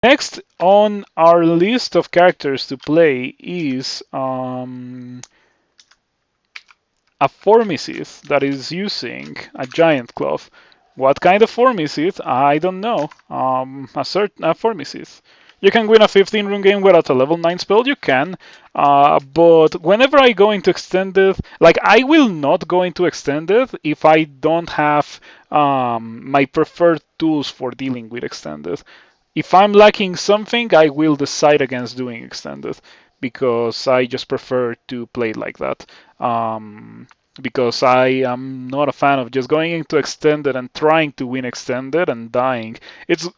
Next on our list of characters to play is a Formicid that is using a Giant Club. What kind of Formicid? I don't know. A Formicid. You can win a 15 rune game without a level 9 spell, you can. But whenever I go into extended, like I will not go into extended if I don't have my preferred tools for dealing with extended. If I'm lacking something, I will decide against doing extended because I just prefer to play it like that. Um, because I am not a fan of just going into extended and trying to win extended and dying. It's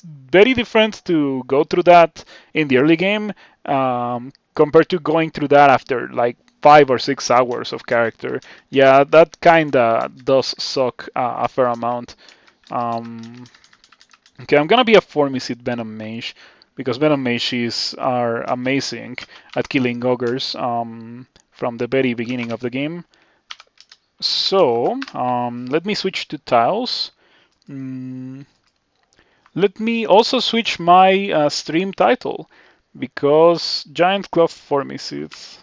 very different to go through that in the early game compared to going through that after like 5 or 6 hours of character. Yeah, that kinda does suck a fair amount. Um, okay, I'm gonna be a Formicid Venom Mage because Venom Mages are amazing at killing ogres from the very beginning of the game. So let me switch to tiles. Mm, Let me also switch my stream title because Giant Club Formicids.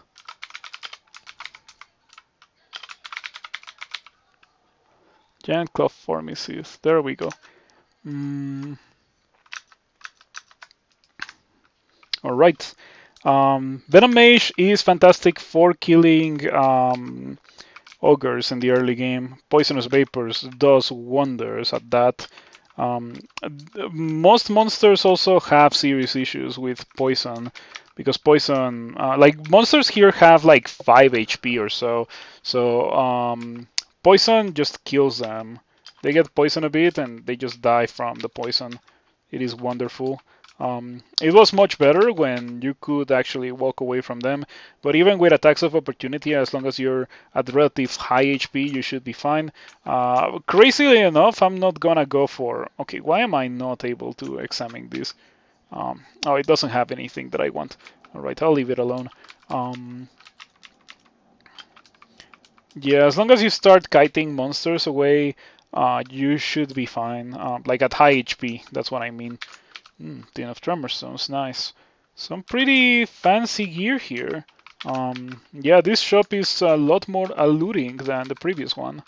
Giant Club Formicids. There we go. Mm, all right. Venom Mage is fantastic for killing ogres in the early game. Poisonous Vapors does wonders at that. Um, Most monsters also have serious issues with poison because poison, like monsters here have like 5 HP or so. So poison just kills them. They get poisoned a bit and they just die from the poison. It is wonderful. It was much better when you could actually walk away from them, but even with attacks of opportunity, as long as you're at relative high HP, you should be fine. Crazily enough, I'm not gonna go for. Okay, why am I not able to examine this? Oh, it doesn't have anything that I want. All right, I'll leave it alone. Um, yeah, as long as you start kiting monsters away, you should be fine. Like at high HP, that's what I mean. 10 of Tremor Stones, nice. Some pretty fancy gear here. Yeah, this shop is a lot more alluring than the previous one.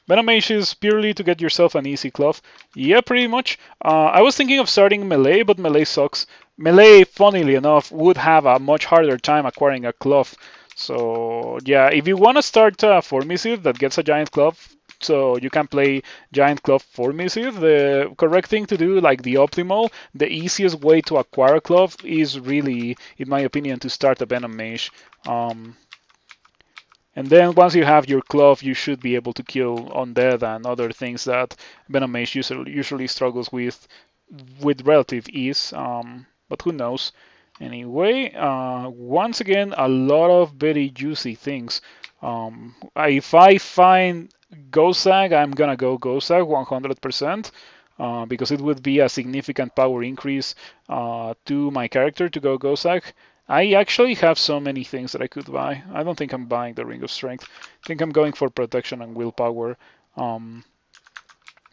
Venom Mage is purely to get yourself an easy cloth. Yeah, pretty much. I was thinking of starting Melee, but Melee sucks. Melee, funnily enough, would have a much harder time acquiring a cloth. So, yeah, if you want to start Formicid that gets a giant cloth, so you can play giant cloth Formicid, the correct thing to do, like the optimal, the easiest way to acquire a cloth is really, in my opinion, to start a Venom Mage. Um, and then once you have your glove, you should be able to kill undead and other things that Venom Mage usually struggles with relative ease. But who knows? Anyway, once again, a lot of very juicy things. If I find Gozag, I'm gonna go Gozag 100%. Because it would be a significant power increase to my character to go Gozag. I actually have so many things that I could buy. I don't think I'm buying the Ring of Strength. I think I'm going for protection and willpower. Um,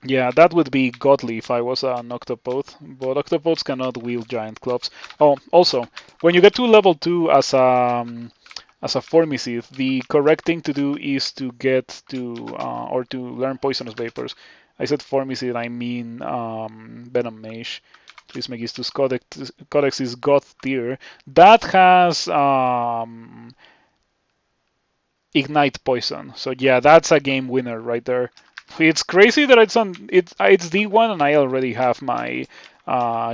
yeah, that would be godly if I was an octopode, but octopodes cannot wield giant clubs. Oh, also, when you get to level 2 as a Formicid, the correct thing to do is to get to or to learn Poisonous Vapors. I said Formicid, I mean Venom Mage. Trismegistus Codex is God tier. That has Ignite Poison. So yeah, that's a game winner right there. It's crazy that it's D1 and I already have my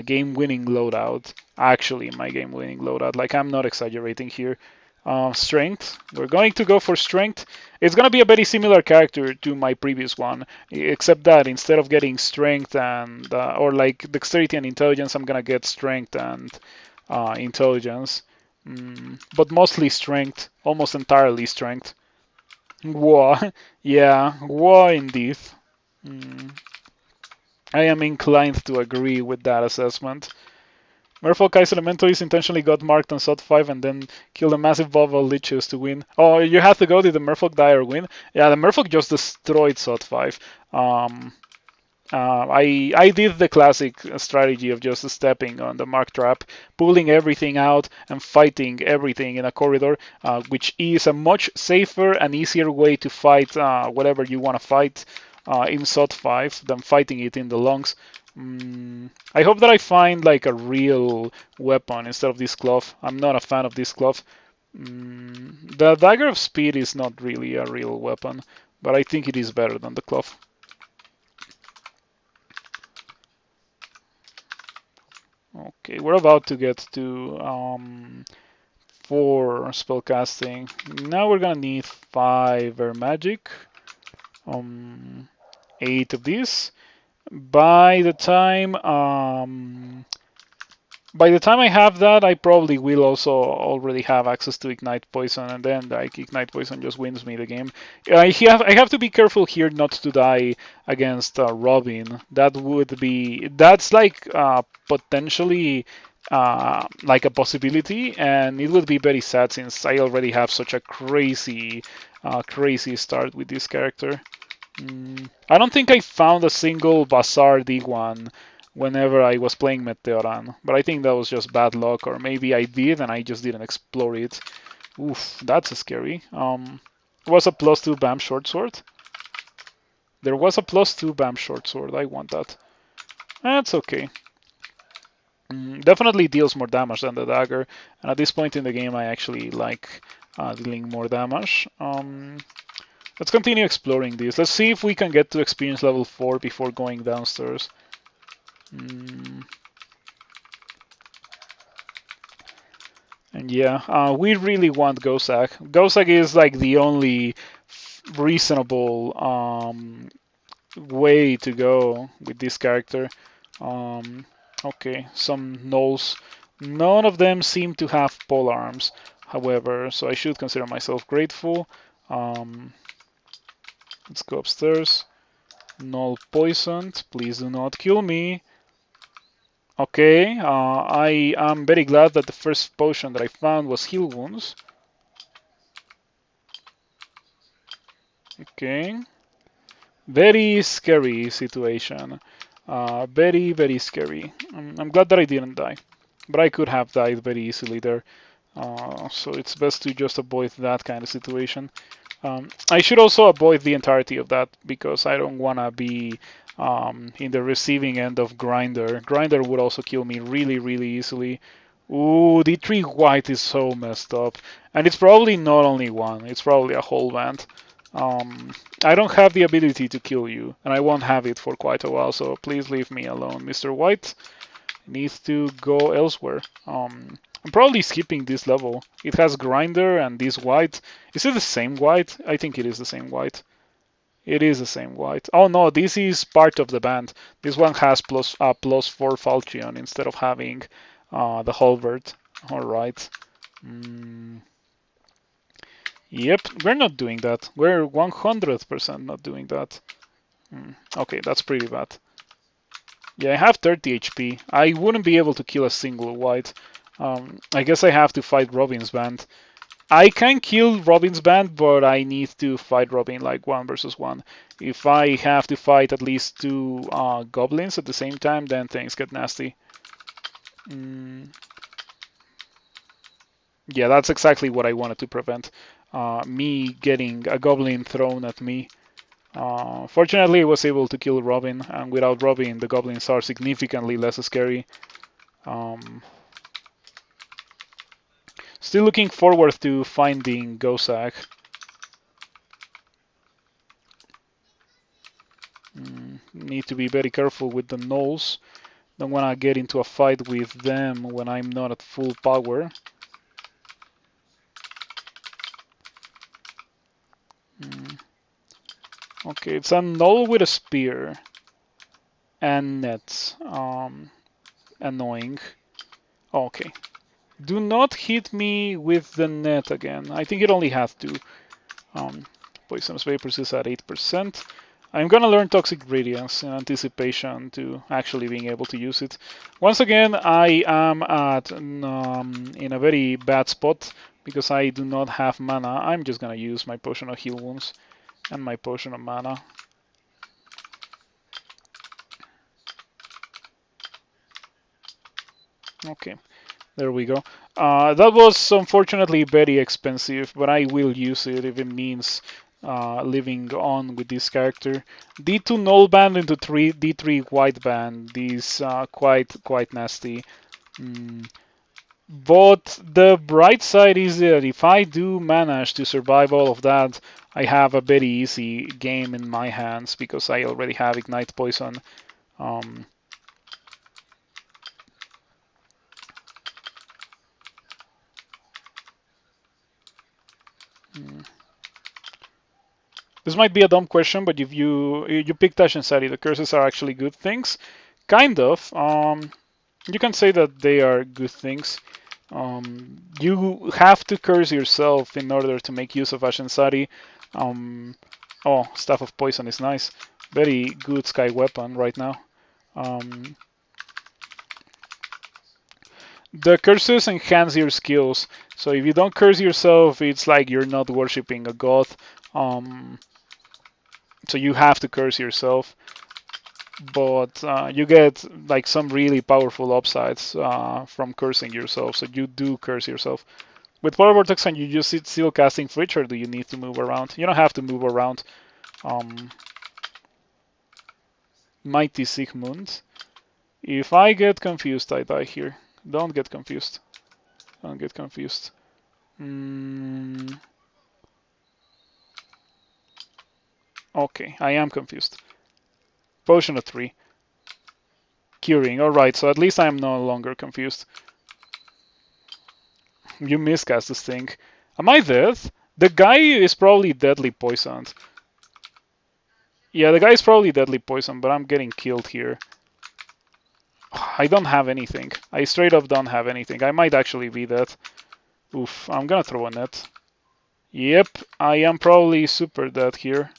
game-winning loadout. Actually, my game-winning loadout. Like I'm not exaggerating here. Strength. We're going to go for strength. It's going to be a very similar character to my previous one, except that instead of getting strength and or like dexterity and intelligence, I'm going to get strength and intelligence. But mostly strength, almost entirely strength. War, yeah, war indeed. Mm, I am inclined to agree with that assessment. Merfolk Elementals intentionally got marked on SOT 5 and then killed a massive bubble of liches to win. Oh, you have to go, did the Merfolk die or win? Yeah, the Merfolk just destroyed SOT 5. Um, I did the classic strategy of just stepping on the mark trap, pulling everything out, and fighting everything in a corridor, which is a much safer and easier way to fight whatever you want to fight in SOT 5 than fighting it in the lungs. I hope that I find like a real weapon instead of this glove. I'm not a fan of this glove. The dagger of speed is not really a real weapon, but I think it is better than the glove. Okay, we're about to get to 4 spellcasting. Now we're gonna need 5 air magic, 8 of these. By the time I have that, I probably will also already have access to Ignite Poison, and then like Ignite Poison just wins me the game. I have to be careful here not to die against Robin. That's like potentially like a possibility, and it would be very sad since I already have such a crazy start with this character. I don't think I found a single Bazaar D1 whenever I was playing Meteoran, but I think that was just bad luck, or maybe I did and I just didn't explore it. Oof, that's scary. Was a +2 BAM short sword? There was a +2 BAM short sword. I want that. That's okay. Definitely deals more damage than the dagger, and at this point in the game, I actually like dealing more damage. Let's continue exploring this. Let's see if we can get to experience level 4 before going downstairs. And yeah, we really want Gozag. Gozag is like the only reasonable way to go with this character. Okay, some gnolls. None of them seem to have pole arms, however, so I should consider myself grateful. Let's go upstairs. Gnoll poisoned. Please do not kill me. Okay, I am very glad that the first potion that I found was heal wounds. Okay. Very scary situation. Very scary. I'm glad that I didn't die, but I could have died very easily there. So it's best to just avoid that kind of situation. I should also avoid the entirety of that because I don't want to be in the receiving end of Grinder. Grinder would also kill me really easily. Ooh, the 3 white is so messed up. And it's probably not only one, it's probably a whole band. I don't have the ability to kill you, and I won't have it for quite a while, so please leave me alone. Mr. White needs to go elsewhere. I'm probably skipping this level. It has Grinder and this white. Is it the same white? I think it is the same white. It is the same white. Oh no, this is part of the band. This one has +4 Falchion instead of having the Halberd. Alright. Yep, we're not doing that. We're 100% not doing that. Okay, that's pretty bad. Yeah, I have 30 HP. I wouldn't be able to kill a single white. I guess I have to fight Robin's band. I can kill Robin's band, but I need to fight Robin like 1 versus 1. If I have to fight at least 2 goblins at the same time, then things get nasty. Yeah, that's exactly what I wanted to prevent. Me getting a goblin thrown at me. Fortunately, I was able to kill Robin, and without Robin, the goblins are significantly less scary. Still looking forward to finding Gozag. Need to be very careful with the gnolls. Don't want to get into a fight with them when I'm not at full power. Okay, it's a gnoll with a spear and nets. Annoying. Okay. Do not hit me with the net again. I think it only has to. Poisonous Vapors is at 8%. I'm gonna learn Toxic Radiance in anticipation to actually being able to use it. Once again, I am in a very bad spot because I do not have mana. I'm just gonna use my Potion of Heal Wounds and my Potion of Mana. Okay, there we go. That was unfortunately very expensive, but I will use it if it means living on with this character. D2 null band into D3 white band is quite nasty. Mm. But the bright side is that if I do manage to survive all of that, I have a very easy game in my hands because I already have Ignite Poison. Um, mm. This might be a dumb question, but if you pick Tash and Sari, the curses are actually good things. Kind of. You can say that they are good things. You have to curse yourself in order to make use of Ashensari. Um, oh, Staff of Poison is nice. Very good sky weapon right now. Um, the curses enhance your skills. So if you don't curse yourself, it's like you're not worshipping a god. Um, so you have to curse yourself. But you get like some really powerful upsides from cursing yourself. So you do curse yourself. With Polar Vortex, and you just still casting Fridge, or do you need to move around? You don't have to move around. Um, Mighty Sigmund. If I get confused, I die here. Don't get confused. Don't get confused. Mm, okay, I am confused. Potion of 3. Curing. Alright, so at least I am no longer confused. You miscast this thing. Am I dead? The guy is probably deadly poisoned. Yeah, the guy is probably deadly poisoned, but I'm getting killed here. I don't have anything. I straight up don't have anything. I might actually be dead. Oof, I'm gonna throw a net. Yep, I am probably super dead here.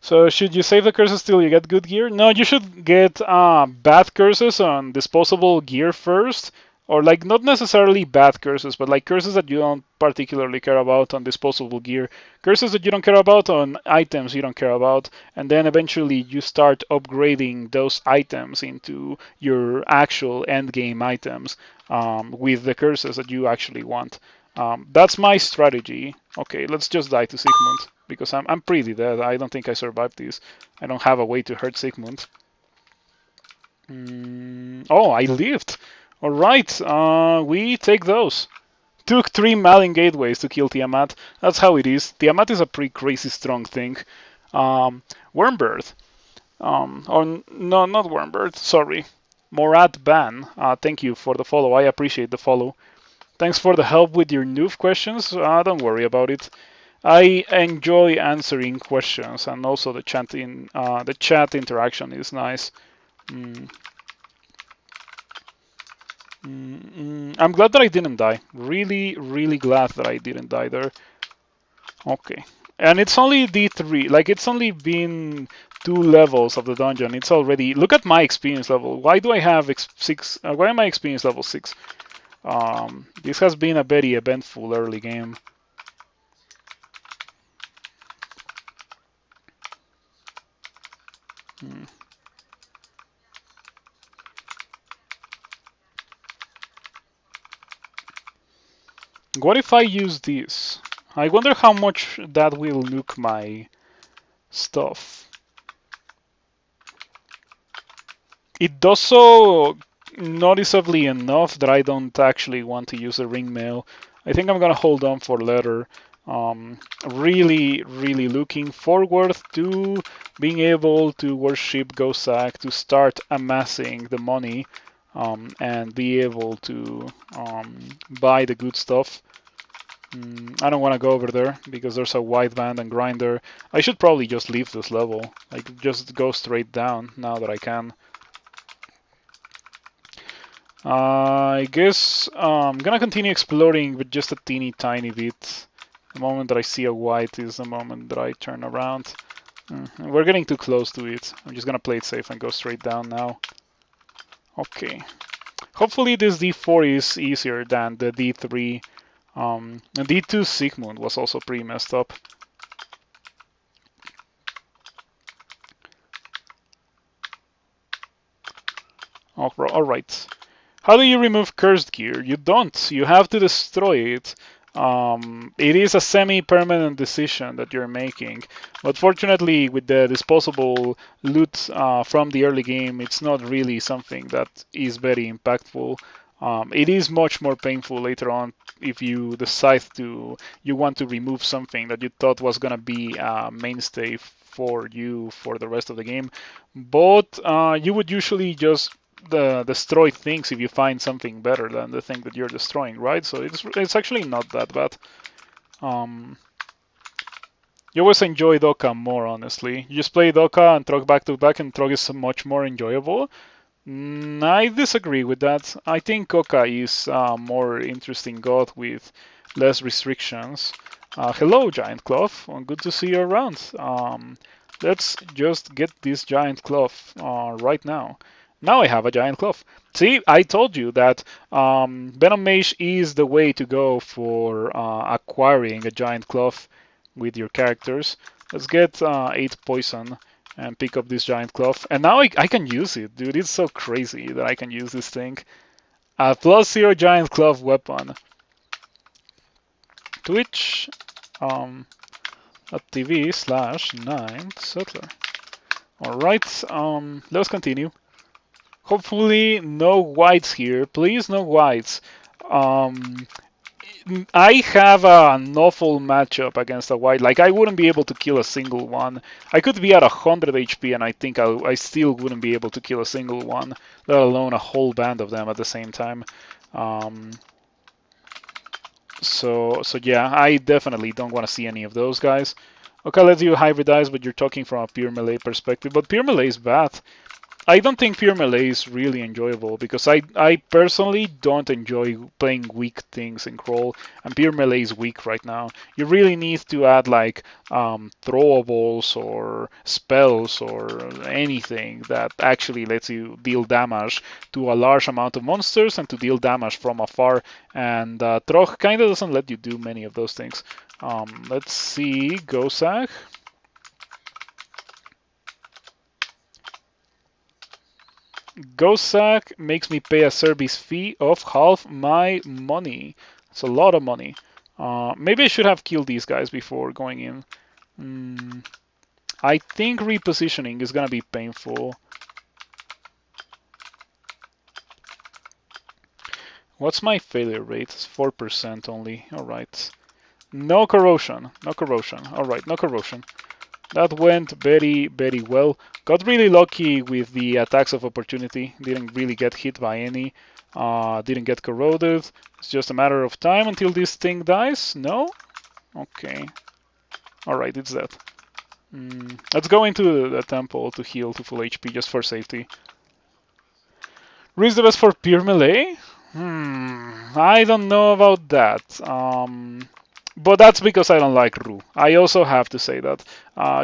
So should you save the curses till you get good gear? No, you should get bad curses on disposable gear first, or like not necessarily bad curses, but like curses that you don't particularly care about on disposable gear, curses that you don't care about on items you don't care about, and then eventually you start upgrading those items into your actual end game items with the curses that you actually want. That's my strategy. Okay, let's just die to Sigmund because I'm pretty dead. I don't think I survived this. I don't have a way to hurt Sigmund. Oh, I lived. All right, we take those. Took 3 Malin Gateways to kill Tiamat. That's how it is. Tiamat is a pretty crazy strong thing. Wormbird. Or no, not Wormbird. Sorry. Morat Ban. Thank you for the follow. I appreciate the follow. Thanks for the help with your noob questions. Don't worry about it. I enjoy answering questions, and also the chat interaction is nice. Mm, I'm glad that I didn't die. Really, really glad that I didn't die there. Okay, and it's only D3. Like it's only been 2 levels of the dungeon. It's already. Look at my experience level. Why do I have 6? Why am I experience level 6? This has been a very eventful early game. Hmm. What if I use this? I wonder how much that will nuke my stuff. It does so noticeably enough that I don't actually want to use a ring mail. I think I'm gonna hold on for later. Really, really looking forward to being able to worship Gozag, to start amassing the money and be able to buy the good stuff. I don't want to go over there because there's a white band and grinder. I should probably just leave this level, like just go straight down now that I can. I guess I'm gonna continue exploring with just a teeny tiny bit. The moment that I see a white is the moment that I turn around. We're getting too close to it. I'm just gonna play it safe and go straight down now. Okay. Hopefully this D4 is easier than the D3. And D2 Sigmund was also pretty messed up. All right. How do you remove cursed gear? You don't. You have to destroy it. It is a semi-permanent decision that you're making, but fortunately, with the disposable loot from the early game, it's not really something that is very impactful. It is much more painful later on if you decide you want to remove something that you thought was gonna be a mainstay for you for the rest of the game, but you would usually just destroy things if you find something better than the thing that you're destroying, right? So it's actually not that bad. Um, you always enjoy Doka more, honestly. You just play Doka and Trog back to back, and Trog is much more enjoyable. I disagree with that. I think Koka is a more interesting god with less restrictions. Hello, Giant Cloth. Good to see you around. Let's just get this Giant Cloth right now. Now I have a Giant Cloth. See, I told you that Venom Mage is the way to go for acquiring a Giant Cloth with your characters. Let's get 8 poison and pick up this giant cloth. And now I can use it, dude. It's so crazy that I can use this thing. +0 giant cloth weapon. Twitch TV/9settler. Alright, let's continue. Hopefully no whites here. Please no whites. I have an awful matchup against a white. Like, I wouldn't be able to kill a single one. I could be at 100 HP and I think I still wouldn't be able to kill a single one, let alone a whole band of them at the same time. So yeah, I definitely don't want to see any of those guys. Okay, let's do hybridize, but you're talking from a pure melee perspective. But pure melee is bad. I don't think pure melee is really enjoyable because I personally don't enjoy playing weak things in crawl, and pure melee is weak right now. You really need to add like throwables or spells or anything that actually lets you deal damage to a large amount of monsters and to deal damage from afar. And Trog kind of doesn't let you do many of those things. Let's see, Gozag. Gozag makes me pay a service fee of half my money. It's a lot of money. Maybe I should have killed these guys before going in. I think repositioning is gonna be painful. What's my failure rate? It's 4% only. Alright. No corrosion. No corrosion. Alright, no corrosion. That went very, very well. Got really lucky with the attacks of opportunity. Didn't really get hit by any. Didn't get corroded. It's just a matter of time until this thing dies. No? Okay. Alright, it's dead. Let's go into the temple to heal to full HP just for safety. Ru is the best for pure melee? I don't know about that. But that's because I don't like Ru. I also have to say that.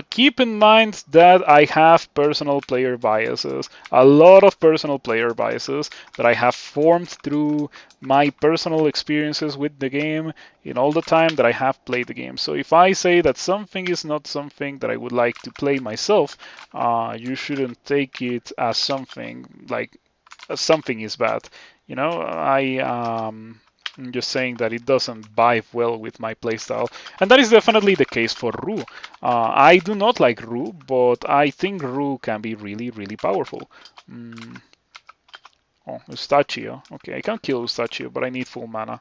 Keep in mind that I have personal player biases. A lot of personal player biases that I have formed through my personal experiences with the game in all the time that I have played the game. So if I say that something is not something that I would like to play myself, you shouldn't take it as something like something is bad. You know, I'm just saying that it doesn't vibe well with my playstyle. And that is definitely the case for Ru. I do not like Ru, but I think Ru can be really, really powerful. Oh, Eustachio. Okay, I can kill Eustachio, but I need full mana.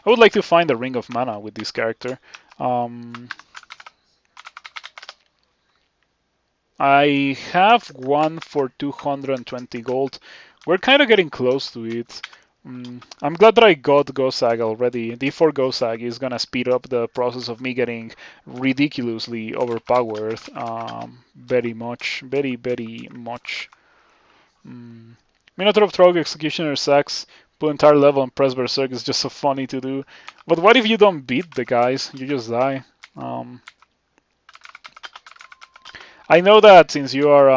I would like to find a Ring of Mana with this character. I have one for 220 gold. We're kind of getting close to it. I'm glad that I got Gozag already. D4 Gozag is gonna speed up the process of me getting ridiculously overpowered. Very much. Very, very much. Minotaur of Trog, Executioner Sax, put entire level and press Berserk is just so funny to do. But what if you don't beat the guys? You just die. I know that since you are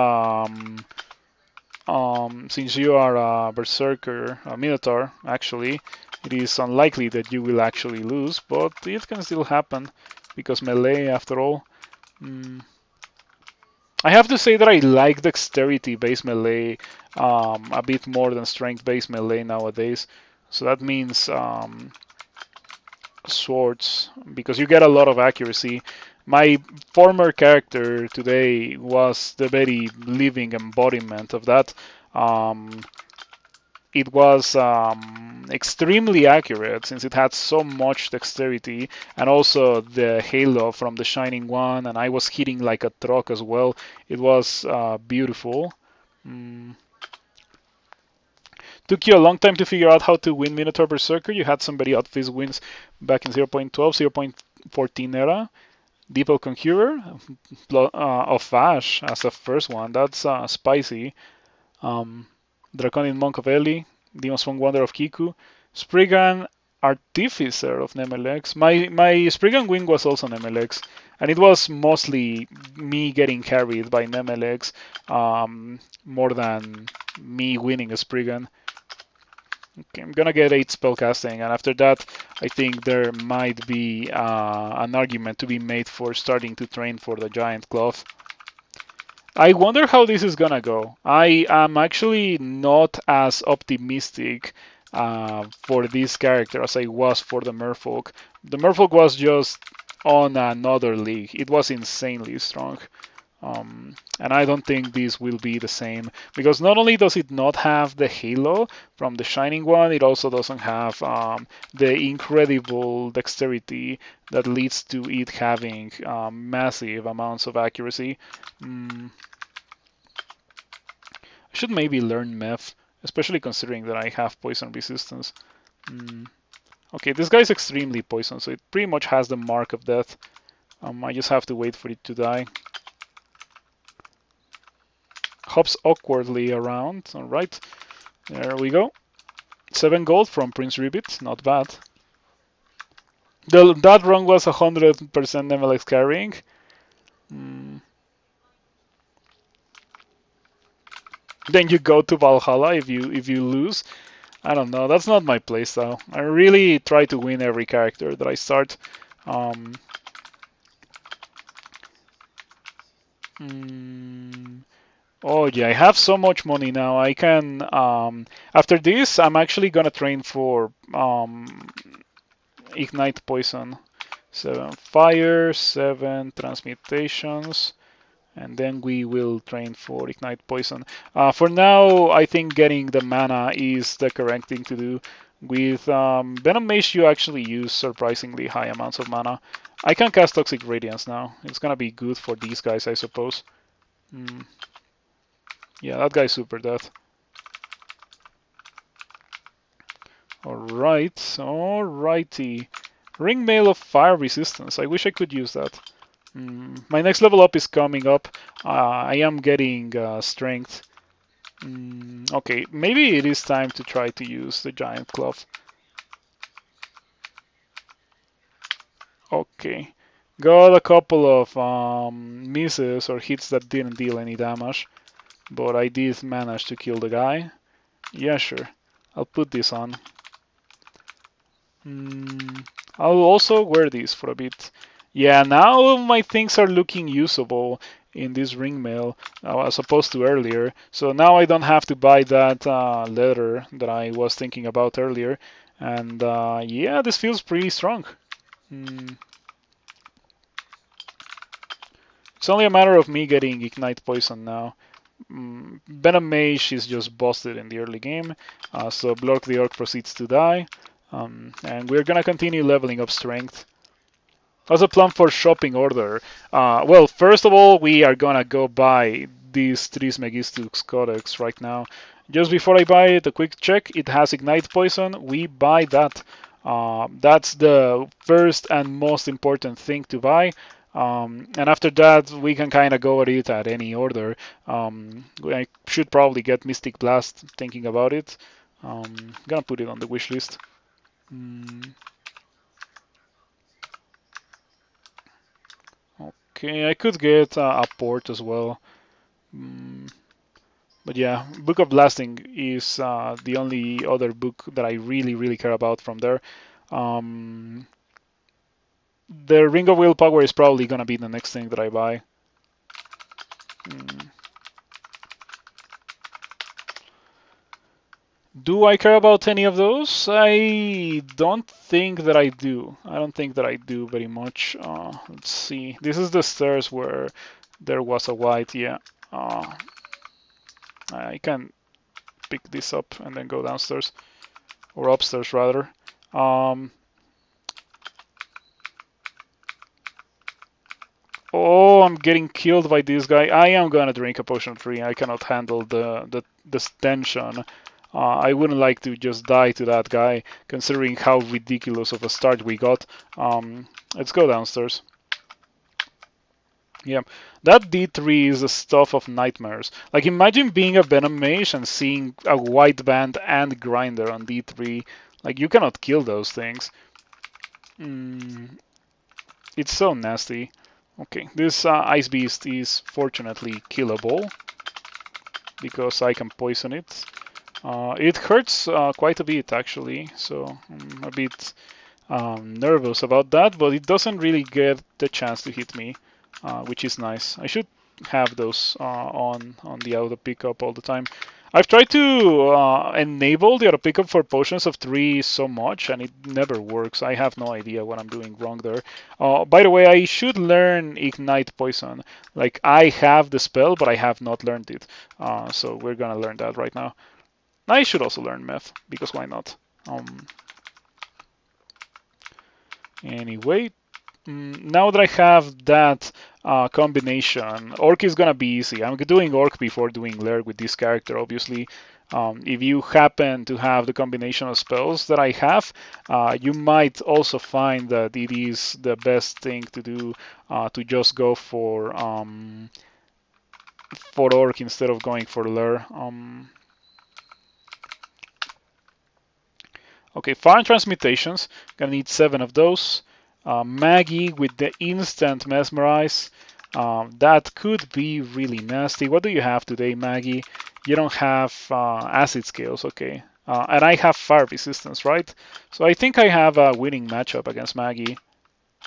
a Berserker, a Minotaur, actually, it is unlikely that you will actually lose, but it can still happen because melee, after all. I have to say that I like dexterity-based melee a bit more than strength-based melee nowadays. So that means swords, because you get a lot of accuracy. My former character today was the very living embodiment of that. Um, it was extremely accurate since it had so much dexterity, and also the halo from the Shining One, and I was hitting like a truck as well. It was beautiful. Mm. Took you a long time to figure out how to win Minotaur Berserker. You had somebody outfizz wins back in 0.12, 0.14 era. Deeple Conjurer of Ash as a first one. That's spicy. Um, Draconian Monk of Eli, Demon Swan Wonder of Kiku, Spriggan Artificer of Nemelex. My Spriggan Wing was also Nemelex, and it was mostly me getting carried by Nemelex more than me winning a Spriggan. Okay, I'm gonna get 8 spellcasting, and after that, I think there might be an argument to be made for starting to train for the Giant Cloth. I wonder how this is gonna go. I am actually not as optimistic for this character as I was for the Merfolk. The Merfolk was just on another league. It was insanely strong. And I don't think this will be the same, because not only does it not have the halo from the Shining One, it also doesn't have the incredible dexterity that leads to it having massive amounts of accuracy. Mm, I should maybe learn Meth, especially considering that I have poison resistance. Mm. Okay, this guy's extremely poison, so it pretty much has the mark of death. I just have to wait for it to die. Hops awkwardly around. Alright, there we go. 7 gold from Prince Ribbit, not bad. That run was 100% Nemelex carrying. Mm. Then you go to Valhalla if you lose. I don't know. That's not my playstyle. I really try to win every character that I start. Mm, oh yeah, I have so much money now. I can. After this, I'm actually gonna train for Ignite Poison. 7 fire, 7 transmutations, and then we will train for Ignite Poison. For now, I think getting the mana is the correct thing to do. With Venom Mage, you actually use surprisingly high amounts of mana. I can cast Toxic Radiance now. It's gonna be good for these guys, I suppose. Yeah, that guy's super dead. Alright, alrighty. Ring Mail of Fire Resistance. I wish I could use that. My next level up is coming up. I am getting strength. Okay, maybe it is time to try to use the Giant Cloth. Okay. Got a couple of misses or hits that didn't deal any damage, but I did manage to kill the guy. Yeah, sure. I'll put this on. I'll also wear these for a bit. Yeah, now my things are looking usable in this ring mail as opposed to earlier. So now I don't have to buy that leather that I was thinking about earlier. And yeah, this feels pretty strong. It's only a matter of me getting Ignite Poison now. Venom Mage is just busted in the early game, so Blork the Orc proceeds to die. And we're gonna continue leveling up strength. What's the plan for shopping order? Well, first of all, we are gonna go buy these Trismegistus Codex right now. Just before I buy it, a quick check. It has Ignite Poison. We buy that. That's the first and most important thing to buy. And after that, we can kind of go at it at any order. I should probably get Mystic Blast, thinking about it. Gonna put it on the wish list. Okay, I could get a port as well. But yeah, Book of Blasting is the only other book that I really care about from there. The Ring of Willpower is probably gonna be the next thing that I buy. Do I care about any of those? I don't think that I do. I don't think that I do very much. Let's see. This is the stairs where there was a white, yeah. I can pick this up and then go downstairs. Or upstairs, rather. Oh, I'm getting killed by this guy. I am gonna drink a potion of 3. I cannot handle the tension. I wouldn't like to just die to that guy, considering how ridiculous of a start we got. Let's go downstairs. Yeah, that D3 is the stuff of nightmares. Like, imagine being a Venom Mage and seeing a white band and grinder on D3. Like, you cannot kill those things. It's so nasty. Okay, this Ice Beast is fortunately killable because I can poison it. It hurts quite a bit actually, so I'm a bit nervous about that, but it doesn't really get the chance to hit me, which is nice. I should have those on the auto pickup all the time. I've tried to enable the auto pickup for potions of 3 so much, and it never works. I have no idea what I'm doing wrong there. By the way, I should learn Ignite Poison. Like, I have the spell, but I have not learned it. So we're gonna learn that right now. I should also learn Meth, because why not? Anyway, now that I have that combination, Orc is gonna be easy. I'm doing Orc before doing Lair with this character, obviously. If you happen to have the combination of spells that I have, you might also find that it is the best thing to do to just go for Orc instead of going for Lair. Okay, Fire and Transmutations. Gonna need 7 of those. Maggie with the instant Mesmerize. That could be really nasty. What do you have today, Maggie? You don't have acid scales, okay. And I have fire resistance, right? So I think I have a winning matchup against Maggie.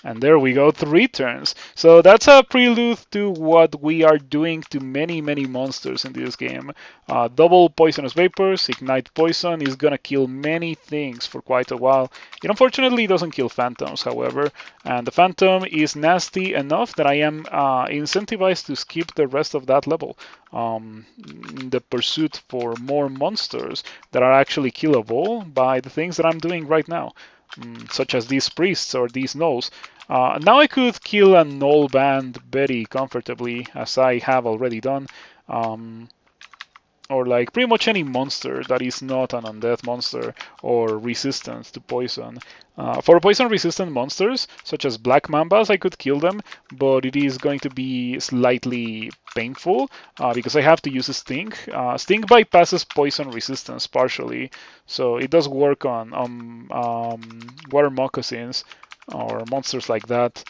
And there we go, 3 turns. So that's a prelude to what we are doing to many, many monsters in this game. Double Poisonous Vapors, Ignite Poison is gonna kill many things for quite a while. It unfortunately doesn't kill Phantoms, however, and the Phantom is nasty enough that I am incentivized to skip the rest of that level in the pursuit for more monsters that are actually killable by the things that I'm doing right now. Such as these priests or these gnolls. Now I could kill a gnoll band very comfortably, as I have already done. Or like pretty much any monster that is not an undead monster or resistant to poison. For poison resistant monsters, such as black mambas, I could kill them, but it is going to be slightly painful because I have to use a Sting. Sting bypasses poison resistance partially, so it does work on water moccasins or monsters like that.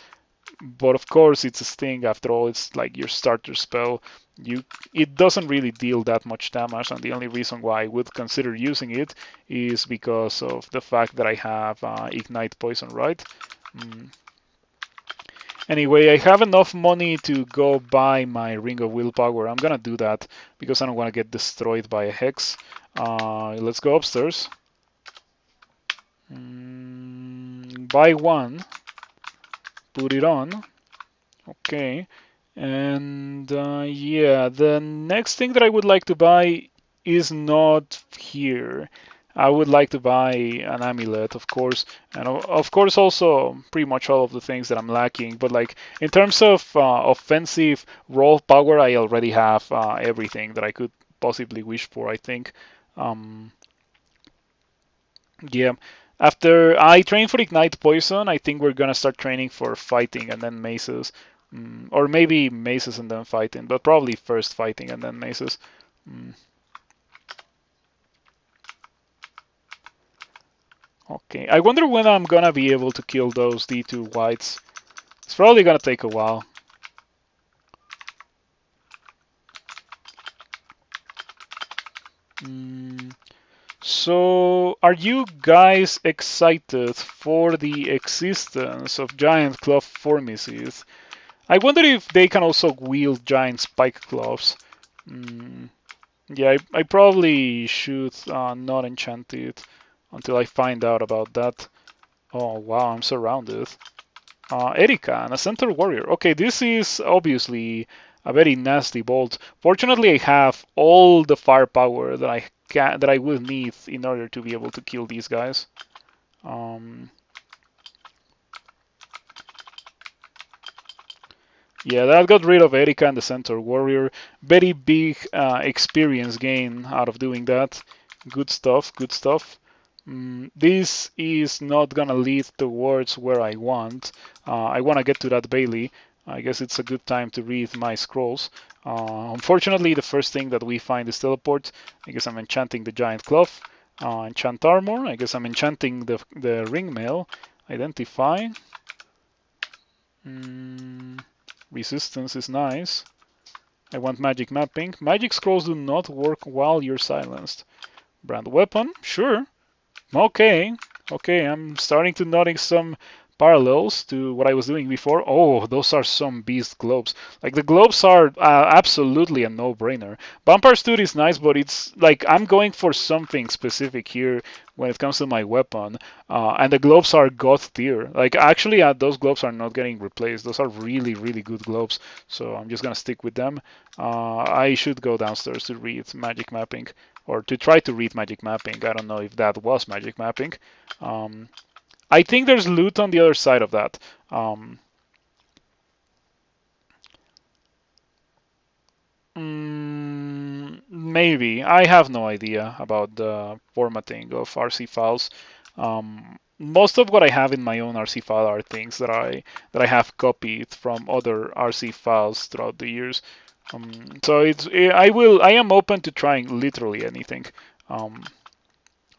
But of course, it's a Sting after all. It's like your starter spell. It doesn't really deal that much damage, and the only reason why I would consider using it is because of the fact that I have Ignite Poison, right? Anyway, I have enough money to go buy my Ring of Willpower. I'm gonna do that because I don't want to get destroyed by a Hex. Let's go upstairs. Buy 1. Put it on. Okay. And yeah, the next thing that I would like to buy is not here. I would like to buy an amulet, of course, and of course also pretty much all of the things that I'm lacking. But like in terms of offensive raw power, I already have everything that I could possibly wish for, I think. Yeah. After I train for Ignite Poison, I think we're gonna start training for fighting and then maces. Or maybe maces and then fighting, but probably first fighting and then maces. Okay, I wonder when I'm gonna be able to kill those D2 whites. It's probably gonna take a while. So, are you guys excited for the existence of giant claw Formicid? I wonder if they can also wield giant spike claws. Yeah, I probably should not enchant it until I find out about that. Oh wow, I'm surrounded. Erika and a center warrior. Okay, this is obviously a very nasty bolt. Fortunately, I have all the firepower that I will need in order to be able to kill these guys. Um, yeah, that got rid of Erika and the center warrior. Very big experience gain out of doing that. Good stuff. Good stuff. This is not gonna lead towards where I want. I want to get to that Bailey. I guess it's a good time to read my scrolls. Unfortunately, the first thing that we find is teleport. I guess I'm enchanting the giant cloth. Enchant armor. I guess I'm enchanting the ring mail. Identify. Mm, resistance is nice. I want magic mapping. Magic scrolls do not work while you're silenced. Brand weapon. Sure. Okay, okay, I'm starting to notice some parallels to what I was doing before. Oh, those are some beast globes. Like the globes are absolutely a no-brainer. Vampire Stood is nice, but it's like I'm going for something specific here when it comes to my weapon. And the globes are god tier. Like actually, those globes are not getting replaced. Those are really, really good globes. So I'm just gonna stick with them. I should go downstairs to read magic mapping or to try to read magic mapping. I don't know if that was magic mapping. Um, I think there's loot on the other side of that. Um, maybe. I have no idea about the formatting of RC files. Most of what I have in my own RC file are things that I have copied from other RC files throughout the years. So I am open to trying literally anything. Um,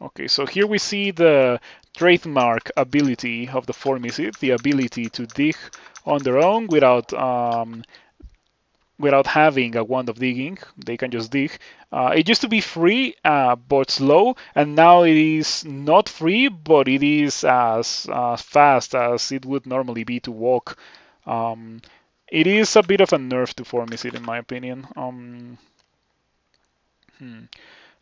Okay, so here we see the trademark ability of the Formicid, the ability to dig on their own without having a wand of digging. They can just dig. It used to be free, but slow, and now it is not free, but it is as fast as it would normally be to walk. Um, it is a bit of a nerf to Formicid, in my opinion. Hmm.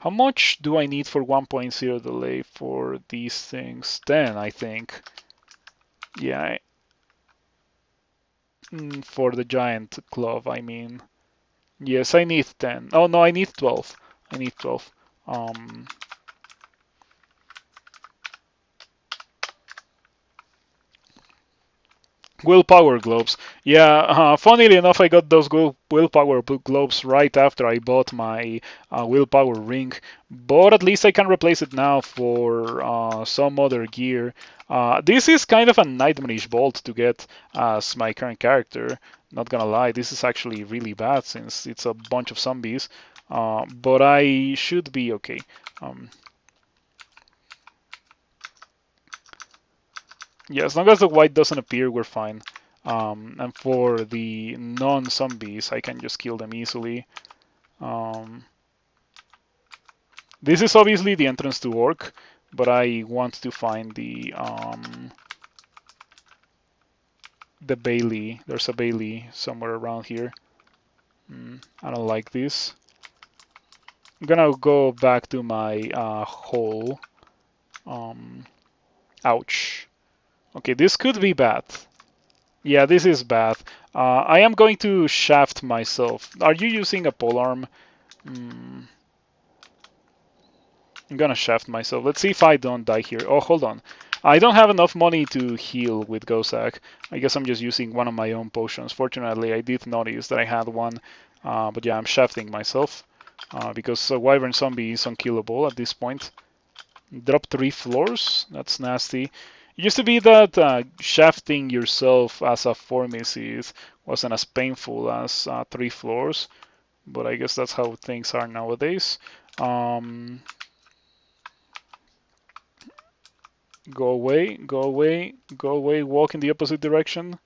How much do I need for 1.0 delay for these things? 10, I think. Yeah, for the giant glove, I mean. Yes, I need 10. Oh no, I need 12. I need 12. Um, Willpower globes. Yeah, funnily enough, I got those willpower globes right after I bought my willpower ring. But at least I can replace it now for some other gear. This is kind of a nightmarish bolt to get as my current character. Not gonna lie, this is actually really bad since it's a bunch of zombies. But I should be okay. Um, Yeah, as long as the white doesn't appear, we're fine. And for the non-zombies, I can just kill them easily. Um, this is obviously the entrance to Orc, but I want to find the Bailey. There's a Bailey somewhere around here. I don't like this. I'm gonna go back to my hole. Um, ouch. Okay, this could be bad. Yeah, this is bad. I am going to shaft myself. Are you using a polearm? Mm, I'm gonna shaft myself. Let's see if I don't die here. Oh, hold on. I don't have enough money to heal with Gozag. I guess I'm just using one of my own potions. Fortunately, I did notice that I had one. But yeah, I'm shafting myself. Because Wyvern Zombie is unkillable at this point. Drop 3 floors? That's nasty. It used to be that shafting yourself as a Formicid wasn't as painful as 3 floors, but I guess that's how things are nowadays. Um, go away, go away, go away, walk in the opposite direction.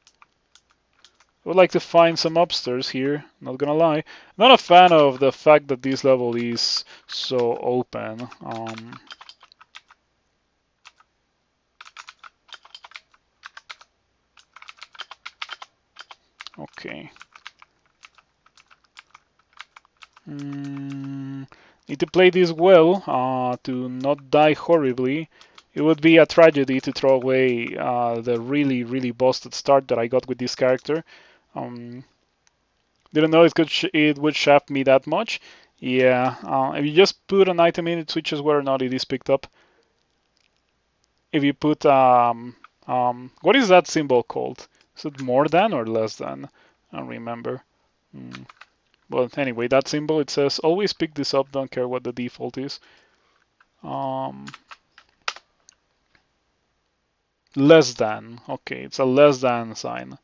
I would like to find some upstairs here, not gonna lie. Not a fan of the fact that this level is so open. Okay. Need to play this well to not die horribly. It would be a tragedy to throw away the really, really busted start that I got with this character. Um, didn't know it would shaft me that much. Yeah, if you just put an item in, it switches whether or not it is picked up. If you put what is that symbol called? Is it more than or less than? I don't remember. Well, anyway, that symbol, it says always pick this up, don't care what the default is. Less than. Okay, it's a less than sign.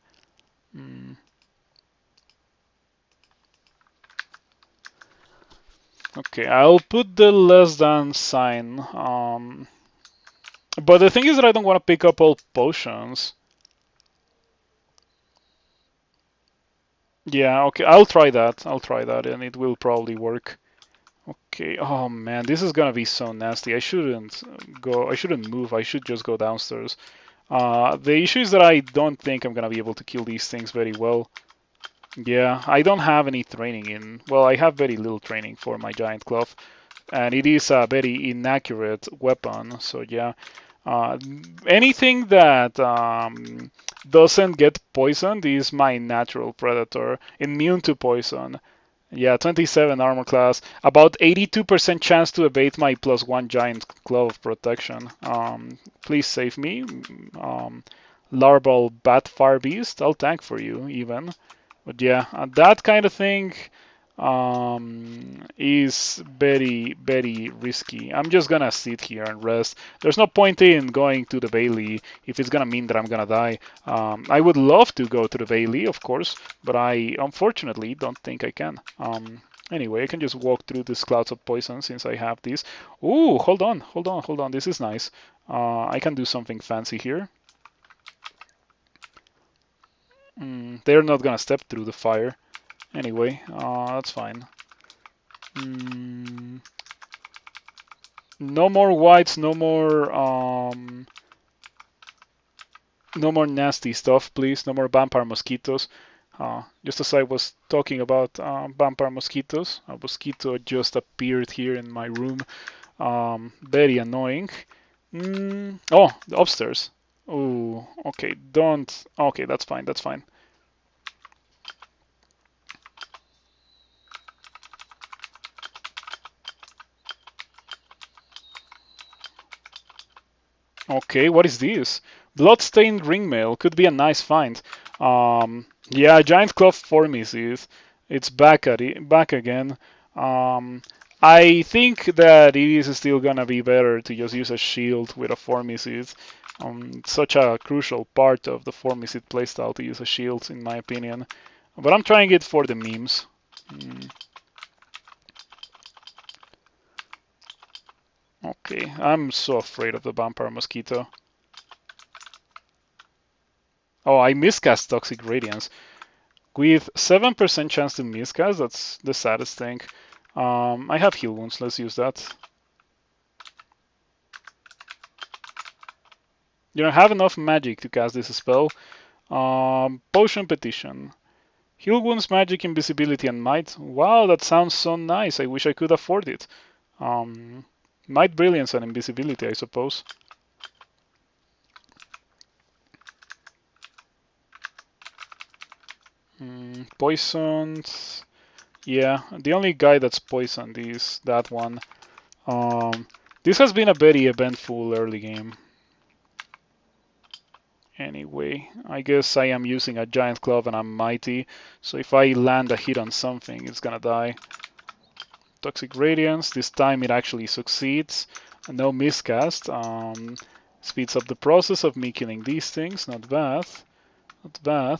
Okay, I'll put the less than sign. But the thing is that I don't want to pick up all potions. Yeah, okay, I'll try that. I'll try that, and it will probably work. Okay. Oh man, this is gonna be so nasty. I shouldn't go. I shouldn't move. I should just go downstairs. The issue is that I don't think I'm gonna be able to kill these things very well. Yeah, I don't have any training in. Well, I have very little training for my giant club, and it is a very inaccurate weapon. So yeah, uh, anything that doesn't get poisoned is my natural predator, immune to poison. Yeah, 27 armor class, about 82% chance to evade my +1 giant claw of protection. Please save me. Larval bat fire beast, I'll tank for you even. But yeah, that kind of thing is very, very risky. I'm just gonna sit here and rest. There's no point in going to the Bailey if it's gonna mean that I'm gonna die. I would love to go to the Bailey, of course, but I unfortunately don't think I can. Anyway, I can just walk through these clouds of poison since I have these. Ooh, hold on, hold on, hold on. This is nice. I can do something fancy here. They're not gonna step through the fire. Anyway, that's fine. No more whites, no more nasty stuff, please. No more vampire mosquitoes. Just as I was talking about vampire mosquitoes, a mosquito just appeared here in my room. Very annoying. Oh, upstairs. Oh, okay. Don't. Okay, that's fine. That's fine. Okay, what is this? Bloodstained ringmail could be a nice find. Yeah, giant cloth Formicid. It's back at it, back again. I think that it is still gonna be better to just use a shield with a Formicid. It's such a crucial part of the Formicid playstyle to use a shield, in my opinion. But I'm trying it for the memes. Okay, I'm so afraid of the vampire mosquito. Oh, I miscast Toxic Radiance. With 7% chance to miscast, that's the saddest thing. I have heal wounds, let's use that. You don't have enough magic to cast this spell. Potion Petition. Heal wounds, magic, invisibility, and might. Wow, that sounds so nice. I wish I could afford it. Might, brilliance, and invisibility, I suppose. Poisoned. Yeah, the only guy that's poisoned is that one. This has been a very eventful early game. Anyway, I guess I am using a giant club and I'm mighty, so if I land a hit on something, it's gonna die. Toxic Radiance, this time it actually succeeds. No miscast. Speeds up the process of me killing these things, not bad. Not bad.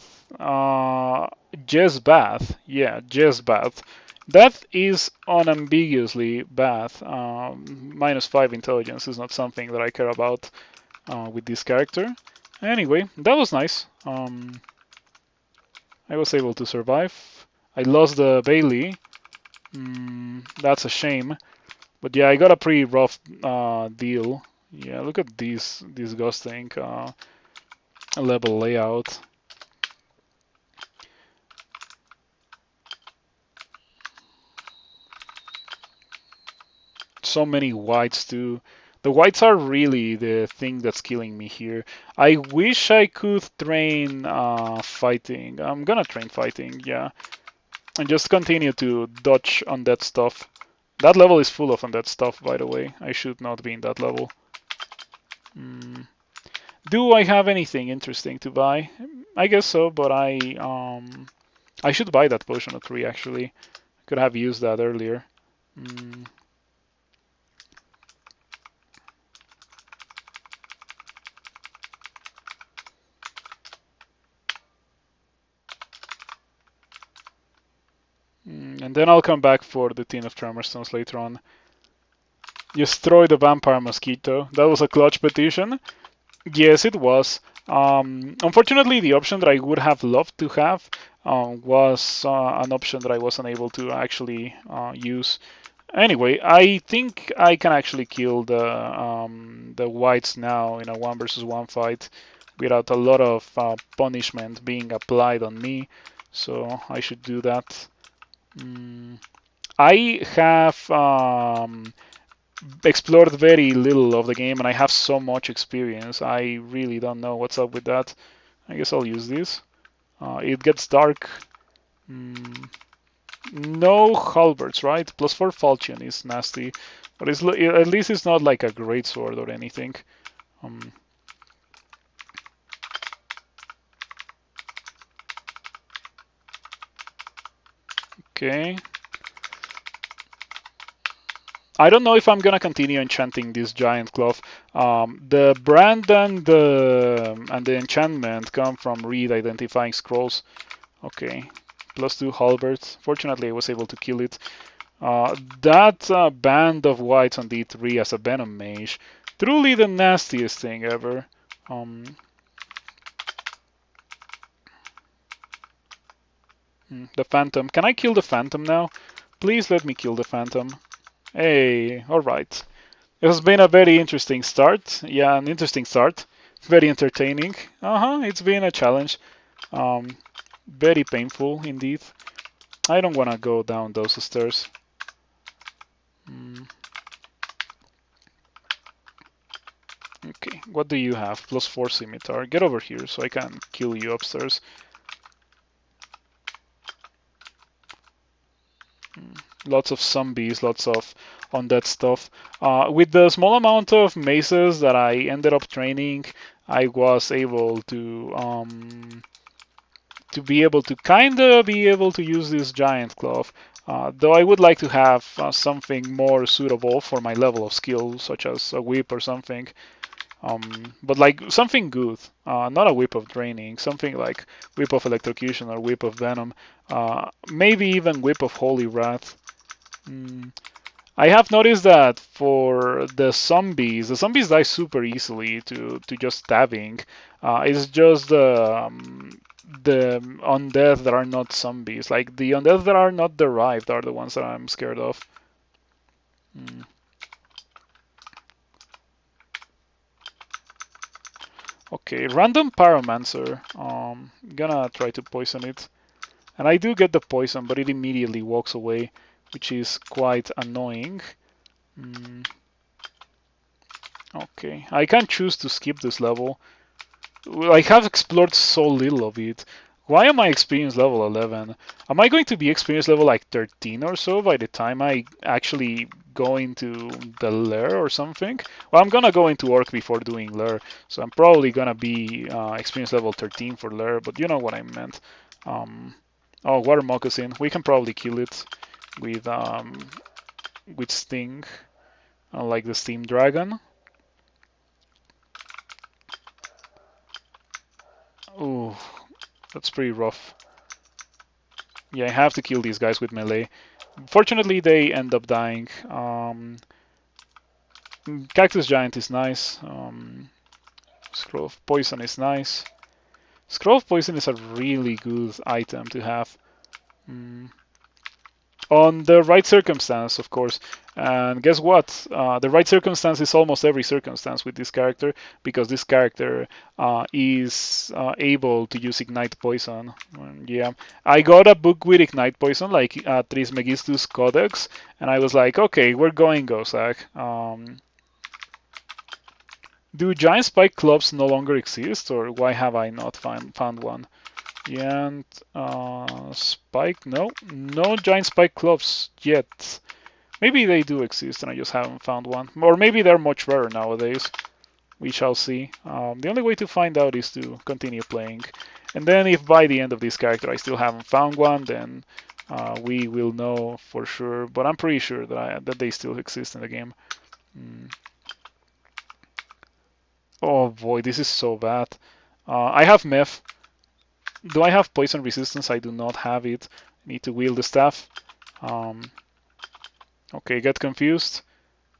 Jez Bath. Yeah, Jez Bath. That is unambiguously bad. -5 intelligence is not something that I care about with this character. Anyway, that was nice. I was able to survive. I lost the Bailey. That's a shame. But yeah, I got a pretty rough deal. Yeah, look at this disgusting level layout. So many whites too. The whites are really the thing that's killing me here. I wish I could train fighting. I'm gonna train fighting, yeah. And just continue to dodge on that stuff. That level is full of on that stuff, by the way. I should not be in that level. Do I have anything interesting to buy? I guess so, but I should buy that potion of 3 actually. Could have used that earlier. And then I'll come back for the Tin of Tremor Stones later on. Destroy the vampire mosquito. That was a clutch petition. Yes, it was. Unfortunately, the option that I would have loved to have was an option that I wasn't able to actually use. Anyway, I think I can actually kill the whites now in a 1 versus 1 fight without a lot of punishment being applied on me. So I should do that. I have explored very little of the game and I have so much experience. I really don't know what's up with that. I guess I'll use this. It gets dark. No halberds, right? +4 falchion is nasty, but at least it's not like a great sword or anything. Okay. I don't know if I'm gonna continue enchanting this giant cloth. The brand and the enchantment come from read identifying scrolls. Okay, +2 halberds. Fortunately, I was able to kill it. That band of whites on D3 as a Venom Mage, truly the nastiest thing ever. The Phantom. Can I kill the Phantom now? Please let me kill the Phantom. Hey, alright. It has been a very interesting start. Yeah, an interesting start. Very entertaining. It's been a challenge. Very painful indeed. I don't want to go down those stairs. Okay, what do you have? +4 scimitar. Get over here so I can kill you upstairs. Lots of zombies, lots of undead stuff. With the small amount of maces that I ended up training, I was able to be able to use this giant glove. Though I would like to have something more suitable for my level of skill, such as a whip or something. But like something good, not a whip of draining, something like whip of electrocution or whip of venom, maybe even whip of holy wrath. I have noticed that for the zombies die super easily to just stabbing. It's just the undead that are not zombies. Like the undead that are not derived are the ones that I'm scared of. Okay, random pyromancer. Gonna try to poison it. And I do get the poison, but it immediately walks away, which is quite annoying. Okay, I can choose to skip this level. I have explored so little of it. Why am I experience level 11? Am I going to be experience level like 13 or so by the time I actually go into the lair or something? Well, I'm gonna go into orc before doing lair, so I'm probably gonna be experience level 13 for lair, but you know what I meant. Oh, water moccasin. We can probably kill it with sting, like the steam dragon. Ooh, that's pretty rough. Yeah, I have to kill these guys with melee. Fortunately, they end up dying. Cactus Giant is nice. Scroll of Poison is nice. Scroll of Poison is a really good item to have. On the right circumstance, of course. And guess what? The right circumstance is almost every circumstance with this character, because this character is able to use Ignite Poison. Yeah, I got a book with Ignite Poison, like Trismegistus Codex, and I was like, okay, we're going Gozag. Do giant spike clubs no longer exist, or why have I not found one? Giant spike? No giant spike clubs yet. Maybe they do exist and I just haven't found one. Or maybe they're much rarer nowadays. We shall see. The only way to find out is to continue playing. And then if by the end of this character I still haven't found one, then we will know for sure. But I'm pretty sure that they still exist in the game. Oh boy, this is so bad. I have Meph. Do I have poison resistance? I do not have it. I need to wield the staff. Okay, get confused.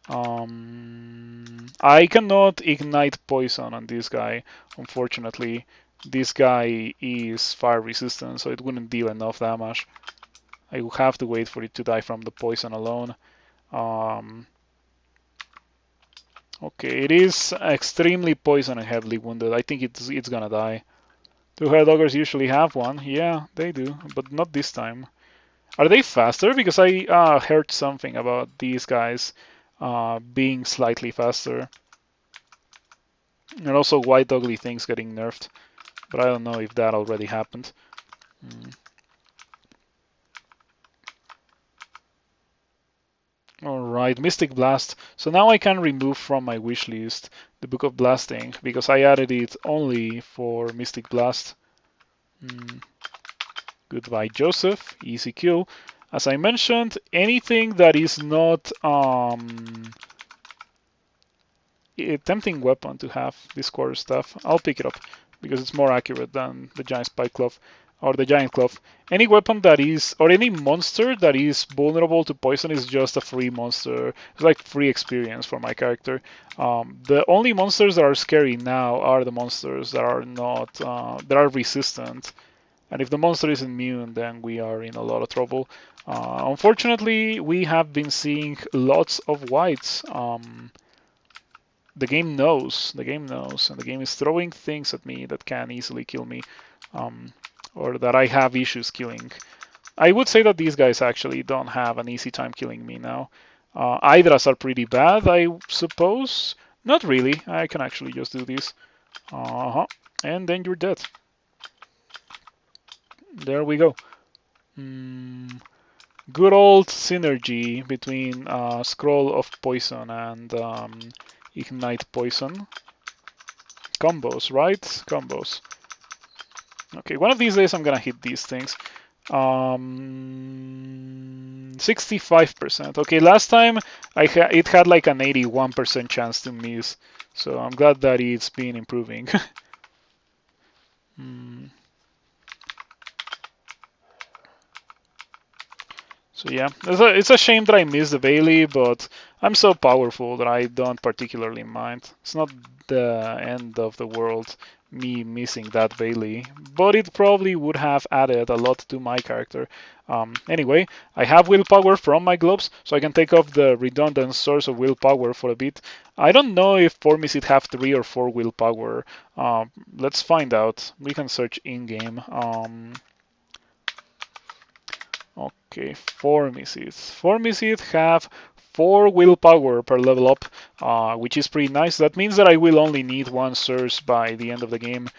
I cannot ignite poison on this guy, unfortunately. This guy is fire resistant, so it wouldn't deal enough damage. I will have to wait for it to die from the poison alone. Okay, it is extremely poison and heavily wounded. I think it's gonna die. Do herd augers usually have one? Yeah, they do, but not this time. Are they faster? Because I heard something about these guys being slightly faster. And also white ugly things getting nerfed. But I don't know if that already happened. Alright, Mystic Blast. So now I can remove from my wish list the Book of Blasting, because I added it only for Mystic Blast. Goodbye, Joseph. Easy kill. As I mentioned, anything that is not a tempting weapon to have this quarter staff, I'll pick it up because it's more accurate than the giant spike club or the giant club. Any weapon that is, or any monster that is vulnerable to poison is just a free monster. It's like free experience for my character. The only monsters that are scary now are the monsters that are not, that are resistant. And if the monster is immune, then we are in a lot of trouble. Unfortunately, we have been seeing lots of whites. The game knows, and the game is throwing things at me that can easily kill me, or that I have issues killing. I would say that these guys actually don't have an easy time killing me now. Hydras are pretty bad, I suppose. Not really, I can actually just do this. And then you're dead. There we go. Good old synergy between Scroll of Poison and Ignite Poison. Combos, right? Combos. Okay, one of these days I'm gonna hit these things. 65%. Okay, last time it had like an 81% chance to miss, so I'm glad that it's been improving. So yeah, it's a shame that I missed the Bailey, but I'm so powerful that I don't particularly mind. It's not the end of the world, me missing that Bailey, but it probably would have added a lot to my character. Anyway, I have willpower from my gloves, so I can take off the redundant source of willpower for a bit. I don't know if Formicid have 3 or 4 willpower. Let's find out. We can search in-game. Okay, Formicid. Formicid have 4 willpower per level up, which is pretty nice. That means that I will only need 1 source by the end of the game.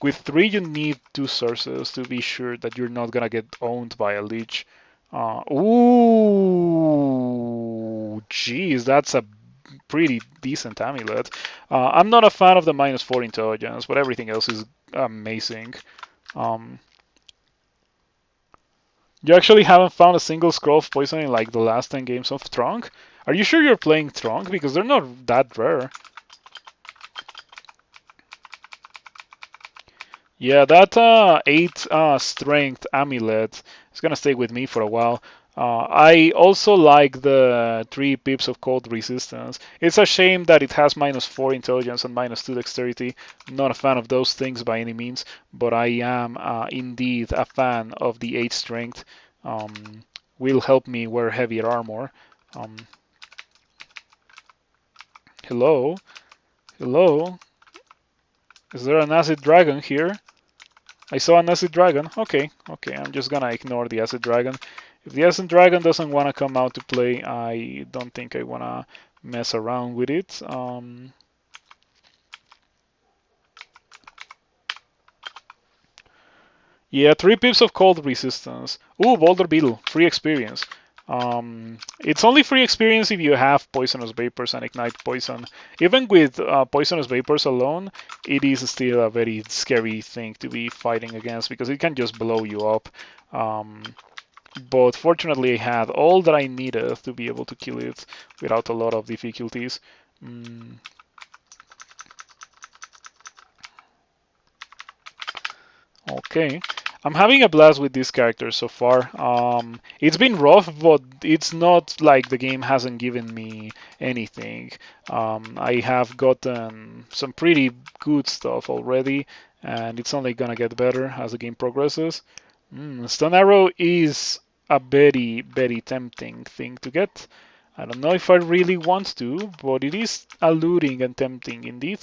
With 3, you need 2 sources to be sure that you're not gonna get owned by a leech. Ooh, geez, that's a pretty decent amulet. I'm not a fan of the -4 intelligence, but everything else is amazing. You actually haven't found a single scroll of poison in like the last 10 games of Trunk? Are you sure you're playing Trunk? Because they're not that rare. Yeah, that 8 strength amulet is gonna stay with me for a while. I also like the 3 pips of cold resistance. It's a shame that it has -4 intelligence and -2 dexterity. I'm not a fan of those things by any means, but I am indeed a fan of the 8 strength. will help me wear heavier armor. Hello? Hello? Is there an acid dragon here? I saw an acid dragon. Okay, I'm just gonna ignore the acid dragon. If the acid dragon doesn't want to come out to play, I don't think I wanna mess around with it. Yeah, 3 pips of cold resistance. Ooh, Boulder Beetle, free experience. It's only free experience if you have poisonous vapors and ignite poison. Even with poisonous vapors alone, it is still a very scary thing to be fighting against because it can just blow you up. But fortunately, I had all that I needed to be able to kill it without a lot of difficulties. Okay. I'm having a blast with this character so far. It's been rough, but it's not like the game hasn't given me anything. I have gotten some pretty good stuff already, and it's only gonna get better as the game progresses. Stone Arrow is a very, very tempting thing to get. I don't know if I really want to, but it is alluring and tempting indeed.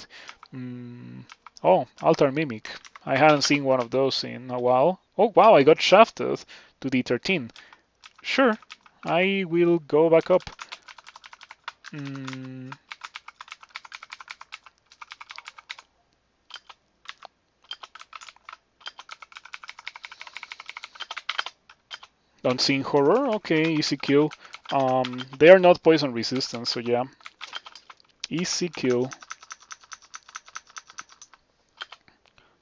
Oh, Altar Mimic. I hadn't seen one of those in a while. Oh wow, I got shafted to D13. Sure, I will go back up. Unseen Horror, okay, easy kill. They are not poison resistant, so yeah. Easy kill.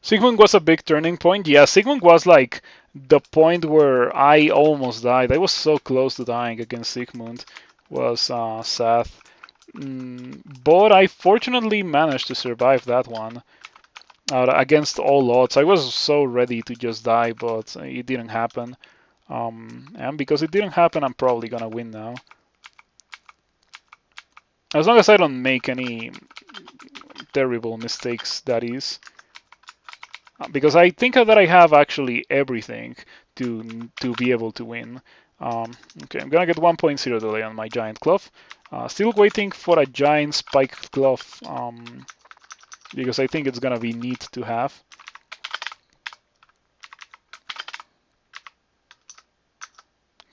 Sigmund was a big turning point. Yeah, Sigmund was like the point where I almost died. I was so close to dying against Sigmund. Was sad. But I fortunately managed to survive that one against all odds. I was so ready to just die, but it didn't happen. And because it didn't happen, I'm probably gonna win now. As long as I don't make any terrible mistakes, that is. Because I think that I have actually everything to be able to win. Okay, I'm gonna get 1.0 delay on my giant glove. Still waiting for a giant spiked glove because I think it's gonna be neat to have.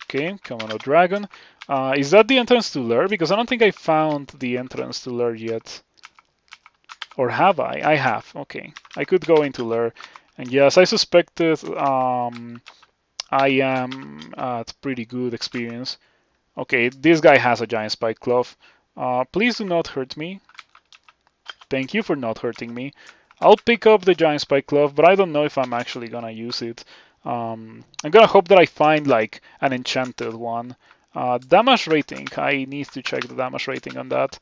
Okay, Komodo Dragon. Is that the entrance to Lure? Because I don't think I found the entrance to Lure yet. Or have I? I have. Okay. I could go into Lure. And yes, I suspected I am at pretty good experience. Okay, this guy has a giant spike glove. Please do not hurt me. Thank you for not hurting me. I'll pick up the giant spike glove, but I don't know if I'm actually gonna use it. I'm gonna hope that I find like an enchanted one. Damage rating. I need to check the damage rating on that.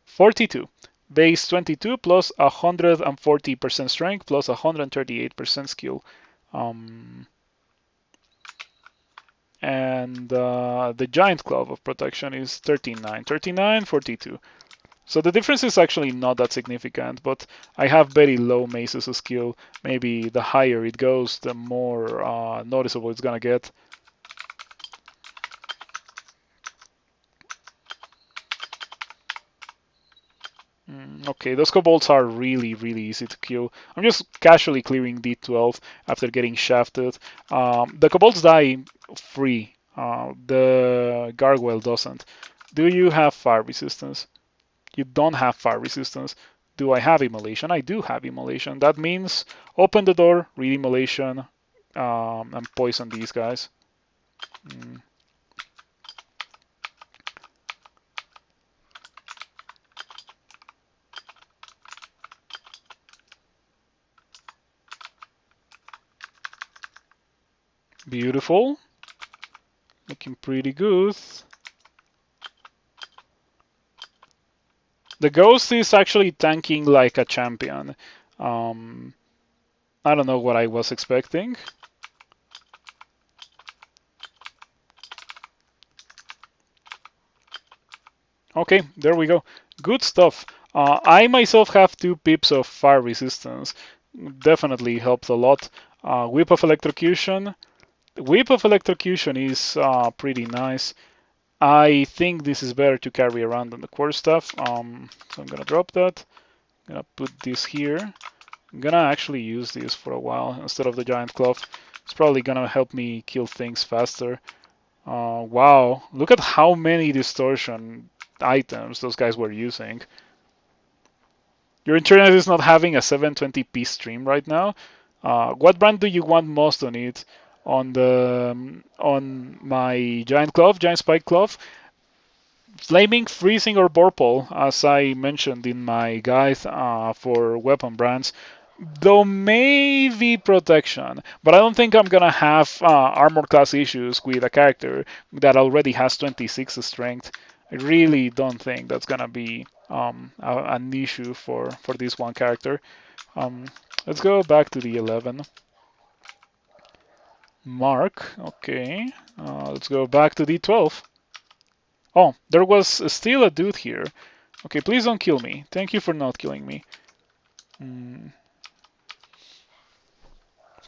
42. Base 22 plus 140% strength plus 138% skill. And the giant glove of protection is 39. 39, 42. So the difference is actually not that significant, but I have very low maces skill. Maybe the higher it goes, the more noticeable it's gonna get. Okay, those kobolds are really, really easy to kill. I'm just casually clearing D12 after getting shafted. The kobolds die free. The gargoyle doesn't. Do you have fire resistance? You don't have fire resistance. Do I have immolation? I do have immolation. That means open the door, read immolation, and poison these guys. Beautiful. Looking pretty good. The ghost is actually tanking like a champion. I don't know what I was expecting. Okay, there we go. Good stuff. I myself have 2 pips of fire resistance. Definitely helps a lot. Whip of Electrocution. Whip of Electrocution is pretty nice. I think this is better to carry around than the Quarterstaff. So I'm gonna drop that. I'm gonna put this here. I'm gonna actually use this for a while instead of the Giant Club. It's probably gonna help me kill things faster. Wow, look at how many distortion items those guys were using. Your internet is not having a 720p stream right now. What brand do you want most on it? On my Giant Spike Glove, Flaming, Freezing, or Vorpal, as I mentioned in my guide for weapon brands. Though maybe Protection, but I don't think I'm gonna have armor class issues with a character that already has 26 strength. I really don't think that's gonna be an issue for this one character. Um, let's go back to the 11. Mark, okay. Let's go back to D12. Oh, there was still a dude here. Okay, please don't kill me. Thank you for not killing me. Mm.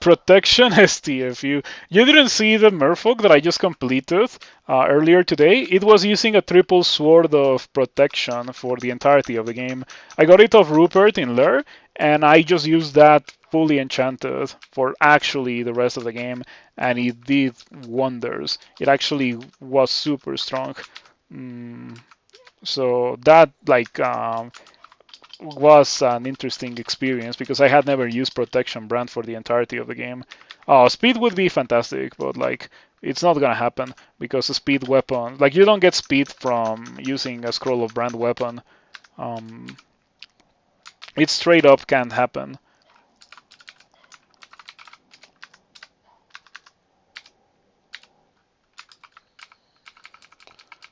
Protection STF. You didn't see the Merfolk that I just completed earlier today? It was using a triple sword of protection for the entirety of the game. I got it off Rupert in Lair, and I just used that fully enchanted for actually the rest of the game, and it did wonders. It actually was super strong. So that was an interesting experience because I had never used protection brand for the entirety of the game. Oh, speed would be fantastic, but like it's not gonna happen because a speed weapon, like you don't get speed from using a scroll of brand weapon. Um, it straight up can't happen.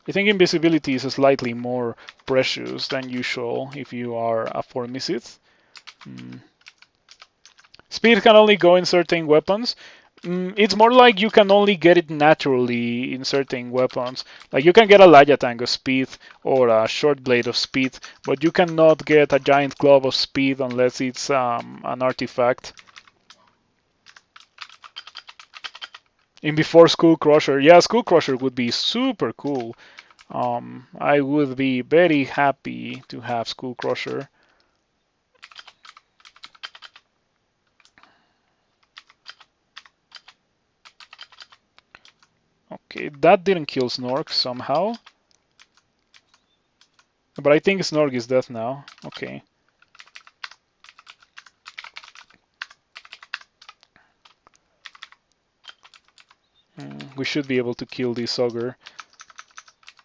I think invisibility is slightly more precious than usual if you are a Formicid. Speed can only go in certain weapons. It's more like you can only get it naturally in certain weapons. Like you can get a Layatang of speed or a short blade of speed, but you cannot get a giant glove of speed unless it's an artifact. In before Skull Crusher, yeah, Skull Crusher would be super cool. I would be very happy to have Skull Crusher. Okay, that didn't kill Snork somehow. But I think Snorg is dead now. Okay. We should be able to kill this ogre.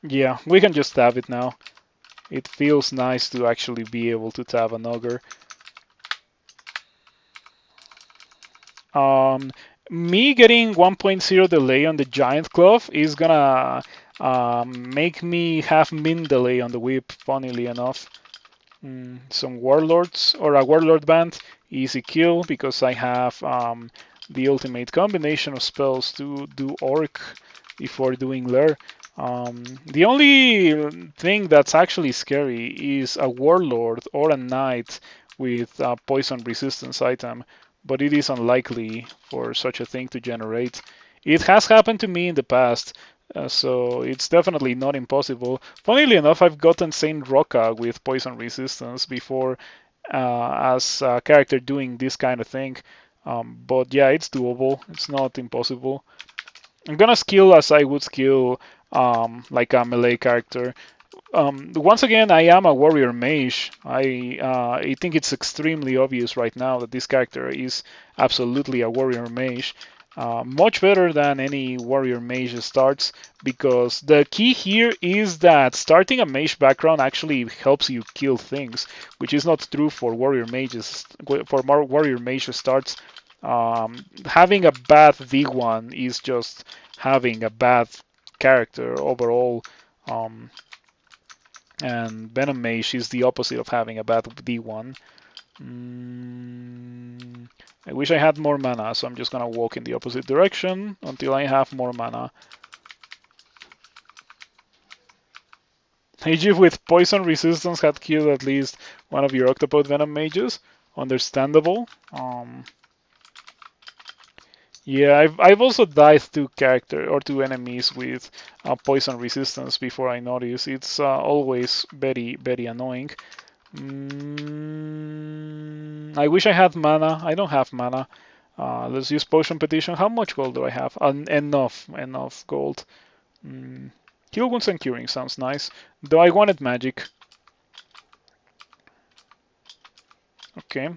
Yeah, we can just tab it now. It feels nice to actually be able to tab an ogre. Me getting 1.0 delay on the giant glove is gonna make me have min delay on the whip, funnily enough. Some warlords or a warlord band, easy kill because I have the ultimate combination of spells to do orc before doing lair. The only thing that's actually scary is a warlord or a knight with a poison resistance item, but it is unlikely for such a thing to generate. It has happened to me in the past, so it's definitely not impossible. Funnily enough, I've gotten Saint Rocca with poison resistance before as a character doing this kind of thing. But yeah, it's doable. It's not impossible. I'm gonna skill as I would skill like a melee character. Once again, I am a warrior mage. I think it's extremely obvious right now that this character is absolutely a warrior mage. Much better than any warrior mage starts because the key here is that starting a mage background actually helps you kill things, which is not true for warrior mages. For warrior mage starts, having a bad D1 is just having a bad character overall. And Venom Mage is the opposite of having a bad D1. I wish I had more mana, so I'm just gonna walk in the opposite direction until I have more mana. Mage with poison resistance had killed at least one of your Octopod Venom Mages. Understandable. Yeah, I've also died to two enemies with poison resistance before I notice. It's always very annoying. I wish I had mana. I don't have mana. Let's use potion petition. How much gold do I have? Enough gold. Mm, Heal wounds and curing sounds nice. Though I wanted magic. Okay.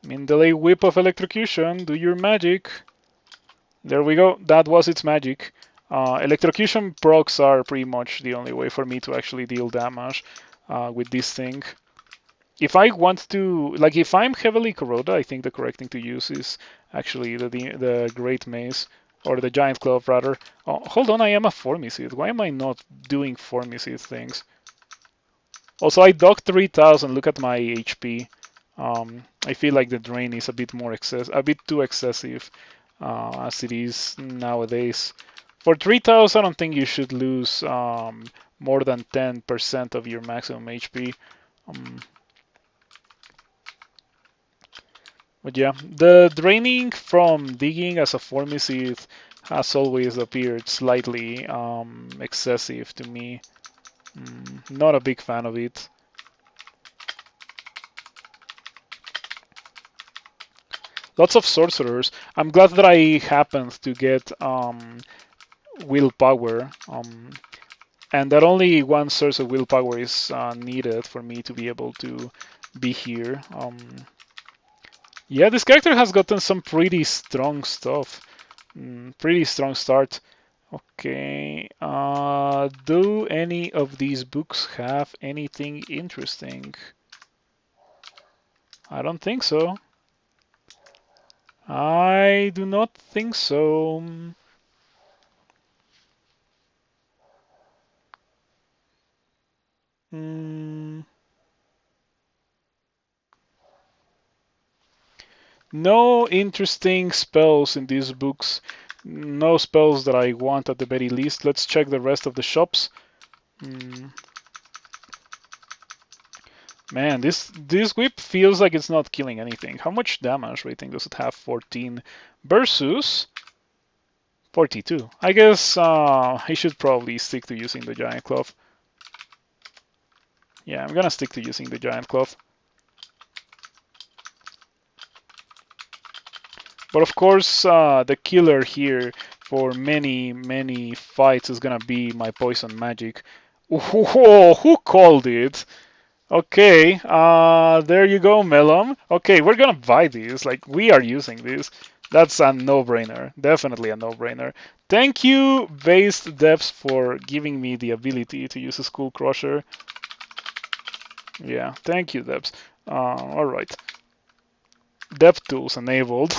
Delay whip of electrocution. Do your magic. There we go. That was its magic. Electrocution procs are pretty much the only way for me to actually deal damage with this thing. If I want to, like, if I'm heavily corroded, I think the correct thing to use is actually the Great Mace, or the Giant Club rather. Oh, hold on, I am a Formicid. Why am I not doing Formicid things? Also, I docked 3000. Look at my HP. I feel like the drain is a bit too excessive, as it is nowadays. For 3000, I don't think you should lose more than 10% of your maximum HP. But yeah, the draining from digging as a Formicid has always appeared slightly excessive to me. Not a big fan of it. Lots of sorcerers. I'm glad that I happened to get willpower, and that only one source of willpower is needed for me to be able to be here. Yeah, this character has gotten some pretty strong stuff. Pretty strong start. Okay. Do any of these books have anything interesting? I don't think so. I do not think so. Mm, no interesting spells in these books. No spells that I want at the very least. Let's check the rest of the shops. Man, this whip feels like it's not killing anything. How much damage rating does it have? 14 versus 42. I guess I should probably stick to using the giant club. Yeah, I'm gonna stick to using the giant club. But of course, the killer here for many fights is gonna be my poison magic. Whoa, who called it? Okay, there you go, Melon. Okay, we're gonna buy these. Like, we are using these. That's a no-brainer. Definitely a no-brainer. Thank you, Based Devs, for giving me the ability to use a Skull Crusher. Yeah, thank you, Devs. Alright. Dev tools enabled.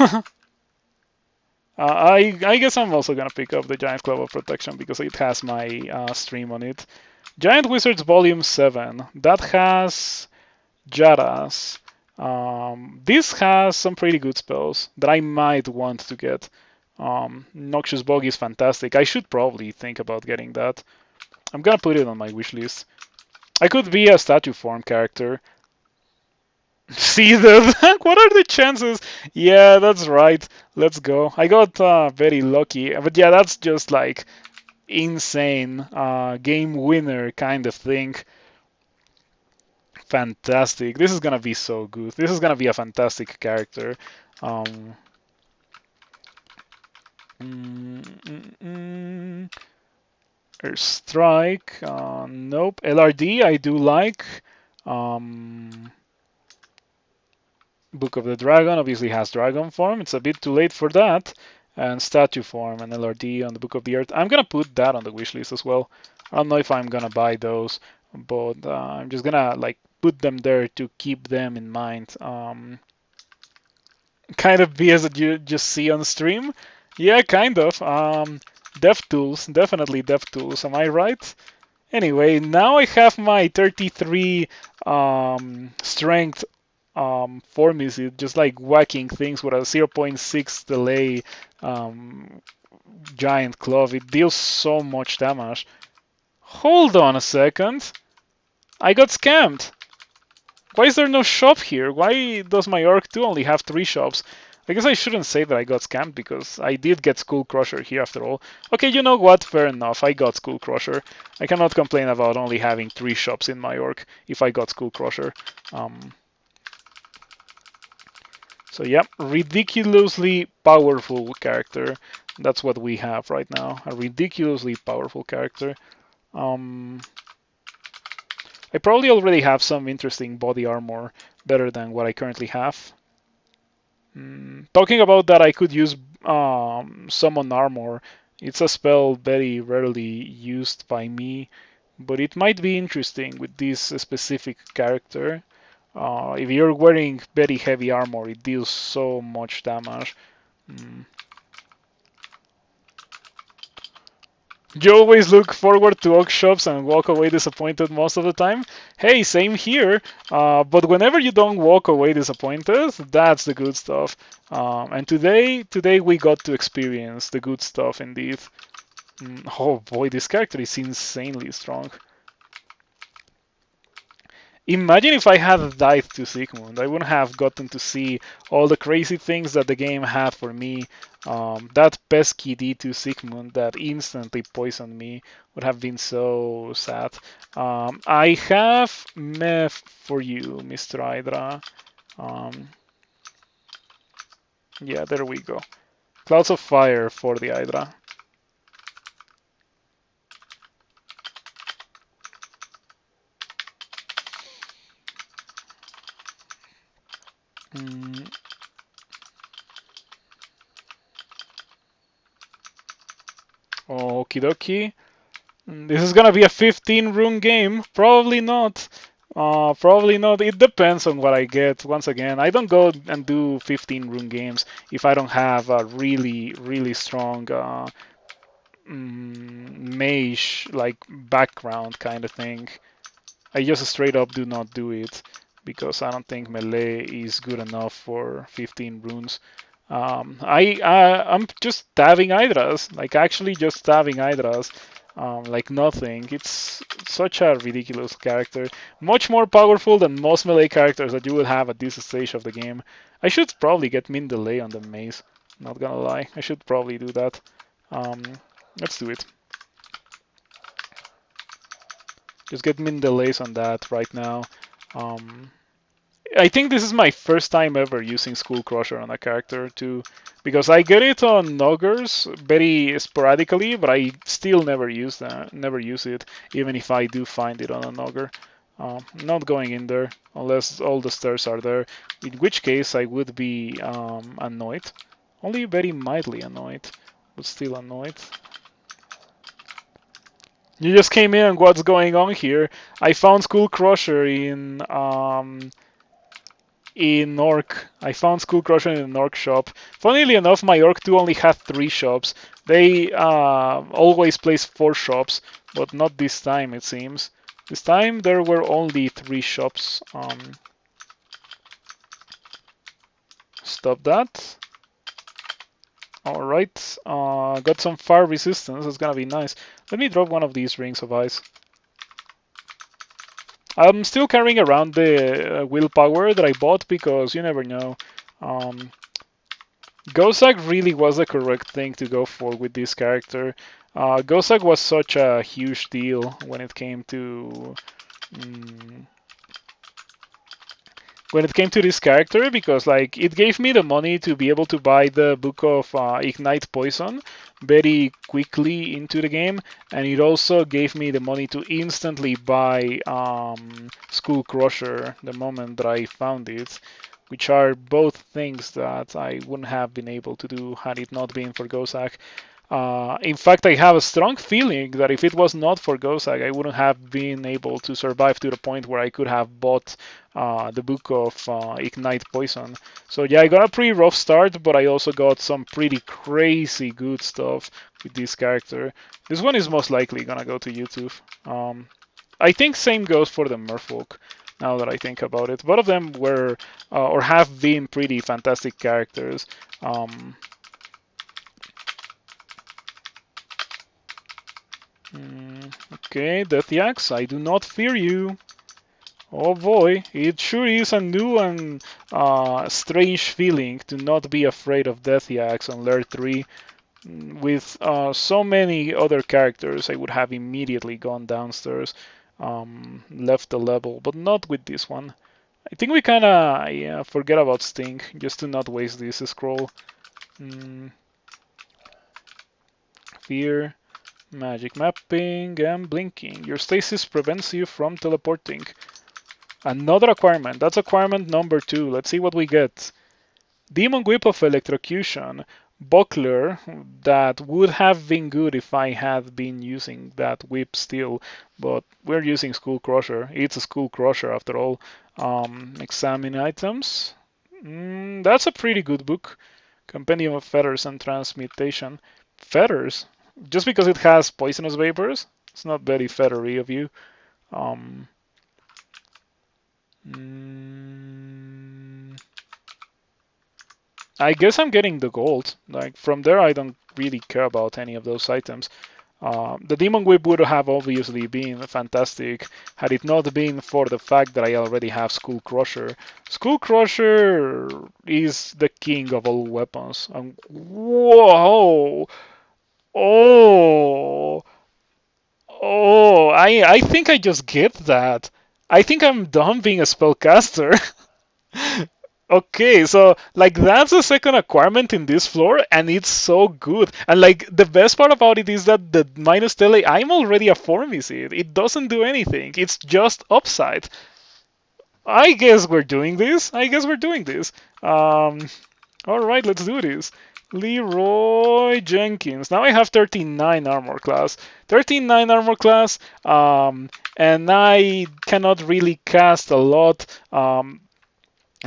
I guess I'm also gonna pick up the Giant Club of Protection because it has my stream on it. Giant Wizards Volume 7. That has Jaras. This has some pretty good spells that I might want to get. Noxious Bog is fantastic. I should probably think about getting that. I'm gonna put it on my wish list. I could be a statue form character. See that? What are the chances? Yeah, that's right. Let's go. I got very lucky. But yeah, that's just like insane game winner kind of thing. Fantastic. This is gonna be so good. This is gonna be a fantastic character. Um, Air Strike. Nope. LRD I do like. Book of the Dragon obviously has dragon form. It's a bit too late for that. And statue form and LRD on the Book of the Earth. I'm gonna put that on the wish list as well. I don't know if I'm gonna buy those, but I'm just gonna like put them there to keep them in mind. Kind of BS that you just see on stream. Yeah, kind of. DevTools, definitely DevTools. Am I right? Anyway, now I have my 33 strength Formicid, just like whacking things with a 0.6 delay giant club. It deals so much damage. Hold on a second. I got scammed. Why is there no shop here? Why does my Orc 2 only have 3 shops? I guess I shouldn't say that I got scammed because I did get Skull Crusher here after all. Okay, you know what? Fair enough. I got Skull Crusher. I cannot complain about only having 3 shops in my orc if I got Skull Crusher. So yeah, ridiculously powerful character. That's what we have right now. A ridiculously powerful character. I probably already have some interesting body armor better than what I currently have. Talking about that, I could use Summon Armor. It's a spell very rarely used by me, but it might be interesting with this specific character. If you're wearing very heavy armor, it deals so much damage. You always look forward to auctions and walk away disappointed most of the time. Hey, same here. But whenever you don't walk away disappointed, that's the good stuff. And today we got to experience the good stuff indeed. Oh boy, this character is insanely strong. Imagine if I had died to Sigmund. I wouldn't have gotten to see all the crazy things that the game had for me. That pesky D2 Sigmund that instantly poisoned me would have been so sad. I have meth for you, Mr. Hydra. Yeah, there we go. Clouds of Fire for the Hydra. Okie dokie. This is gonna be a 15 rune game. Probably not. Probably not. It depends on what I get. Once again, I don't go and do 15 rune games if I don't have a really strong mage like background kind of thing. I just straight up do not do it because I don't think melee is good enough for 15 runes. I'm just stabbing hydras, like actually just stabbing hydras, like nothing. It's such a ridiculous character, much more powerful than most melee characters that you would have at this stage of the game. I should probably get min delay on the maze. Not gonna lie, I should probably do that. Um, let's do it. Just get min delays on that right now. Um, I think this is my first time ever using Skull Crusher on a character too, because I get it on Noggers very sporadically, but I still never use that, never use it, even if I do find it on a Nogger. Not going in there unless all the stairs are there, in which case I would be annoyed, only very mildly annoyed, but still annoyed. You just came in, and what's going on here? I found Skull Crusher in Orc. I found Skull Crusher in an Orc shop. Funnily enough, my Orc 2 only had 3 shops. They always place 4 shops, but not this time, it seems. This time there were only 3 shops. Stop that. Alright, got some fire resistance. That's gonna be nice. Let me drop one of these rings of ice. I'm still carrying around the willpower that I bought because you never know. Gozag really was the correct thing to go for with this character. Gozag was such a huge deal when it came to this character because like it gave me the money to be able to buy the book of Ignite Poison very quickly into the game, and it also gave me the money to instantly buy Skull Crusher the moment that I found it, which are both things that I wouldn't have been able to do had it not been for Gozag. In fact, I have a strong feeling that if it was not for Gozag, I wouldn't have been able to survive to the point where I could have bought the book of Ignite Poison. So yeah, I got a pretty rough start, but I also got some pretty crazy good stuff with this character. This one is most likely gonna go to YouTube. I think same goes for the Merfolk, now that I think about it. Both of them were or have been pretty fantastic characters. Okay, Death Yaks, I do not fear you. Oh boy, it sure is a new and strange feeling to not be afraid of Death Yaks on Lair 3. With so many other characters, I would have immediately gone downstairs, left the level, but not with this one. I think we kinda forget about Sting, just to not waste this scroll. Mm, Fear, magic mapping, and blinking. Your stasis prevents you from teleporting. Another acquirement. That's acquirement number 2. Let's see what we get. Demon Whip of Electrocution. Buckler, that would have been good if I had been using that whip still, but we're using Skull Crusher. It's a Skull Crusher after all. Examine items. That's a pretty good book. Compendium of Feathers and Transmutation. Feathers? Just because it has poisonous vapors? It's not very feathery of you. Um, mm, I guess I'm getting the gold. Like from there, I don't really care about any of those items. The Demon Whip would have obviously been fantastic had it not been for the fact that I already have Skull Crusher. Skull Crusher is the king of all weapons. And whoa! Oh! Oh! I think I just get that. I think I'm done being a spellcaster. Okay, so like that's the second acquirement in this floor, and it's so good. And like the best part about it is that the minus tele, I'm already a Formicid. It doesn't do anything. It's just upside. I guess we're doing this. I guess we're doing this. All right, let's do this. Leroy Jenkins. Now I have 39 armor class. 39 armor class, and I cannot really cast a lot.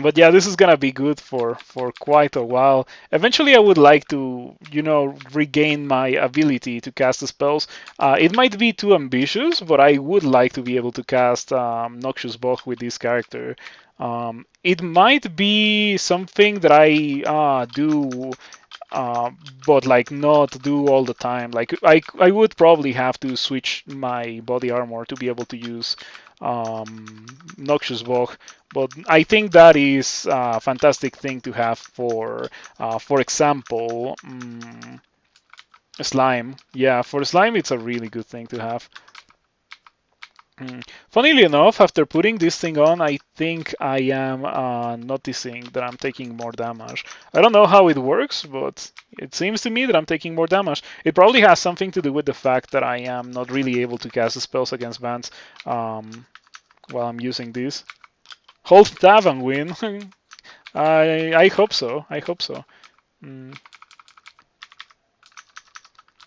But yeah, this is gonna be good for quite a while. Eventually, I would like to, regain my ability to cast spells. It might be too ambitious, but I would like to be able to cast Noxious Bog with this character. It might be something that I do, uh, but like not do all the time. Like I would probably have to switch my body armor to be able to use Noxious Bog. But I think that is a fantastic thing to have for example, slime. Yeah, for slime, it's a really good thing to have. Funnily enough, after putting this thing on, I think I am noticing that I'm taking more damage. I don't know how it works, but it seems to me that I'm taking more damage. It probably has something to do with the fact that I am not really able to cast spells against Vance while I'm using this. Hold tab and win. I hope so. I hope so. Mm.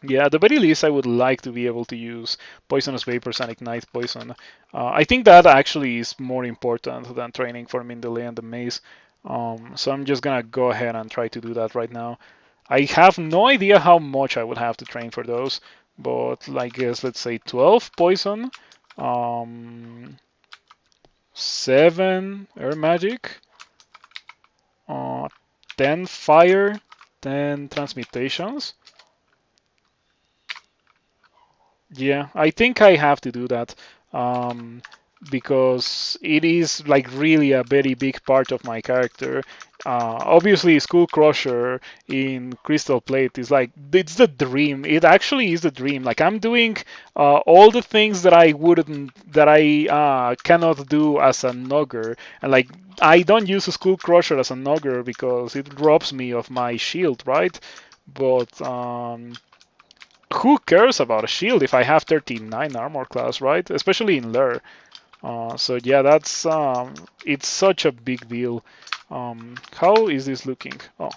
Yeah, at the very least, I would like to be able to use poisonous vapors and ignite poison. I think that actually is more important than training for Mindele and the maze. So I'm just gonna go ahead and try to do that right now. I have no idea how much I would have to train for those, but I guess let's say 12 poison, 7 air magic, uh, 10 fire, 10 transmutations. Yeah, I think I have to do that because it is like really a very big part of my character. Obviously, Skull Crusher in Crystal Plate is like it's the dream. It actually is the dream. Like I'm doing all the things that I wouldn't, that I cannot do as a Nogger, and like I don't use a Skull Crusher as a Nogger because it robs me of my shield, right? But who cares about a shield if I have 39 armor class, right? Especially in Lair. So yeah, that's it's such a big deal. How is this looking? Oh,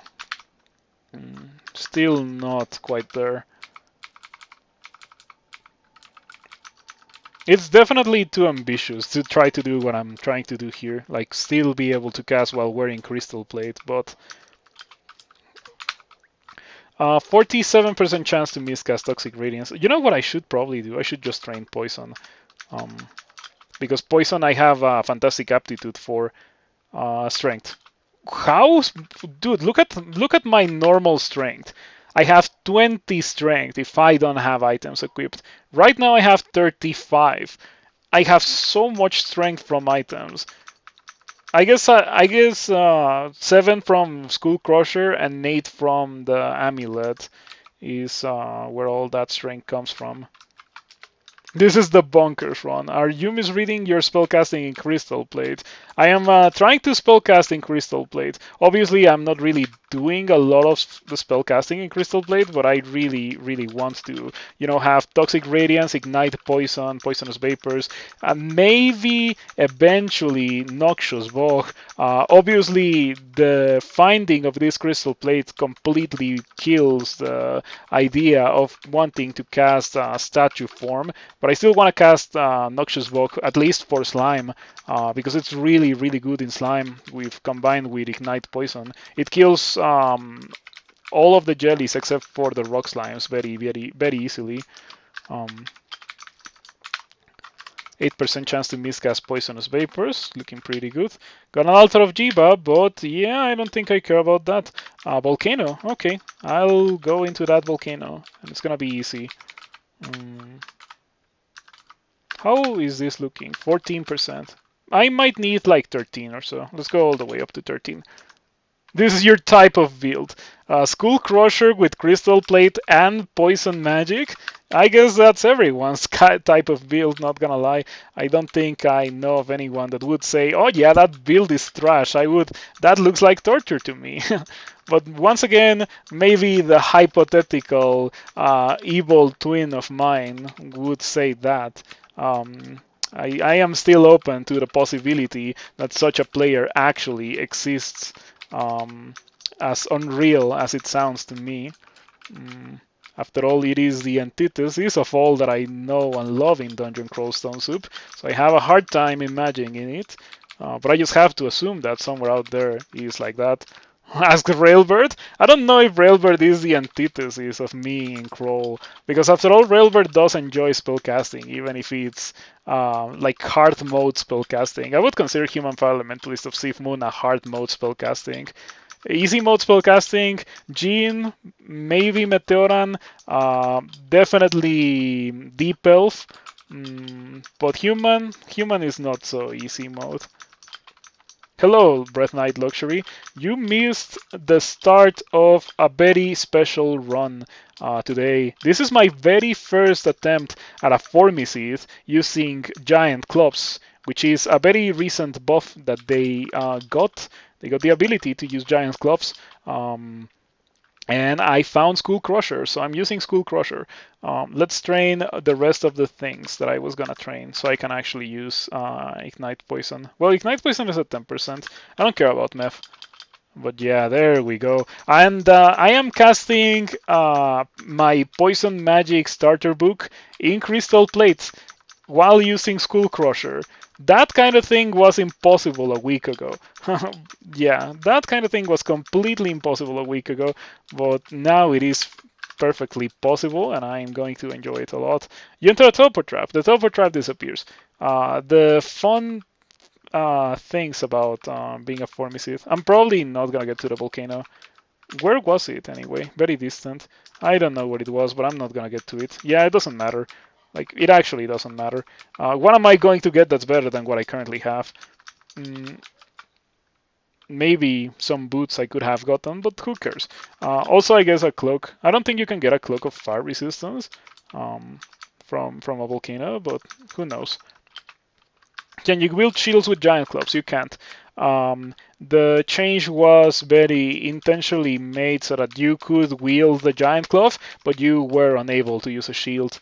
still not quite there. It's definitely too ambitious to try to do what I'm trying to do here, like still be able to cast while wearing crystal plate, but 47% chance to miscast Toxic Radiance. You know what I should probably do? I should just train Poison. Um, because Poison I have a fantastic aptitude for strength. How, dude? Look at my normal strength. I have 20 strength if I don't have items equipped. Right now I have 35. I have so much strength from items. I guess 7 from Skull Crusher and 8 from the amulet is where all that strength comes from. This is the bonkers run. Are you misreading your spellcasting in Crystal Plate? I am trying to spellcast in Crystal Plate. Obviously, I'm not really doing a lot of the spellcasting in Crystal Plate, but I really, really want to, have Toxic Radiance, Ignite Poison, Poisonous Vapors, and maybe eventually Noxious Vogue. Obviously, the finding of this Crystal Plate completely kills the idea of wanting to cast statue form, but I still want to cast Noxious Vogue, at least for Slime, because it's really, really good in Slime. We've combined with Ignite Poison. It kills all of the jellies except for the rock slimes very, very, very easily. 8% chance to miscast Poisonous Vapors, looking pretty good. Got an Altar of Jiva, but yeah, I don't think I care about that. Volcano, okay. I'll go into that Volcano, and it's gonna be easy. How is this looking? 14%. I might need like 13 or so. Let's go all the way up to 13. This is your type of build. Skull Crusher with Crystal Plate and Poison Magic. I guess that's everyone's type of build, not gonna lie. I don't think I know of anyone that would say, oh yeah, that build is trash. That looks like torture to me. But once again, maybe the hypothetical evil twin of mine would say that. I am still open to the possibility that such a player actually exists, as unreal as it sounds to me. After all, it is the antithesis of all that I know and love in Dungeon Crawl Stone Soup, so I have a hard time imagining it, but I just have to assume that somewhere out there is like that. Ask Railbird. I don't know if Railbird is the antithesis of me in Crawl, because after all, Railbird does enjoy spellcasting, even if it's like hard mode spellcasting. I would consider Human Fire Elementalist of Sif Moon a hard mode spellcasting. Easy mode spellcasting, Jean, maybe Meteoran, definitely Deep Elf, but Human is not so easy mode. Hello, Breath Knight Luxury. You missed the start of a very special run today. This is my very first attempt at a Formicid using Giant Clubs, which is a very recent buff that they got. They got the ability to use Giant Clubs. And I found Skull Crusher, so I'm using Skull Crusher. Let's train the rest of the things that I was gonna train, so I can actually use Ignite Poison. Well, Ignite Poison is at 10%. I don't care about Meth. But yeah, there we go. And I am casting my Poison Magic starter book in Crystal Plates while using Skull Crusher. That kind of thing was impossible a week ago. Yeah, that kind of thing was completely impossible a week ago, but now it is perfectly possible, and I am going to enjoy it a lot. You enter a teleport trap. The teleport trap disappears. The fun things about being a Formicid. I'm probably not gonna get to the volcano. Where was it anyway? Very distant. I don't know what it was, but I'm not gonna get to it. Yeah, it doesn't matter. Like, it actually doesn't matter. What am I going to get that's better than what I currently have? Maybe some boots I could have gotten, but who cares? Also, I guess a cloak. I don't think you can get a cloak of fire resistance from a volcano, but who knows? Can you build shields with giant clubs? You can't. The change was very intentionally made so that you could wield the giant club, but you were unable to use a shield.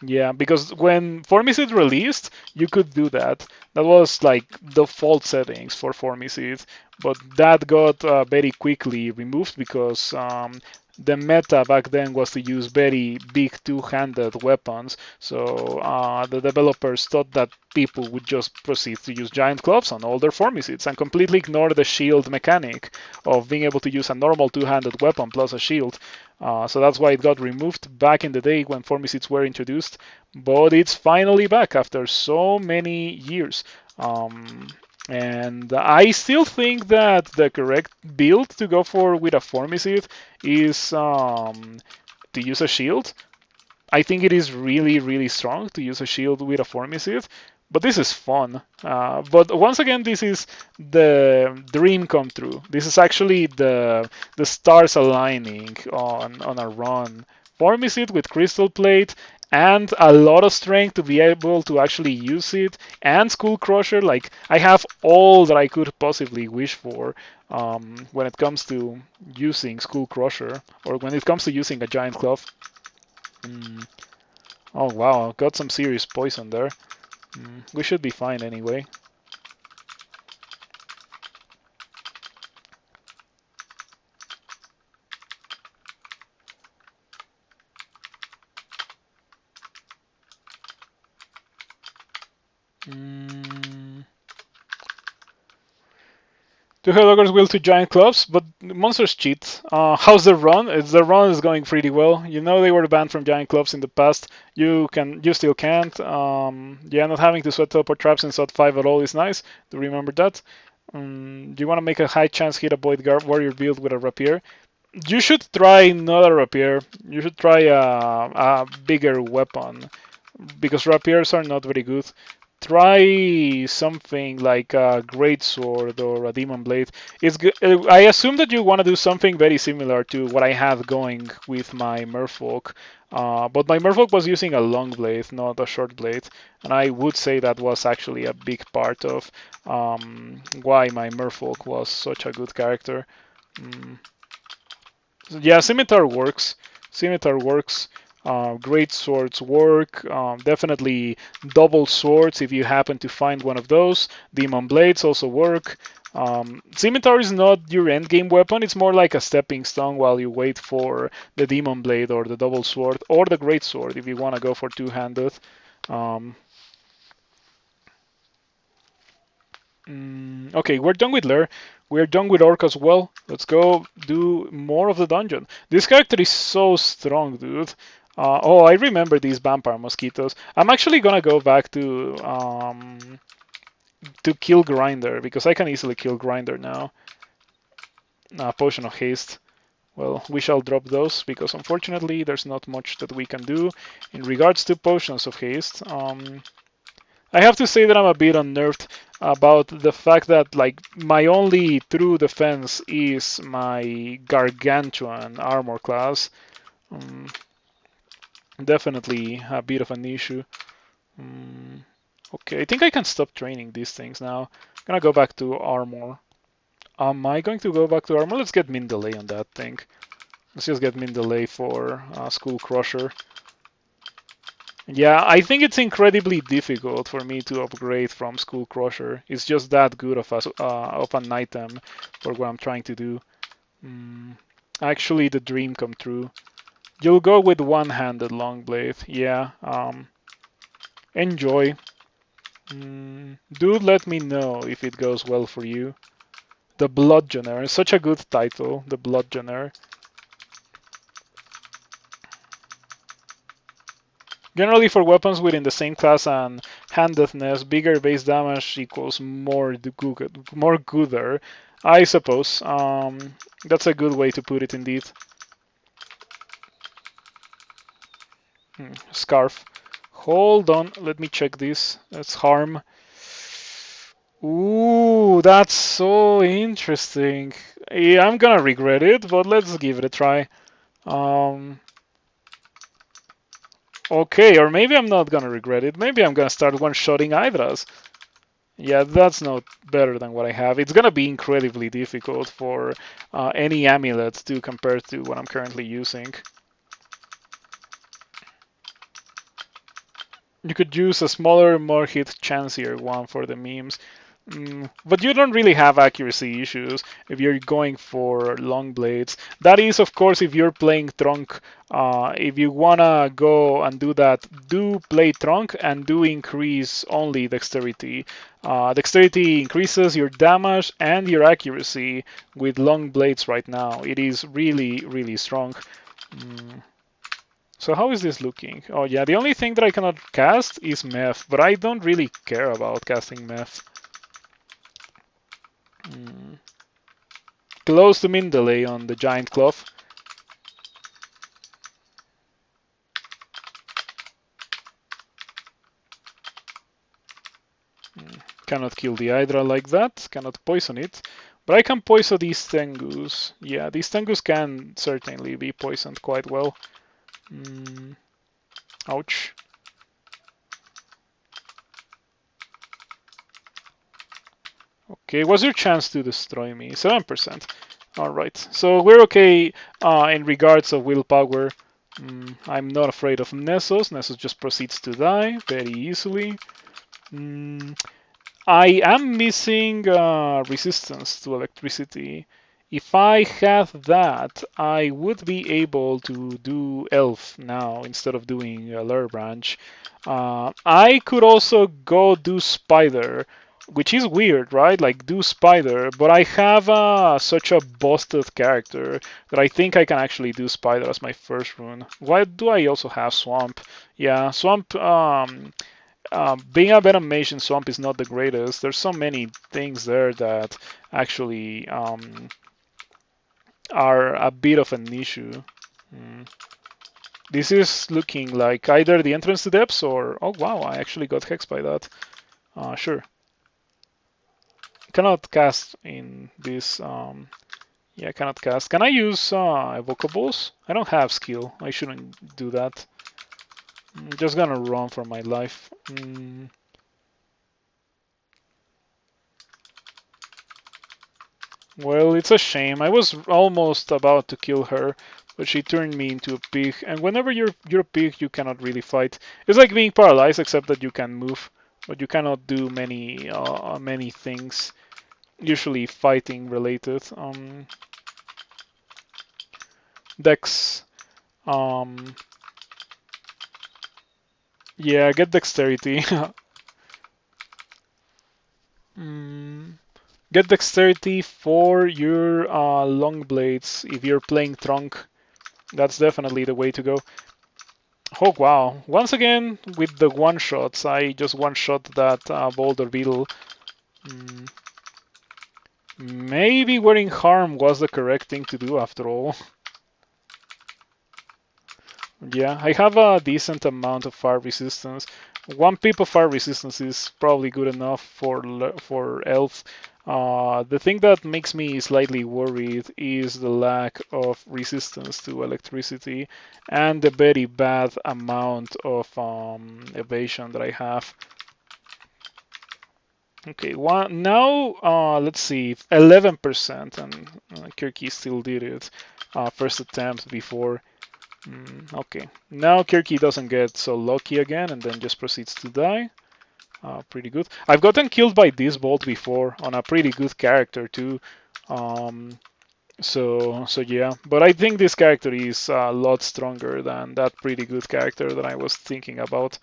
Yeah, because when Formicid released, you could do that. That was like default settings for Formicid, but that got very quickly removed because the meta back then was to use very big two-handed weapons. So the developers thought that people would just proceed to use giant clubs on all their Formicids and completely ignore the shield mechanic of being able to use a normal two-handed weapon plus a shield. So that's why it got removed back in the day when Formicids were introduced. But it's finally back after so many years. And I still think that the correct build to go for with a Formicid is to use a shield. I think it is really, really strong to use a shield with a Formicid, but this is fun. But once again, this is the dream come true. This is actually the stars aligning on a run. Formicid with Crystal Plate and a lot of strength to be able to actually use it, and Skull Crusher. Like, I have all that I could possibly wish for when it comes to using Skull Crusher, or when it comes to using a Giant Club. Mm. Oh wow, got some serious poison there. We should be fine anyway. Mm. Two Hellogres will to giant clubs, but monsters cheat. How's the run? The run is going pretty well. You know they were banned from giant clubs in the past. You still can't. Yeah, not having to sweat teleport traps in SOT 5 at all is nice. Do remember that. Do you want to make a high chance hit a Void Guard Warrior build with a Rapier? You should try not a Rapier. You should try a bigger weapon because rapiers are not very good. Try something like a great sword or a demon blade. It's good. I assume that you want to do something very similar to what I had going with my merfolk, but my merfolk was using a long blade, not a short blade, and I would say that was actually a big part of why my merfolk was such a good character. Mm. Yeah, scimitar works. Scimitar works. Great swords work. Definitely double swords if you happen to find one of those. Demon blades also work. Scimitar is not your endgame weapon. It's more like a stepping stone while you wait for the demon blade or the double sword or the great sword if you want to go for two-handed. Um, okay, we're done with Lair. We're done with Orc as well. Let's go do more of the dungeon. This character is so strong, dude. Oh, I remember these vampire mosquitoes. I'm actually gonna go back to kill Grinder because I can easily kill Grinder now. Potion of haste. Well, we shall drop those because unfortunately there's not much that we can do in regards to potions of haste. I have to say that I'm a bit unnerved about the fact that like my only true defense is my gargantuan armor class. Um, Definitely a bit of an issue. Um, okay, I think I can stop training these things now. I'm gonna go back to armor. Am I going to go back to armor? Let's get min delay on that thing. Let's just get min delay for Skull Crusher. Yeah, I think it's incredibly difficult for me to upgrade from Skull Crusher. It's just that good of an item for what I'm trying to do. Actually, the dream come true. You'll go with one-handed long blade. Yeah. Enjoy. Do let me know if it goes well for you. The Bludgeoner. Such a good title. The Bludgeoner. Generally, for weapons within the same class and handedness, bigger base damage equals more gooder, I suppose. That's a good way to put it, indeed. Scarf. Hold on, let me check this. That's harm. Ooh, that's so interesting. Yeah, I'm gonna regret it, but let's give it a try. Um, okay, or maybe I'm not gonna regret it. Maybe I'm gonna start one-shotting Hydras. Yeah, that's not better than what I have. It's gonna be incredibly difficult for any amulet to compare to what I'm currently using. You could use a smaller, more hit chancier one for the memes. But you don't really have accuracy issues if you're going for long blades. That is, of course, if you're playing Trunk. If you wanna go and do that, do play Trunk and do increase only dexterity. Dexterity increases your damage and your accuracy with long blades right now. It is really, really strong. So how is this looking? Oh yeah, the only thing that I cannot cast is Meth, but I don't really care about casting Meth. Close to min delay on the giant cloth. Cannot kill the Hydra like that. Cannot poison it. But I can poison these Tengus. Yeah, these Tengus can certainly be poisoned quite well. Ouch. Okay, what's your chance to destroy me? 7%. Alright, so we're okay in regards of willpower. I'm not afraid of Nessos. Nessos just proceeds to die very easily. I am missing resistance to electricity. If I had that, I would be able to do Elf now instead of doing Lure Branch. I could also go do Spider, which is weird, right? Like do Spider, but I have such a busted character that I think I can actually do Spider as my first rune. Why do I also have Swamp? Yeah, Swamp. Being a Venom Mage in Swamp is not the greatest. There's so many things there that actually are a bit of an issue. This is looking like either the entrance to depths or... Oh wow, I actually got hexed by that. Sure. Cannot cast in this... yeah, cannot cast. Can I use evocables? I don't have skill. I shouldn't do that. I'm just gonna run for my life. Well, it's a shame. I was almost about to kill her, but she turned me into a pig. And whenever you're a pig, you cannot really fight. It's like being paralyzed, except that you can move, but you cannot do many things. Usually fighting related. Dex. Yeah, get dexterity. Get dexterity for your long blades if you're playing Trunk. That's definitely the way to go. Oh wow, once again with the one-shots, I just one-shot that Boulder Beetle. Maybe wearing Harm was the correct thing to do after all. Yeah, I have a decent amount of fire resistance. 1 pip of fire resistance is probably good enough for Elf. The thing that makes me slightly worried is the lack of resistance to electricity and the very bad amount of evasion that I have. Okay, now let's see, 11%, and Kirky still did it. First attempt before. Okay, now Kirky doesn't get so lucky again and then just proceeds to die. Pretty good. I've gotten killed by this bolt before on a pretty good character too. So yeah, but I think this character is a lot stronger than that pretty good character that I was thinking about.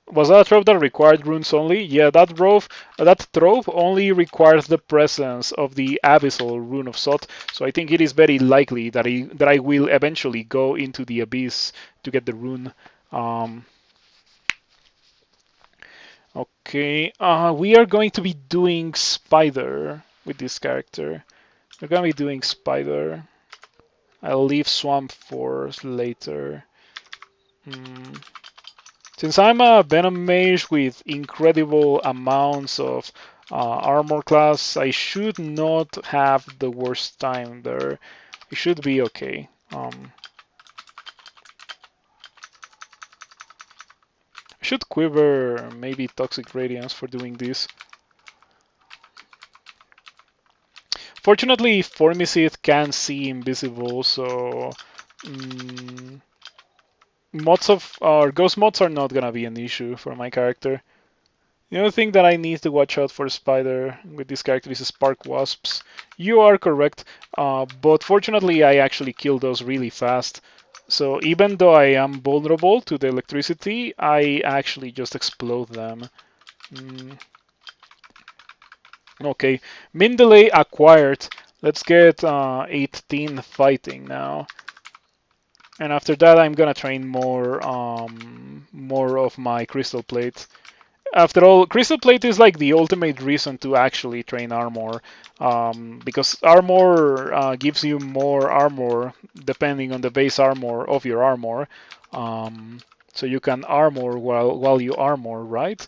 Was that a trove that required runes only? Yeah, that trove only requires the presence of the Abyssal Rune of Sot, so I think it is very likely that I will eventually go into the Abyss to get the rune. Okay, we are going to be doing Spider with this character. We're going to be doing Spider. I'll leave Swamp for later. Since I'm a Venom Mage with incredible amounts of armor class, I should not have the worst time there. It should be okay. I should quiver maybe Toxic Radiance for doing this. Fortunately, Formicid can see invisible, so ghost mods are not gonna be an issue for my character. The other thing that I need to watch out for Spider with this character is Spark Wasps. You are correct, but fortunately I actually kill those really fast. So even though I am vulnerable to the electricity, I actually just explode them. Okay, min delay acquired. Let's get 18 fighting now. And after that, I'm gonna train more of my Crystal Plate. After all, Crystal Plate is like the ultimate reason to actually train armor, because armor gives you more armor depending on the base armor of your armor. So you can armor while you armor, right?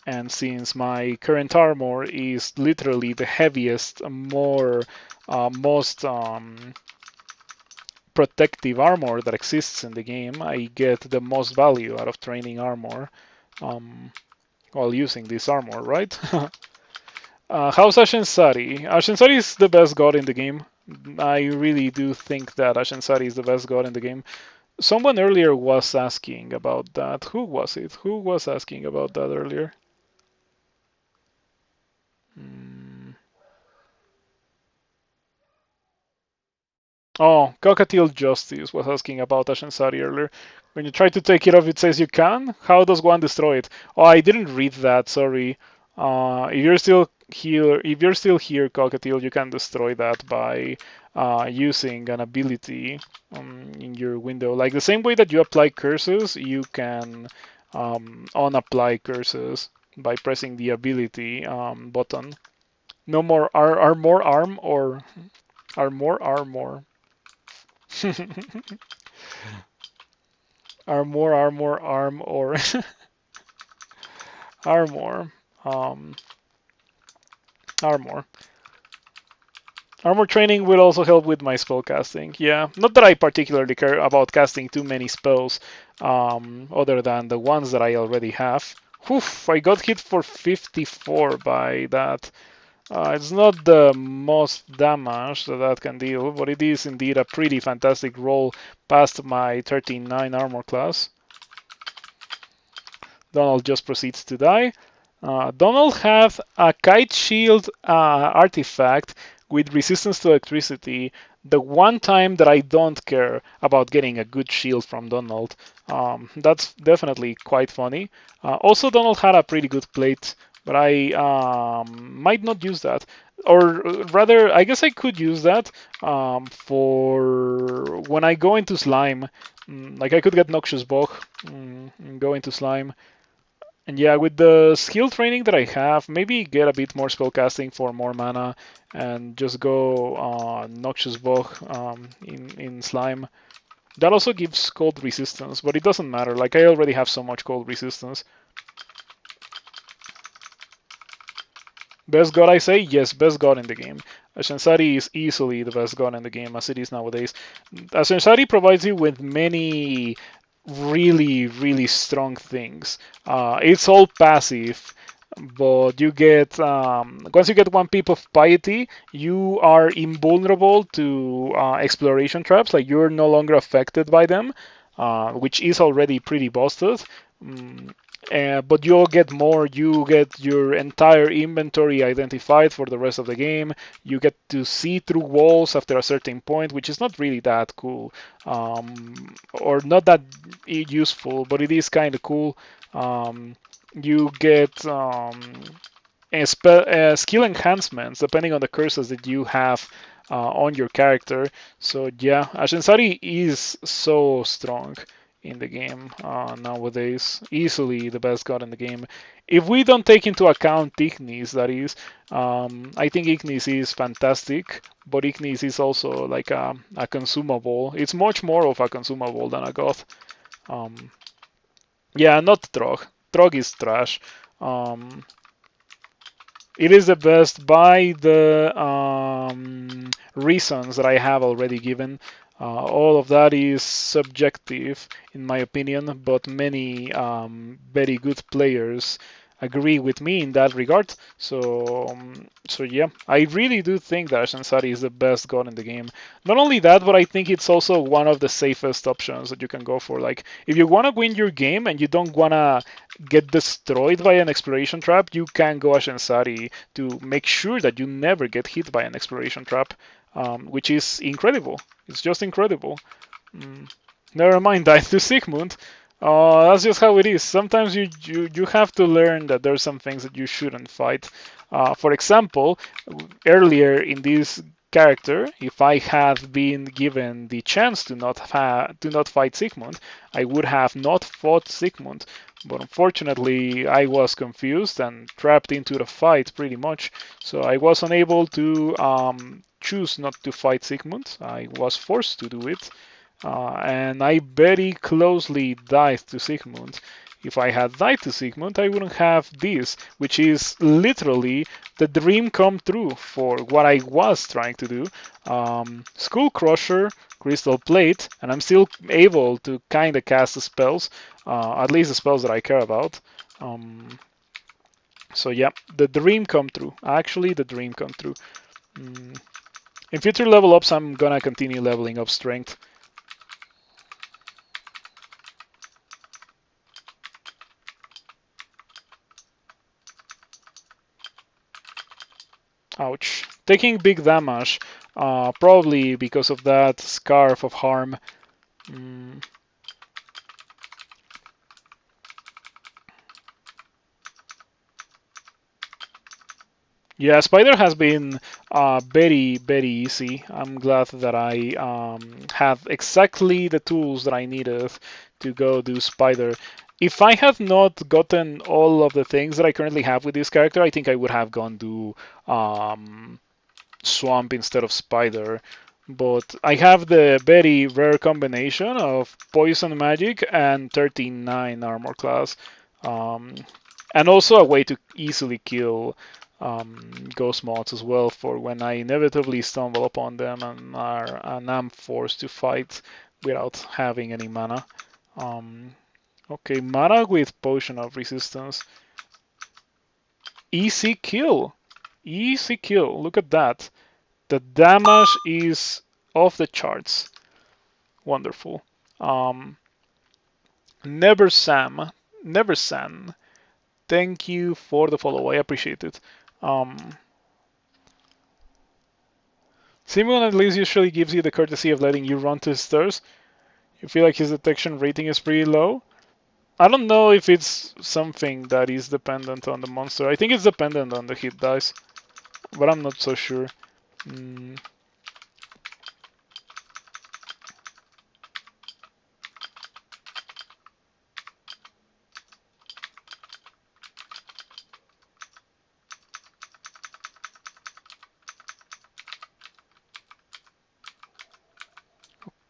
And since my current armor is literally the heaviest, most protective armor that exists in the game, I get the most value out of training armor while using this armor, right? How's Ashensari? Ashensari is the best god in the game. I really do think that Ashensari is the best god in the game. Someone earlier was asking about that. Who was it? Who was asking about that earlier? Hmm. Oh, Cockatiel Justice was asking about Ashensari earlier. When you try to take it off, it says you can. How does one destroy it? Oh, I didn't read that. Sorry. If you're still here, Cockatiel, you can destroy that by using an ability in your window. Like the same way that you apply curses, you can unapply curses by pressing the ability button. No more more arm or armor. Arm or armor. Um, armor. Armor training will also help with my spell casting. Yeah, not that I particularly care about casting too many spells, other than the ones that I already have. Oof, I got hit for 54 by that. It's not the most damage that that can deal, but it is indeed a pretty fantastic roll past my 39 armor class. Donald just proceeds to die. Donald has a kite shield artifact with resistance to electricity. The one time that I don't care about getting a good shield from Donald. That's definitely quite funny. Also, Donald had a pretty good plate, but I might not use that. Or rather, I guess I could use that for when I go into slime. Like I could get Noxious Bog and go into slime. And yeah, with the skill training that I have, maybe get a bit more spellcasting for more mana and just go Noxious Bog in Slime. That also gives cold resistance, but it doesn't matter. Like, I already have so much cold resistance. Best god, I say? Yes, best god in the game. Ashensari is easily the best god in the game as it is nowadays. Ashensari provides you with many really strong things. It's all passive, but you get once you get one peep of piety, you are invulnerable to exploration traps. Like you're no longer affected by them, which is already pretty busted. Mm, but you'll get more. You get your entire inventory identified for the rest of the game. You get to see through walls after a certain point, which is not really that cool, or not that useful, but it is kind of cool. You get skill enhancements depending on the curses that you have on your character. So yeah, Ashensari is so strong in the game nowadays. Easily the best god in the game. If we don't take into account Ignis, that is, I think Ignis is fantastic, but Ignis is also like a consumable. It's much more of a consumable than a god. Yeah, not Trog. Trog is trash. Um, it is the best by the reasons that I have already given. All of that is subjective, in my opinion, but many very good players agree with me in that regard. So yeah, I really do think that Ashensari is the best god in the game. Not only that, but I think it's also one of the safest options that you can go for. Like, if you want to win your game and you don't want to get destroyed by an exploration trap, you can go Ashensari to make sure that you never get hit by an exploration trap, which is incredible. It's just incredible. Never mind, died to Sigmund. That's just how it is. Sometimes you have to learn that there's some things that you shouldn't fight. For example, earlier in this character, if I had been given the chance to not fight Sigmund, I would have not fought Sigmund. But unfortunately, I was confused and trapped into the fight pretty much, so I was unable to choose not to fight Sigmund. I was forced to do it, and I very closely died to Sigmund. If I had died to Sigmund, I wouldn't have this, which is literally the dream come true for what I was trying to do. Skull Crusher, Crystal Plate, and I'm still able to kind of cast the spells, at least the spells that I care about. So yeah, the dream come true. Actually, the dream come true. In future level ups, I'm gonna continue leveling up strength. Ouch. Taking big damage, probably because of that Scarf of Harm. Mm. Yeah, Spider has been very, very easy. I'm glad that I have exactly the tools that I needed to go do Spider. If I had not gotten all of the things that I currently have with this character, I think I would have gone do Swamp instead of Spider. But I have the very rare combination of Poison Magic and 39 armor class. Um, and also a way to easily kill ghost mods as well for when I inevitably stumble upon them and I'm forced to fight without having any mana. Okay, mana with Potion of Resistance. Easy kill. Easy kill. Look at that. The damage is off the charts. Wonderful. Um, Never Sam. Never Sam. Thank you for the follow. I appreciate it. Simon at least usually gives you the courtesy of letting you run to his stairs. You feel like his detection rating is pretty low. I don't know if it's something that is dependent on the monster. I think it's dependent on the hit dice, but I'm not so sure. Mm.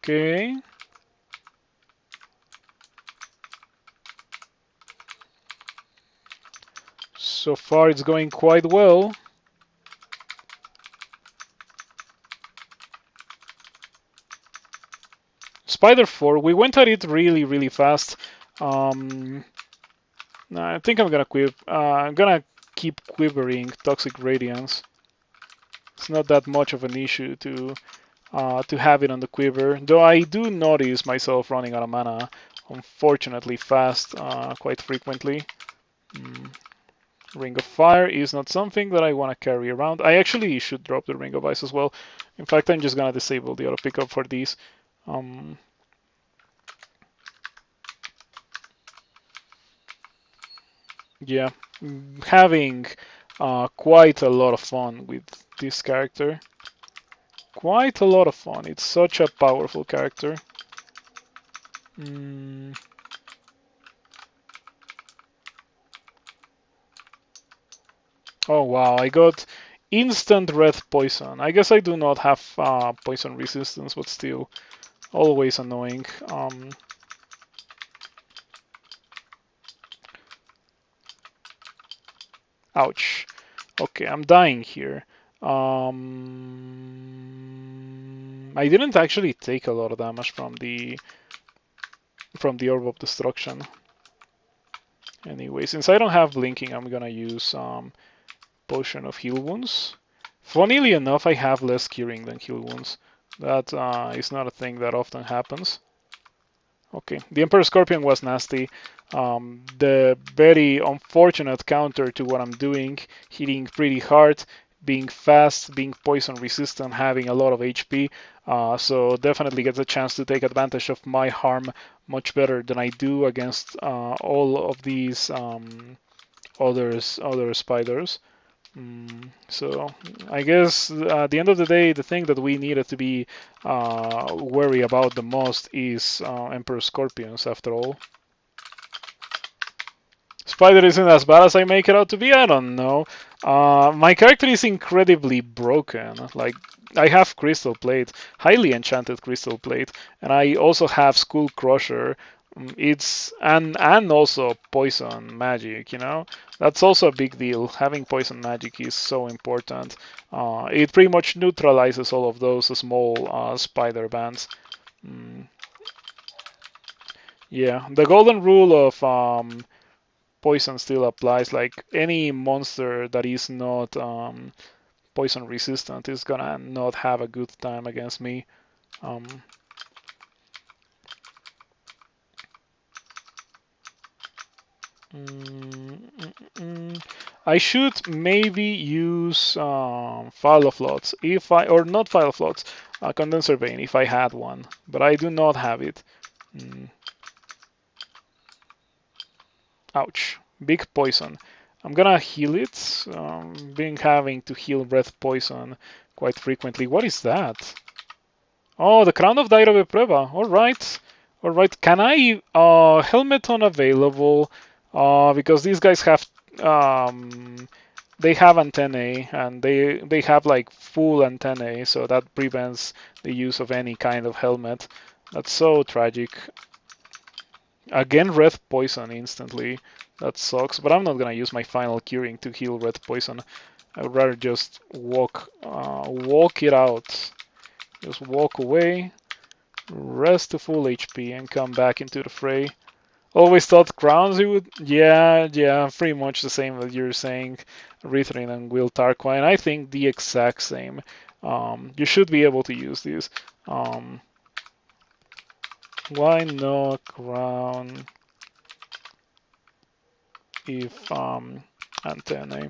Okay. So far it's going quite well. Spider 4, we went at it really, really fast. I think I'm gonna I'm gonna keep quivering Toxic Radiance. It's not that much of an issue to have it on the quiver, though I do notice myself running out of mana, unfortunately fast, quite frequently. Ring of Fire is not something that I want to carry around. I actually should drop the Ring of Ice as well. In fact, I'm just gonna disable the auto pickup for these. Yeah, having quite a lot of fun with this character. Quite a lot of fun. It's such a powerful character. Oh wow, I got instant red poison. I guess I do not have poison resistance, but still, always annoying. Ouch. Okay, I'm dying here. I didn't actually take a lot of damage from the Orb of Destruction. Anyway, since I don't have blinking, I'm gonna use Potion of Heal Wounds. Funnily enough, I have less curing than Heal Wounds. That is not a thing that often happens. Okay, the Emperor Scorpion was nasty. The very unfortunate counter to what I'm doing, hitting pretty hard, being fast, being poison resistant, having a lot of HP. So definitely gets a chance to take advantage of my harm much better than I do against all of these other spiders. So I guess at the end of the day, the thing that we needed to be worry about the most is Emperor Scorpions after all. Spider isn't as bad as I make it out to be, I don't know. My character is incredibly broken. Like, I have Crystal Plate, highly enchanted Crystal Plate, and I also have Skull Crusher, It's and also poison magic, you know. That's also a big deal. Having poison magic is so important. It pretty much neutralizes all of those small spider bands. Mm, yeah, the golden rule of poison still applies. Like any monster that is not poison resistant is gonna not have a good time against me. Um, mm, mm, I should maybe use file of lots if I or not file of lots, condenser vein if I had one, but I do not have it. Mm, ouch, big poison. I'm gonna heal it. Been having to heal red poison quite frequently. What is that? Oh, the Crown of Dairo de Prueba. All right. All right. Can I helmet unavailable? Because these guys have they have antennae and they have like full antennae, so that prevents the use of any kind of helmet. That's so tragic. Again, red poison instantly. That sucks. But I'm not gonna use my final curing to heal red poison. I would rather just walk it out. Just walk away, rest to full HP, and come back into the fray. Always thought crowns you would. Yeah, yeah, pretty much the same that you're saying. Rithrin and Will Tarquine. I think the exact same. You should be able to use these. Um, why no crown if antennae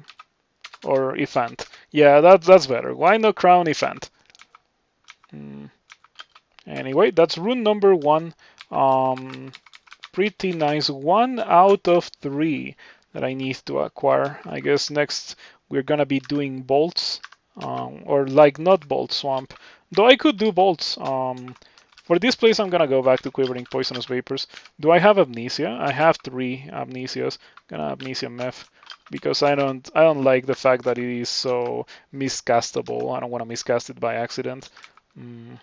or if ant? Yeah, that's better. Why no crown if ant? Mm. Anyway, that's rune number 1. Pretty nice. 1 out of 3 that I need to acquire. I guess next we're gonna be doing bolts, or like not bolt swamp. Though I could do bolts. For this place, I'm gonna go back to quivering poisonous vapors. Do I have amnesia? I have 3 amnesias. Gonna amnesia meth because I don't like the fact that it is so miscastable. I don't want to miscast it by accident. Mm.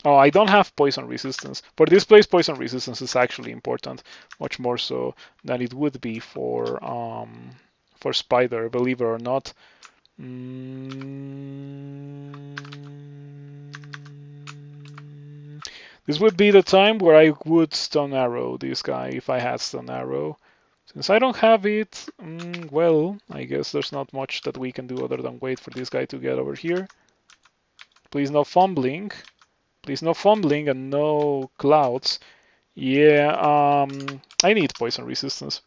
Oh, I don't have poison resistance. For this place, poison resistance is actually important, much more so than it would be for spider, believe it or not. This would be the time where I would stun arrow this guy if I had stun arrow. Since I don't have it, well, I guess there's not much that we can do other than wait for this guy to get over here. Please no fumbling. Please no fumbling and no clouds. Yeah, I need poison resistance.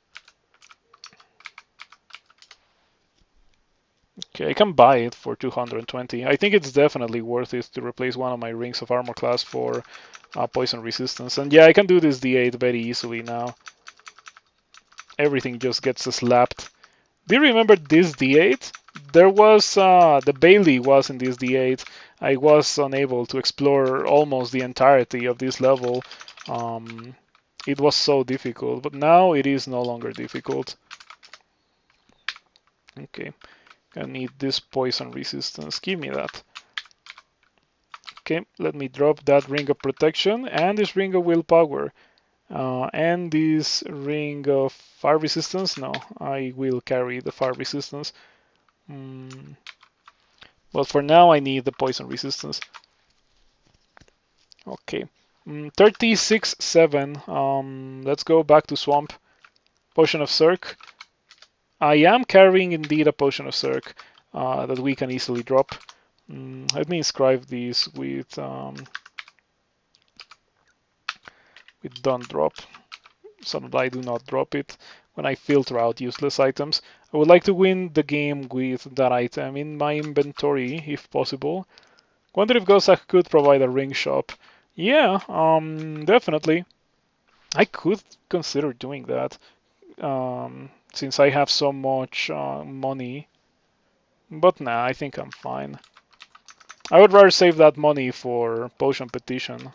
Okay, I can buy it for 220. I think it's definitely worth it to replace one of my rings of armor class for poison resistance. And yeah, I can do this D8 very easily now. Everything just gets slapped. Do you remember this D8? There was, the Bailey was in this D8. I was unable to explore almost the entirety of this level. It was so difficult, but now it is no longer difficult. Okay, I need this poison resistance. Give me that. Okay, let me drop that ring of protection and this ring of willpower. And this ring of fire resistance. No, I will carry the fire resistance. But for now, I need the poison resistance. Okay, 36-7. Let's go back to swamp. Potion of Circ. I am carrying indeed a potion of Circ that we can easily drop. Let me inscribe these with don't drop, so that I do not drop it when I filter out useless items. I would like to win the game with that item in my inventory, if possible. Wonder if Gozag could provide a ring shop. Yeah, definitely. I could consider doing that, since I have so much money. But nah, I think I'm fine. I would rather save that money for potion petition.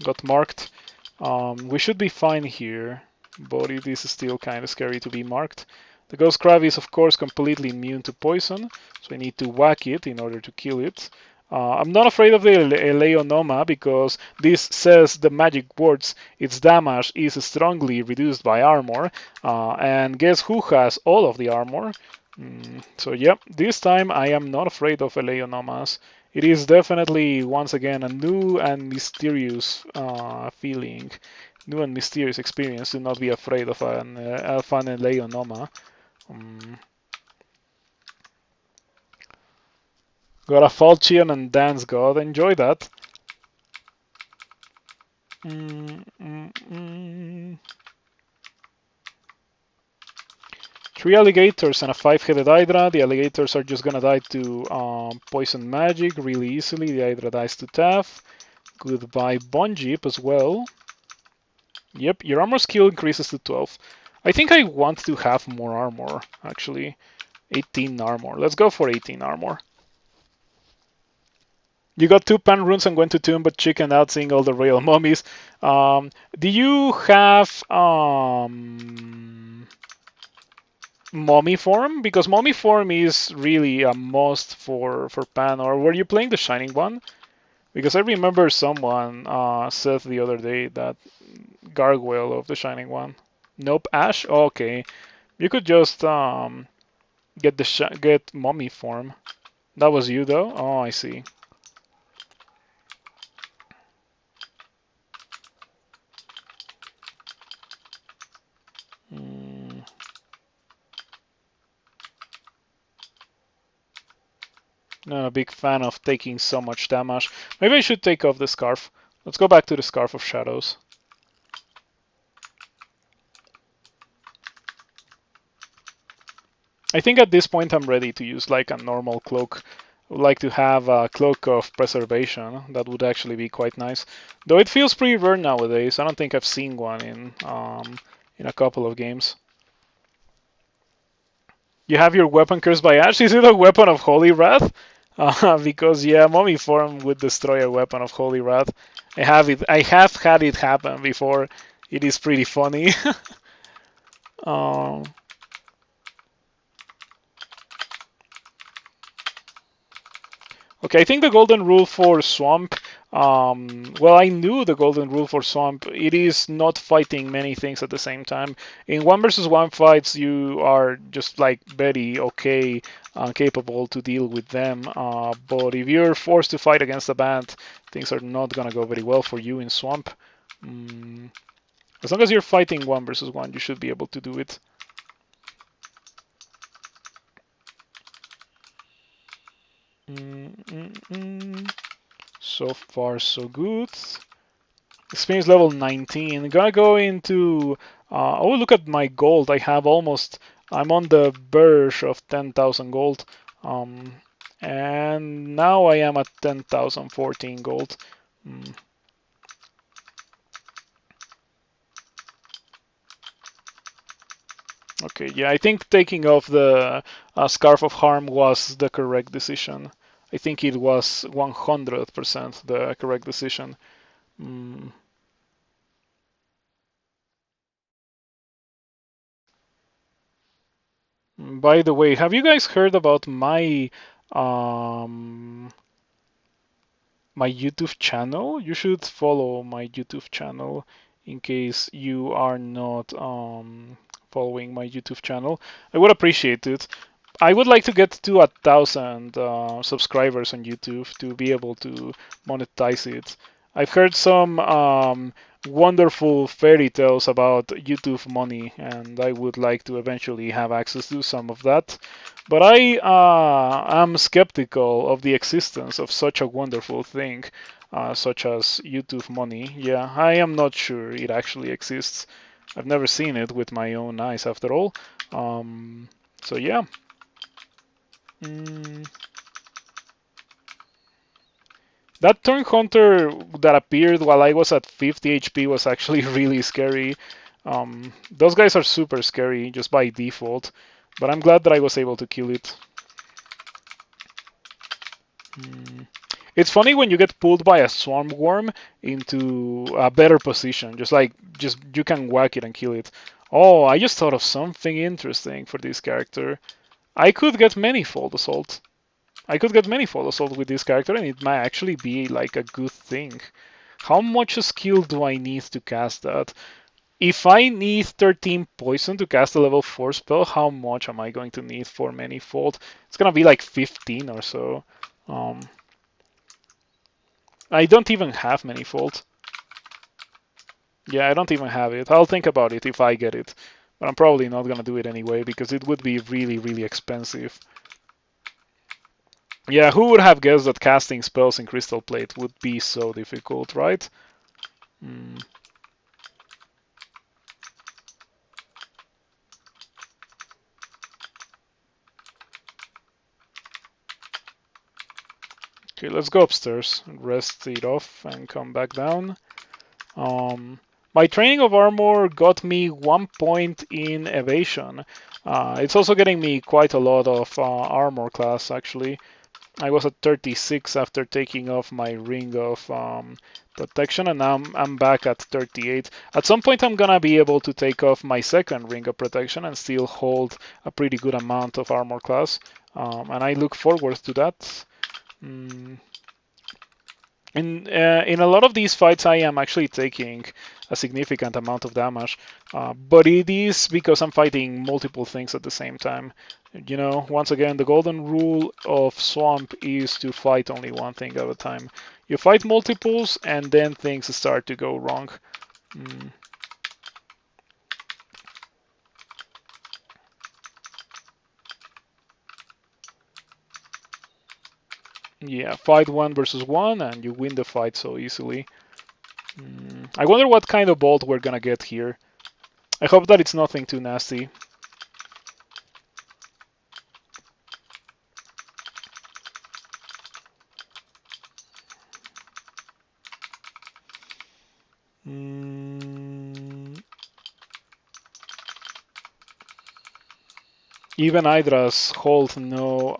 Got marked. We should be fine here, but it is still kind of scary to be marked. The ghost crab is of course completely immune to poison, so I need to whack it in order to kill it. I'm not afraid of the Leonoma because this says the magic words. Its damage is strongly reduced by armor. And guess who has all of the armor? So yep, this time I am not afraid of Eleonomas. It is definitely, once again, a new and mysterious feeling, new and mysterious experience to not be afraid of an Eleonoma. Got a Falchion and Dance God. Enjoy that. Three alligators and a five-headed Hydra. The alligators are just gonna die to poison magic really easily. The Hydra dies to Taff. Goodbye Bonjeep as well. Yep, your armor skill increases to 12. I think I want to have more armor, actually. 18 armor. Let's go for 18 armor. You got 2 pan runes and went to tomb, but chickened out seeing all the royal mummies. Do you have mummy form? Because mummy form is really a must for pan. Or were you playing the shining one? Because I remember someone said the other day that gargoyle of the shining one. Nope, Ash. Okay, you could just get mummy form. That was you though. Oh, I see. Not a big fan of taking so much damage. Maybe I should take off the scarf. Let's go back to the Scarf of Shadows. I think at this point I'm ready to use like a normal cloak. I would like to have a Cloak of Preservation. That would actually be quite nice. Though it feels pretty rare nowadays. I don't think I've seen one in a couple of games. You have your weapon cursed by Ash. Is it a weapon of Holy Wrath? Because yeah, Mummy form would destroy a weapon of Holy Wrath. I have had it happen before. It is pretty funny. um, Okay, I think the golden rule for Swamp, well, I knew the golden rule for Swamp. It is not fighting many things at the same time. In 1 versus 1 fights, you are just like very okay, capable to deal with them. But if you're forced to fight against a band, things are not gonna go very well for you in Swamp. As long as you're fighting 1 versus 1, you should be able to do it. So far, so good. Experience level 19. Gonna go into. Oh, look at my gold. I'm on the verge of 10,000 gold. And now I am at 10,014 gold. Okay, yeah, I think taking off the Scarf of Harm was the correct decision. I think it was 100% the correct decision. By the way, have you guys heard about my my YouTube channel? You should follow my YouTube channel in case you are not following my YouTube channel. I would appreciate it. I would like to get to 1,000 subscribers on YouTube to be able to monetize it. I've heard some wonderful fairy tales about YouTube money, and I would like to eventually have access to some of that. But I am skeptical of the existence of such a wonderful thing, such as YouTube money. Yeah, I am not sure it actually exists. I've never seen it with my own eyes, after all. So yeah. That Turn Hunter that appeared while I was at 50 HP was actually really scary. Those guys are super scary just by default, but I'm glad that I was able to kill it. It's funny when you get pulled by a swarm worm into a better position, just you can whack it and kill it. Oh, I just thought of something interesting for this character. I could get Manifold Assault. I could get Manifold Assault with this character, and it might actually be like a good thing. How much skill do I need to cast that? If I need 13 poison to cast a level 4 spell, how much am I going to need for Manifold? It's gonna be like 15 or so. Um, I don't even have Manifold. Yeah, I don't even have it. I'll think about it if I get it. But I'm probably not gonna do it anyway because it would be really, really expensive. Yeah, who would have guessed that casting spells in Crystal Plate would be so difficult, right? Hmm. Okay, let's go upstairs and rest it off and come back down. My training of armor got me 1 point in evasion. It's also getting me quite a lot of armor class, actually. I was at 36 after taking off my ring of protection, and now I'm back at 38. At some point, I'm gonna be able to take off my second ring of protection and still hold a pretty good amount of armor class, and I look forward to that. Mm. In a lot of these fights, I am actually taking a significant amount of damage, but it is because I'm fighting multiple things at the same time. You know, once again, the golden rule of Swamp is to fight only one thing at a time. You fight multiples, and then things start to go wrong. Mm. Yeah, fight one versus one, and you win the fight so easily. I wonder what kind of bolt we're gonna get here. I hope that it's nothing too nasty. Mm, Even Hydras hold no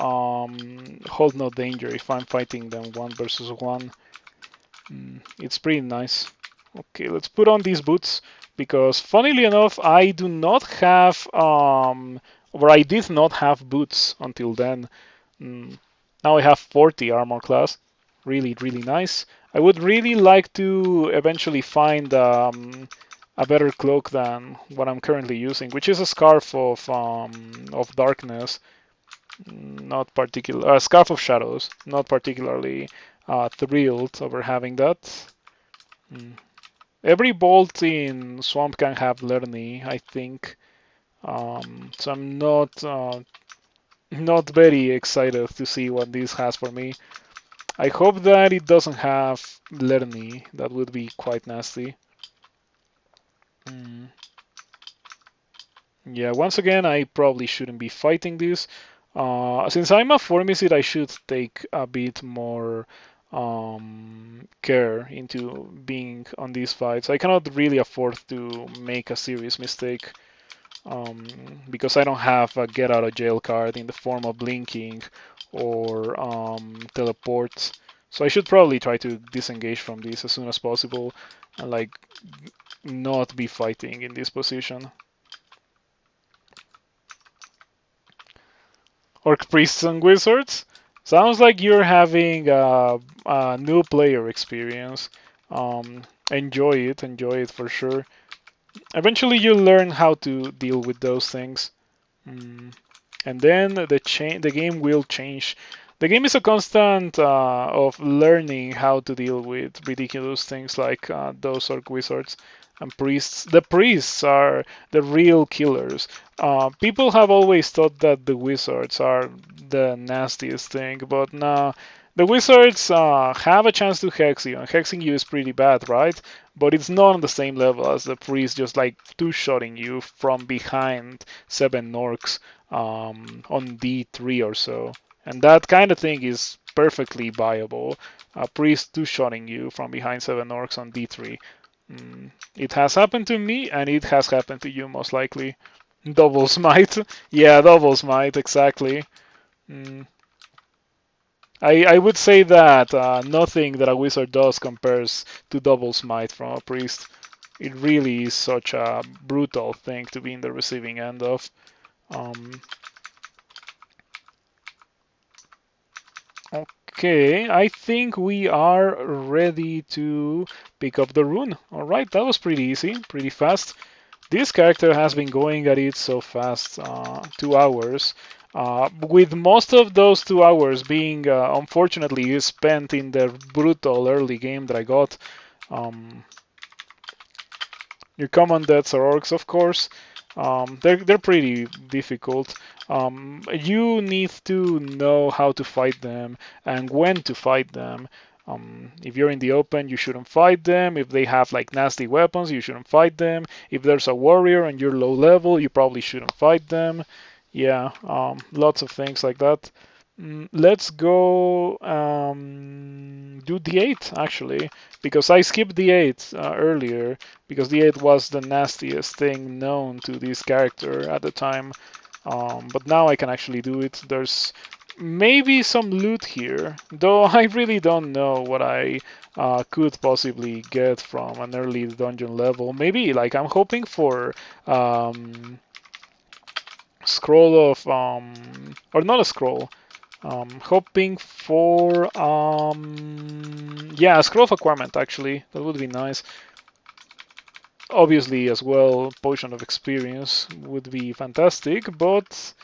danger if I'm fighting them one versus one. It's pretty nice. Okay, let's put on these boots because funnily enough, I do not have or I did not have boots until then. Mm, Now I have 40 armor class. Really, really nice. I would really like to eventually find a better cloak than what I'm currently using, which is a scarf of darkness, not particular scarf of shadows. Not particularly thrilled over having that. Mm. Every bolt in Swamp can have Lerny, I think. So I'm not very excited to see what this has for me. I hope that it doesn't have Lerny. That would be quite nasty. Mm. Yeah, once again, I probably shouldn't be fighting this. Since I'm a Formicid, I should take a bit more care into being on these fights. I cannot really afford to make a serious mistake um, because I don't have a get out of jail card in the form of blinking or teleport. So I should probably try to disengage from this as soon as possible and like not be fighting in this position. Orc priests and wizards. Sounds like you're having a new player experience. Enjoy it for sure. Eventually, you'll learn how to deal with those things. Mm. And then the game will change. The game is a constant of learning how to deal with ridiculous things like those orc wizards and priests. The priests are the real killers. People have always thought that the wizards are the nastiest thing, but no. The wizards have a chance to hex you, and hexing you is pretty bad, right? But it's not on the same level as the priest just like two-shotting you from behind 7 orcs on D3 or so. And that kind of thing is perfectly viable. A priest two-shotting you from behind 7 orcs on D3. It has happened to me, and it has happened to you most likely. Double smite. Yeah, double smite, exactly. Mm. I would say that nothing that a wizard does compares to double smite from a priest. It really is such a brutal thing to be in the receiving end of. Um, Okay, I think we are ready to pick up the rune. All right, that was pretty easy, pretty fast. This character has been going at it so fast, 2 hours. With most of those 2 hours being unfortunately spent in the brutal early game that I got. Um, your common deaths are orcs, of course. They're pretty difficult. You need to know how to fight them and when to fight them. If you're in the open, you shouldn't fight them. If they have like nasty weapons, you shouldn't fight them. If there's a warrior and you're low level, you probably shouldn't fight them. Yeah, lots of things like that. Let's go do D8 actually, because I skipped D8 earlier because D8 was the nastiest thing known to this character at the time. But now I can actually do it. There's maybe some loot here, though I really don't know what I could possibly get from an early dungeon level. Maybe like I'm hoping for scroll of or not a scroll. Hoping for yeah, a scroll of acquirement actually. That would be nice. Obviously, as well, potion of experience would be fantastic. But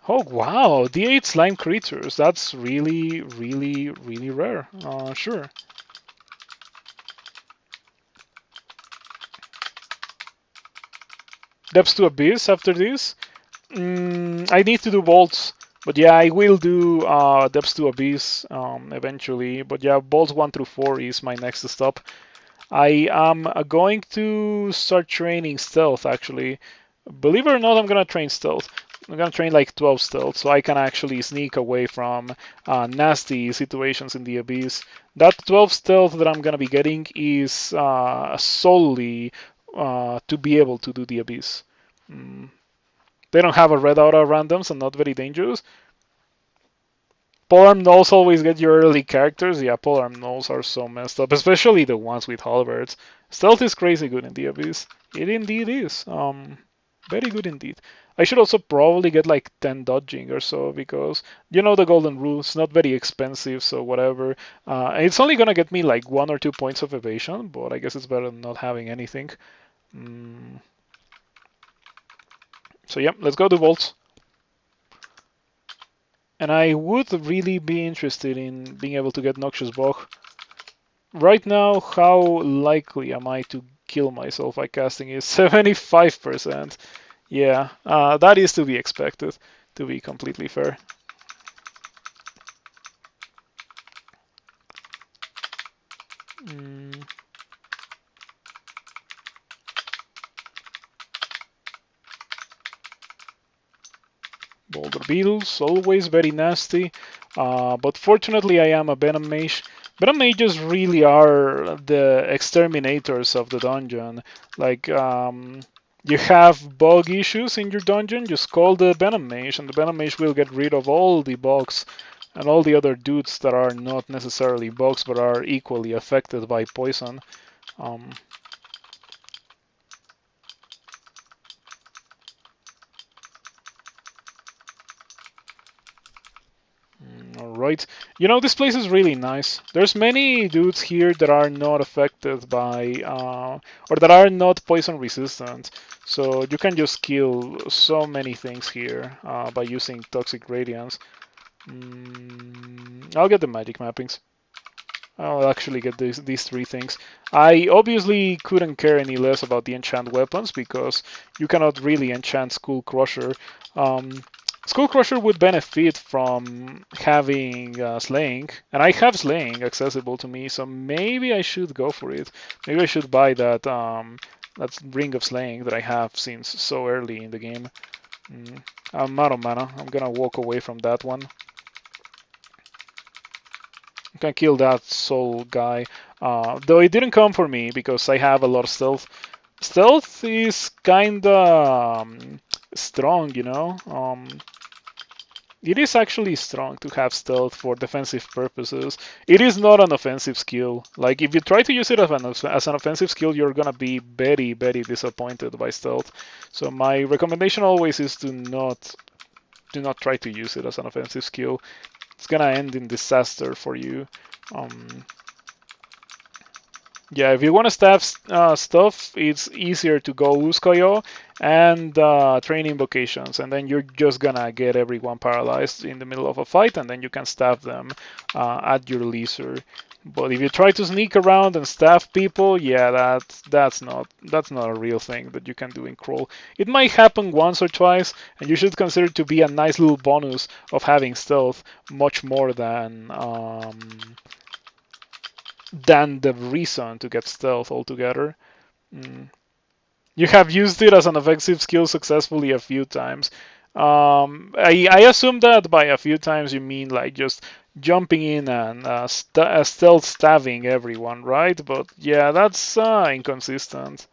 oh wow, D8 slime creatures. That's really, really, really rare. Sure. Depths to abyss after this. I need to do bolts. But yeah, I will do Depths to Abyss eventually. But yeah, bolts 1 through 4 is my next stop. I am going to start training stealth actually. Believe it or not, I'm gonna train stealth. I'm gonna train like 12 stealth so I can actually sneak away from nasty situations in the abyss. That 12 stealth that I'm gonna be getting is solely to be able to do the abyss. Mm. They don't have a red aura randoms and not very dangerous. Polearm Gnolls always get your early characters. Yeah, Polearm Gnolls are so messed up, especially the ones with halberds. Stealth is crazy good in the Abyss. It indeed is. Very good indeed. I should also probably get like 10 dodging or so because you know the golden rule. It's not very expensive, so whatever. It's only gonna get me like 1 or 2 points of evasion, but I guess it's better than not having anything. Mm. So yeah, let's go to bolts. And I would really be interested in being able to get Noxious Bog. Right now, how likely am I to kill myself by casting is 75%. Yeah, that is to be expected, to be completely fair. Mm. Boulder Beetles, always very nasty. But fortunately, I am a Venom Mage. Venom Mages really are the exterminators of the dungeon. Like, you have bug issues in your dungeon, just call the Venom Mage, and the Venom Mage will get rid of all the bugs and all the other dudes that are not necessarily bugs but are equally affected by poison. Um, All right. You know, this place is really nice. There's many dudes here that are not affected by, or that are not poison resistant. So you can just kill so many things here by using toxic radiance. I'll get the magic mappings. I'll actually get these three things. I obviously couldn't care any less about the enchant weapons because you cannot really enchant Skull Crusher. Skull Crusher would benefit from having Slaying, and I have Slaying accessible to me, so maybe I should go for it. Maybe I should buy that Ring of Slaying that I have since so early in the game. I'm out of mana. I'm gonna walk away from that one. Can kill that soul guy. Though it didn't come for me because I have a lot of stealth. Stealth is kinda strong, you know. It is actually strong to have stealth for defensive purposes. It is not an offensive skill. Like if you try to use it as an offensive skill, you're gonna be very, very disappointed by stealth. So my recommendation always is to not do not try to use it as an offensive skill. it's gonna end in disaster for you. Yeah, if you want to staff stuff, it's easier to go Uskoyo and train invocations, and then you're just gonna get everyone paralyzed in the middle of a fight, and then you can staff them at your leisure. But if you try to sneak around and staff people, yeah, that's not a real thing that you can do in crawl. It might happen once or twice, and you should consider it to be a nice little bonus of having stealth, much more than the reason to get stealth altogether. You have used it as an offensive skill successfully a few times. I assume that by a few times you mean like just jumping in and stealth stabbing everyone, right? But yeah, that's inconsistent.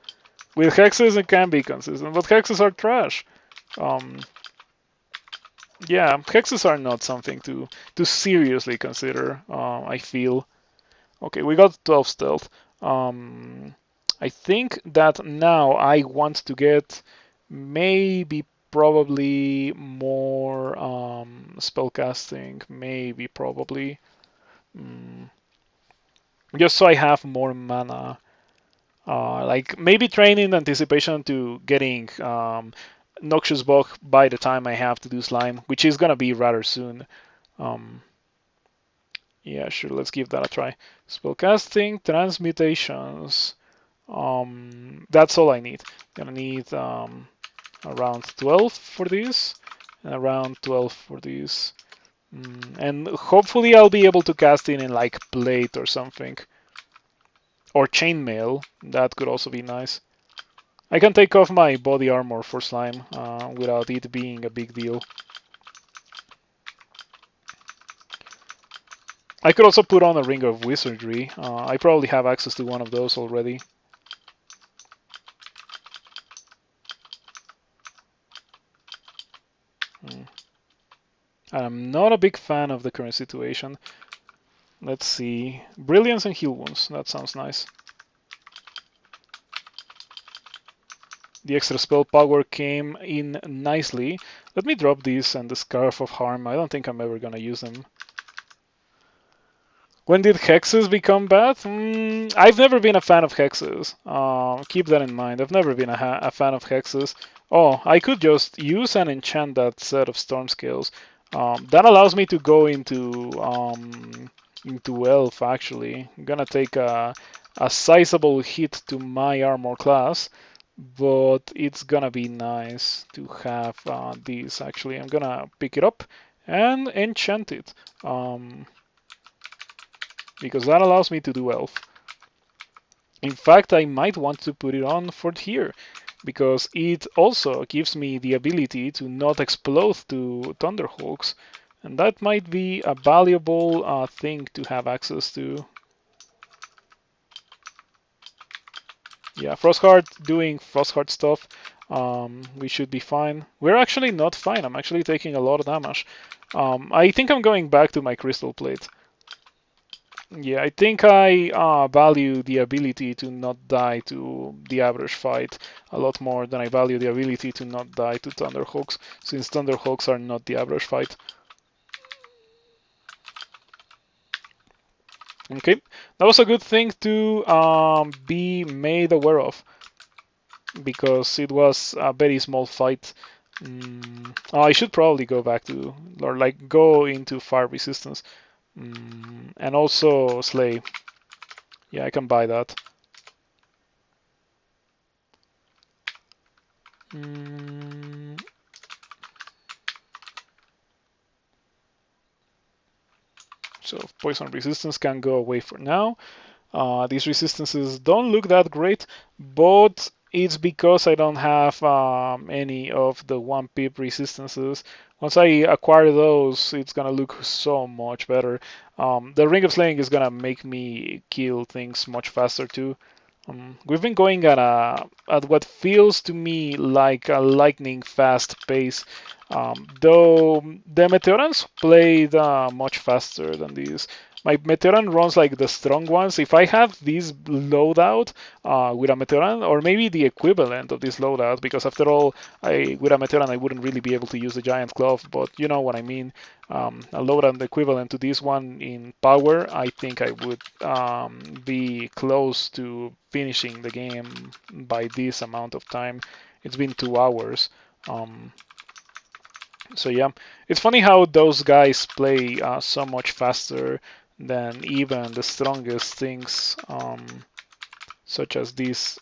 With hexes it can be consistent, but hexes are trash. Yeah, hexes are not something to seriously consider. I feel. Okay, we got 12 stealth. I think that now I want to get maybe probably more spellcasting, maybe probably. Just so I have more mana. Like maybe training anticipation to getting Noxious Bug by the time I have to do slime, which is gonna be rather soon. Yeah, sure, let's give that a try. Spellcasting, transmutations. That's all I need. Gonna need around 12 for these, and around 12 for these. And hopefully I'll be able to cast it in like plate or something. Or chainmail, that could also be nice. I can take off my body armor for slime without it being a big deal. I could also put on a Ring of Wizardry. I probably have access to one of those already. I'm not a big fan of the current situation. Let's see. Brilliance and Heal Wounds. That sounds nice. The extra spell power came in nicely. Let me drop these and the Scarf of Harm. I don't think I'm ever gonna use them. When did hexes become bad? I've never been a fan of hexes. Keep that in mind. I've never been a fan of hexes. Oh, I could just use and enchant that set of storm scales. That allows me to go into elf. Actually, I'm gonna take a sizable hit to my armor class, but it's gonna be nice to have these. Actually, I'm gonna pick it up and enchant it. Because that allows me to do elf. In fact, I might want to put it on for here, because it also gives me the ability to not explode to Thunderhawks, and that might be a valuable thing to have access to. Yeah, Frostheart doing Frostheart stuff. We should be fine. We're actually not fine. I'm actually taking a lot of damage. I think I'm going back to my Crystal Plate. Yeah, I think I value the ability to not die to the average fight a lot more than I value the ability to not die to Thunderhawks, since Thunderhawks are not the average fight. Okay, that was a good thing to be made aware of, because it was a very small fight. I should probably go back to, or like go into fire resistance. And also Slay. Yeah, I can buy that. So poison resistance can go away for now. These resistances don't look that great, but it's because I don't have any of the 1 pip resistances. Once I acquire those, it's gonna look so much better. The Ring of Slaying is gonna make me kill things much faster too. We've been going at what feels to me like a lightning fast pace, though the Meteorans played much faster than these. my Meteoran runs like the strong ones. If I have this loadout with a Meteoran, or maybe the equivalent of this loadout, because after all, with a Meteoran I wouldn't really be able to use the Giant Glove, but you know what I mean. A loadout equivalent to this one in power, I think I would be close to finishing the game by this amount of time. It's been 2 hours. So yeah, it's funny how those guys play so much faster than even the strongest things, such as this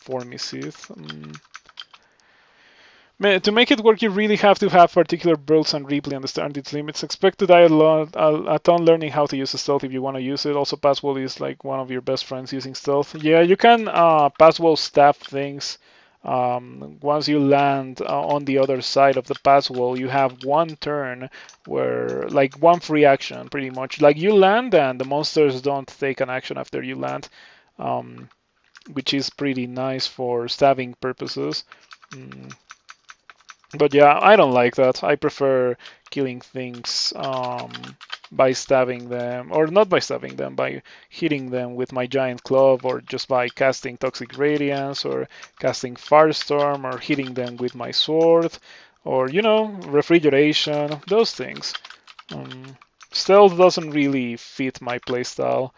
Formicid. To make it work, you really have to have particular builds and really understand its limits. Expect to die a ton learning how to use the stealth if you want to use it. Also, Passwall is like one of your best friends using stealth. Yeah, you can Passwall stab things. Once you land on the other side of the pass wall, you have one turn where, like, one free action, pretty much. Like, you land and the monsters don't take an action after you land, which is pretty nice for stabbing purposes. But yeah, I don't like that. I prefer killing things by stabbing them, or not by stabbing them, by hitting them with my giant club, or just by casting Toxic Radiance, or casting Firestorm, or hitting them with my sword, or, you know, refrigeration, those things. Stealth doesn't really fit my playstyle,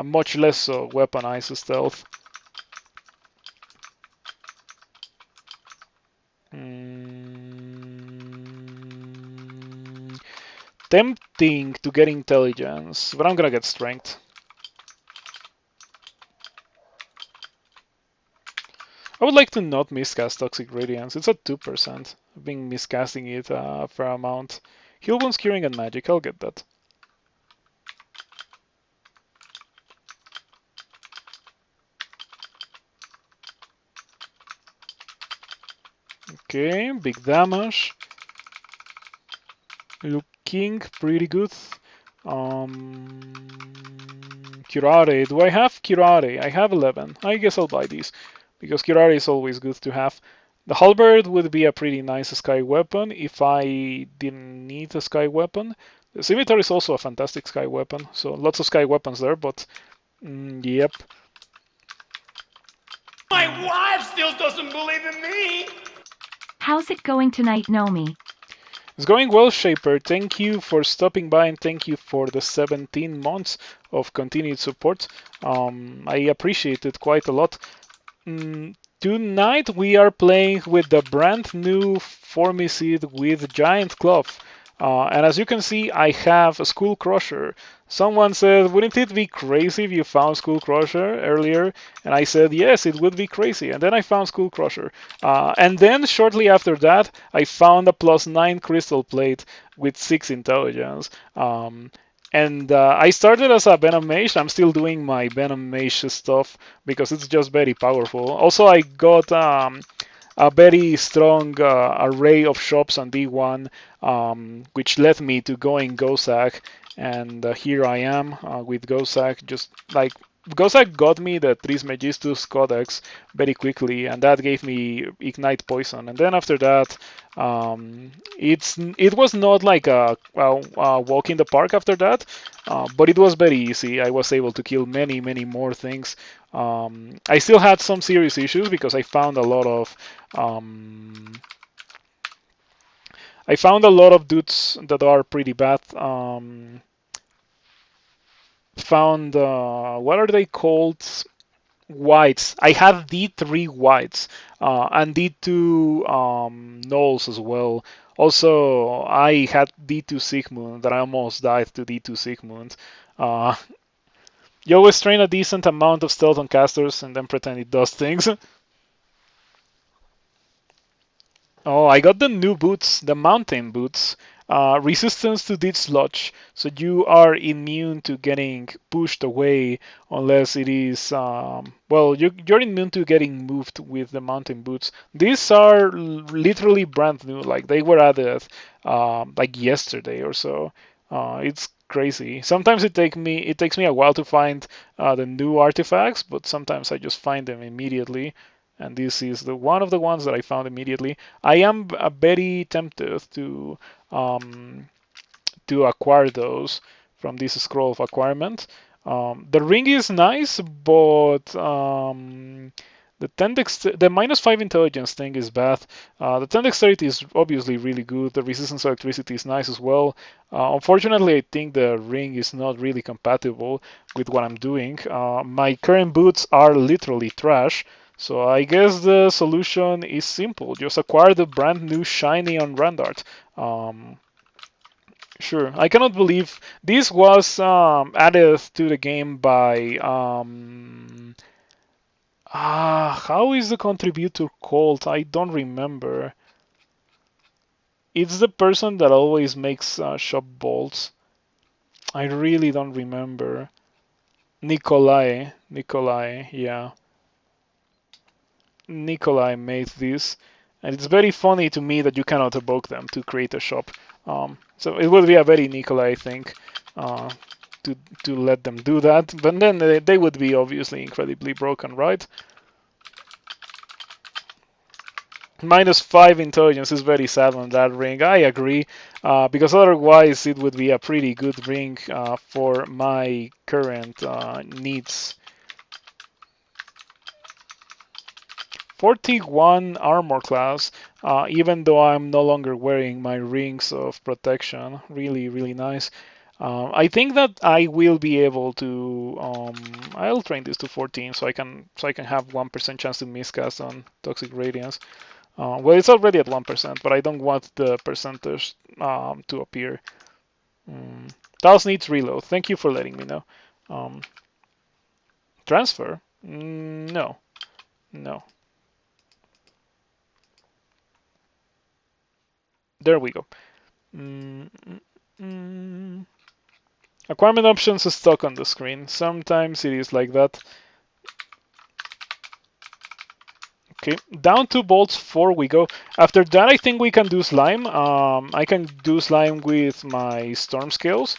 much less so weaponize stealth. Tempting to get intelligence, but I'm gonna get strength. I would like to not miscast Toxic Radiance. It's at 2%. I've been miscasting it a fair amount. Heal Wounds, Curing, and Magic. I'll get that. Okay, big damage. Looking pretty good. Curare. Do I have Curare? I have 11. I guess I'll buy these, because Curare is always good to have. The halberd would be a pretty nice sky weapon if I didn't need a sky weapon. The scimitar is also a fantastic sky weapon, so lots of sky weapons there, but yep. My wife still doesn't believe in me! How's it going tonight, Nomi? It's going well, Shaper. Thank you for stopping by, and thank you for the 17 months of continued support. I appreciate it quite a lot. Tonight we are playing with the brand new Formicid with Giant Club. And as you can see, I have a Skull Crusher. Someone said, wouldn't it be crazy if you found Skull Crusher earlier? And I said, yes, it would be crazy. And then I found Skull Crusher. And then shortly after that, I found a +9 crystal plate with 6 intelligence. And I started as a Venom Mage. I'm still doing my Venom Mage stuff because it's just very powerful. Also, I got a very strong array of shops on D1, which led me to going Gozag. And here I am with Gozag, just like Gozag got me the Trismegistus Codex very quickly, and that gave me Ignite Poison. And then after that, it was not like a walk in the park after that, but it was very easy. I was able to kill many, many more things. I still had some serious issues because I found a lot of dudes that are pretty bad. Found what are they called? Whites. I had D3 whites and D2 nulls as well. Also, I had D2 Sigmund that I almost died to D2 Sigmund. You always train a decent amount of stealth on casters and then pretend it does things. Oh, I got the new boots, the mountain boots. Resistance to dislodge, so you are immune to getting pushed away unless it is, well, you're immune to getting moved with the mountain boots. These are literally brand new, like they were added like yesterday or so. It's crazy. Sometimes it takes me a while to find the new artifacts, but sometimes I just find them immediately. And this is one of the ones that I found immediately. I am very tempted to acquire those from this scroll of acquirement. The ring is nice, but the -5 intelligence thing is bad. The 10 dexterity is obviously really good. The resistance to electricity is nice as well. Unfortunately, I think the ring is not really compatible with what I'm doing. My current boots are literally trash. So I guess the solution is simple. Just acquire the brand new shiny on Randart. Sure, I cannot believe this was added to the game by how is the contributor called? I don't remember. It's the person that always makes shop bolts. I really don't remember. Nikolai, yeah. Nikolai made this, and it's very funny to me that you cannot evoke them to create a shop. So it would be a very Nikolai thing uh, to let them do that, but then they would be obviously incredibly broken, right? -5 intelligence is very sad on that ring. I agree, because otherwise it would be a pretty good ring for my current needs. 41 armor class, even though I'm no longer wearing my rings of protection. Really, really nice. I think that I will be able to. I'll train this to 14, so I can have 1% chance to miscast on Toxic Radiance. Well, it's already at 1%, but I don't want the percentage to appear. Taos needs reload. Thank you for letting me know. Transfer? No, no. There we go. Acquirement options is stuck on the screen. Sometimes it is like that. Okay, down 2 bolts, 4 we go. After that, I think we can do slime. I can do slime with my storm scales.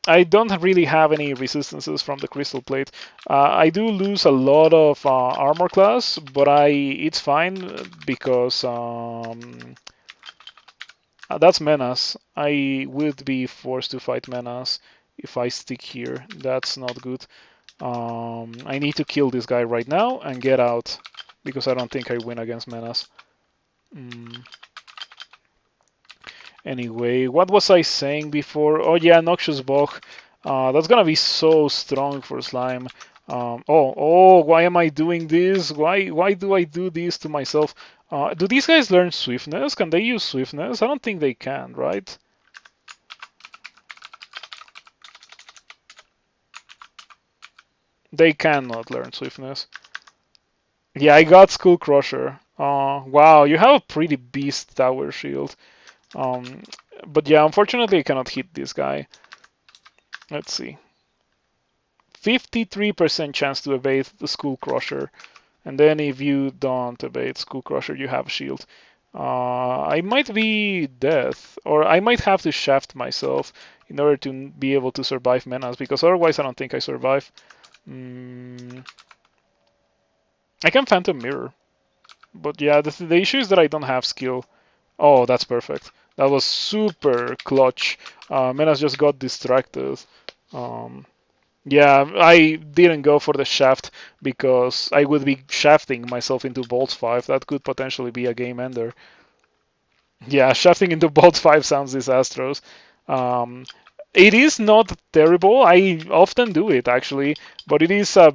I don't really have any resistances from the crystal plate. I do lose a lot of armor class, but it's fine because that's Menace. I would be forced to fight Menace if I stick here. That's not good. I need to kill this guy right now and get out because I don't think I win against Menace. Anyway, what was I saying before? Oh yeah, Noxious Bog. That's gonna be so strong for slime. Why am I doing this? Why do I do this to myself? Do these guys learn swiftness? Can they use swiftness? I don't think they can, right? They cannot learn swiftness. Yeah, I got Skull Crusher. Wow, you have a pretty beast tower shield. But yeah, unfortunately I cannot hit this guy. Let's see. 53% chance to evade the Skull Crusher. And then if you don't evade Skull Crusher, you have shield. I might be dead, or I might have to shaft myself in order to be able to survive Menace, because otherwise I don't think I survive. I can Phantom Mirror. But yeah, the issue is that I don't have skill. Oh, that's perfect. That was super clutch. Menace just got distracted. Yeah, I didn't go for the shaft because I would be shafting myself into Bolts 5. That could potentially be a game ender. Yeah, shafting into Bolts 5 sounds disastrous. It is not terrible. I often do it actually, but it is a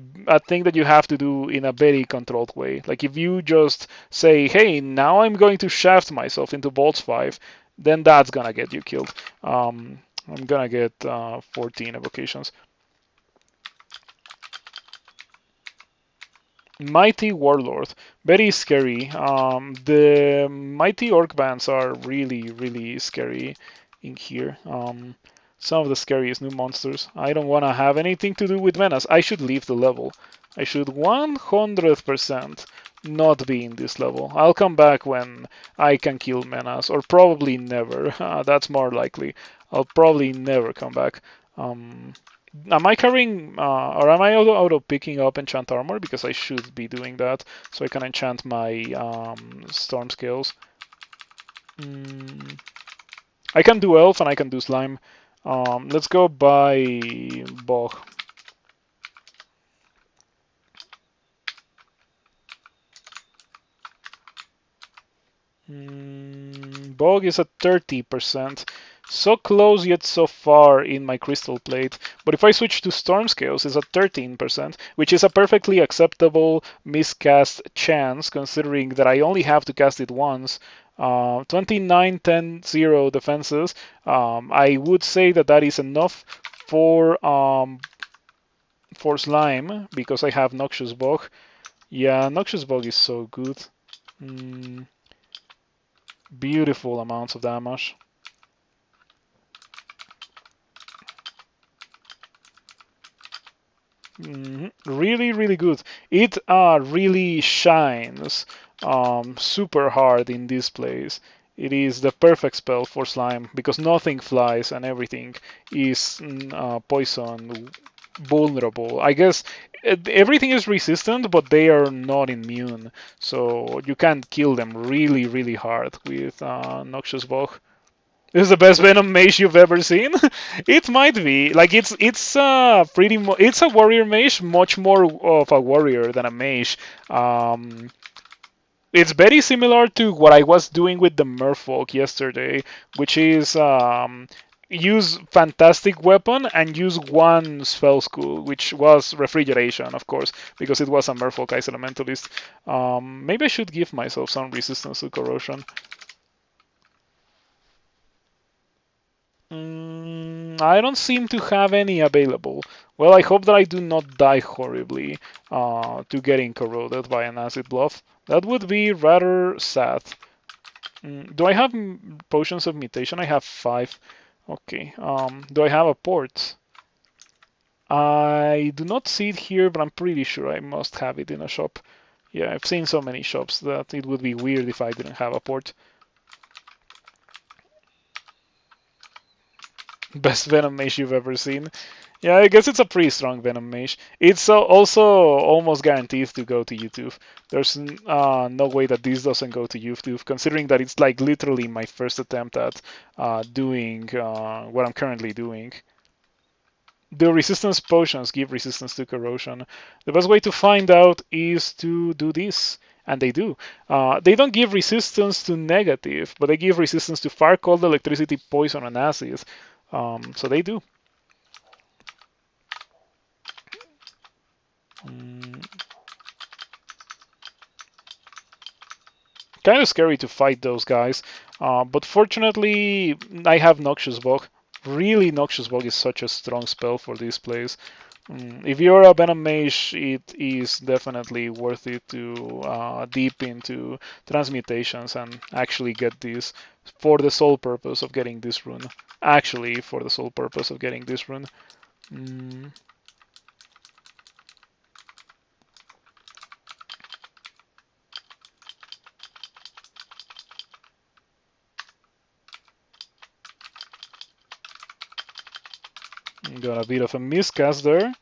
thing that you have to do in a very controlled way. Like if you just say, hey, now I'm going to shaft myself into Bolts 5, then that's gonna get you killed. I'm gonna get 14 evocations. Mighty Warlord, very scary. The Mighty Orc bands are really, really scary in here. Some of the scariest new monsters. I don't want to have anything to do with Menace. I should leave the level. I should 100% not be in this level. I'll come back when I can kill Menace, or probably never. That's more likely. I'll probably never come back. Am I carrying, or am I auto picking up enchant armor? Because I should be doing that, so I can enchant my storm scales. I can do elf and I can do slime. Let's go by Bog. Bog is at 30%. So close yet so far in my crystal plate. But if I switch to storm scales, it's at 13%, which is a perfectly acceptable miscast chance considering that I only have to cast it once. 29, 10, 0 defenses. I would say that that is enough for slime because I have Noxious Bog. Yeah, Noxious Bog is so good. Beautiful amounts of damage. Really, really good. It really shines super hard in this place. It is the perfect spell for slime because nothing flies and everything is poison vulnerable. I guess everything is resistant, but they are not immune, so you can kill them really, really hard with Noxious Bog. This is the best Venom mage you've ever seen. It might be like it's a warrior mage, much more of a warrior than a mage. Um, it's very similar to what I was doing with the Merfolk yesterday, which is use fantastic weapon and use one spell school, which was refrigeration, of course, because it was a Merfolk ice elementalist. Maybe I should give myself some resistance to corrosion. I don't seem to have any available. Well, I hope that I do not die horribly to getting corroded by an acid bluff. That would be rather sad. Do I have potions of mutation? I have 5. Okay. Do I have a port? I do not see it here, but I'm pretty sure I must have it in a shop. Yeah, I've seen so many shops that it would be weird if I didn't have a port. Best Venom Mage you've ever seen. Yeah, I guess it's a pretty strong Venom Mage. It's also almost guaranteed to go to YouTube. There's no way that this doesn't go to YouTube, considering that it's like literally my first attempt at doing what I'm currently doing. The resistance potions give resistance to corrosion. The best way to find out is to do this, and they do. They don't give resistance to negative, but they give resistance to fire, cold, electricity, poison, and acid. So they do. Kind of scary to fight those guys, but fortunately I have Noxious Bog. Really, Noxious Bog is such a strong spell for this place. If you're a Venom Mage, it is definitely worth it to deep into transmutations and actually get this for the sole purpose of getting this rune. Actually, for the sole purpose of getting this rune. Got a bit of a miscast there.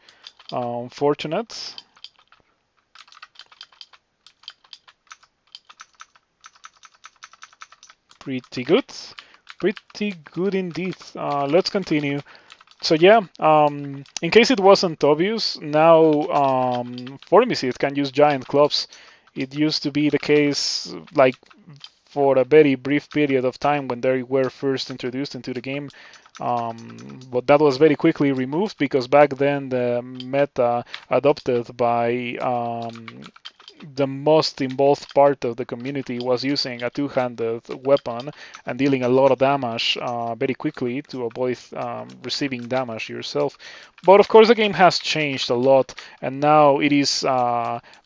Unfortunate. Pretty good. Pretty good indeed. Let's continue. So yeah, in case it wasn't obvious, now Formicid can use giant clubs. It used to be the case like for a very brief period of time when they were first introduced into the game. But that was very quickly removed because back then the meta adopted by the most involved part of the community was using a two-handed weapon and dealing a lot of damage very quickly to avoid receiving damage yourself. But of course the game has changed a lot and now it is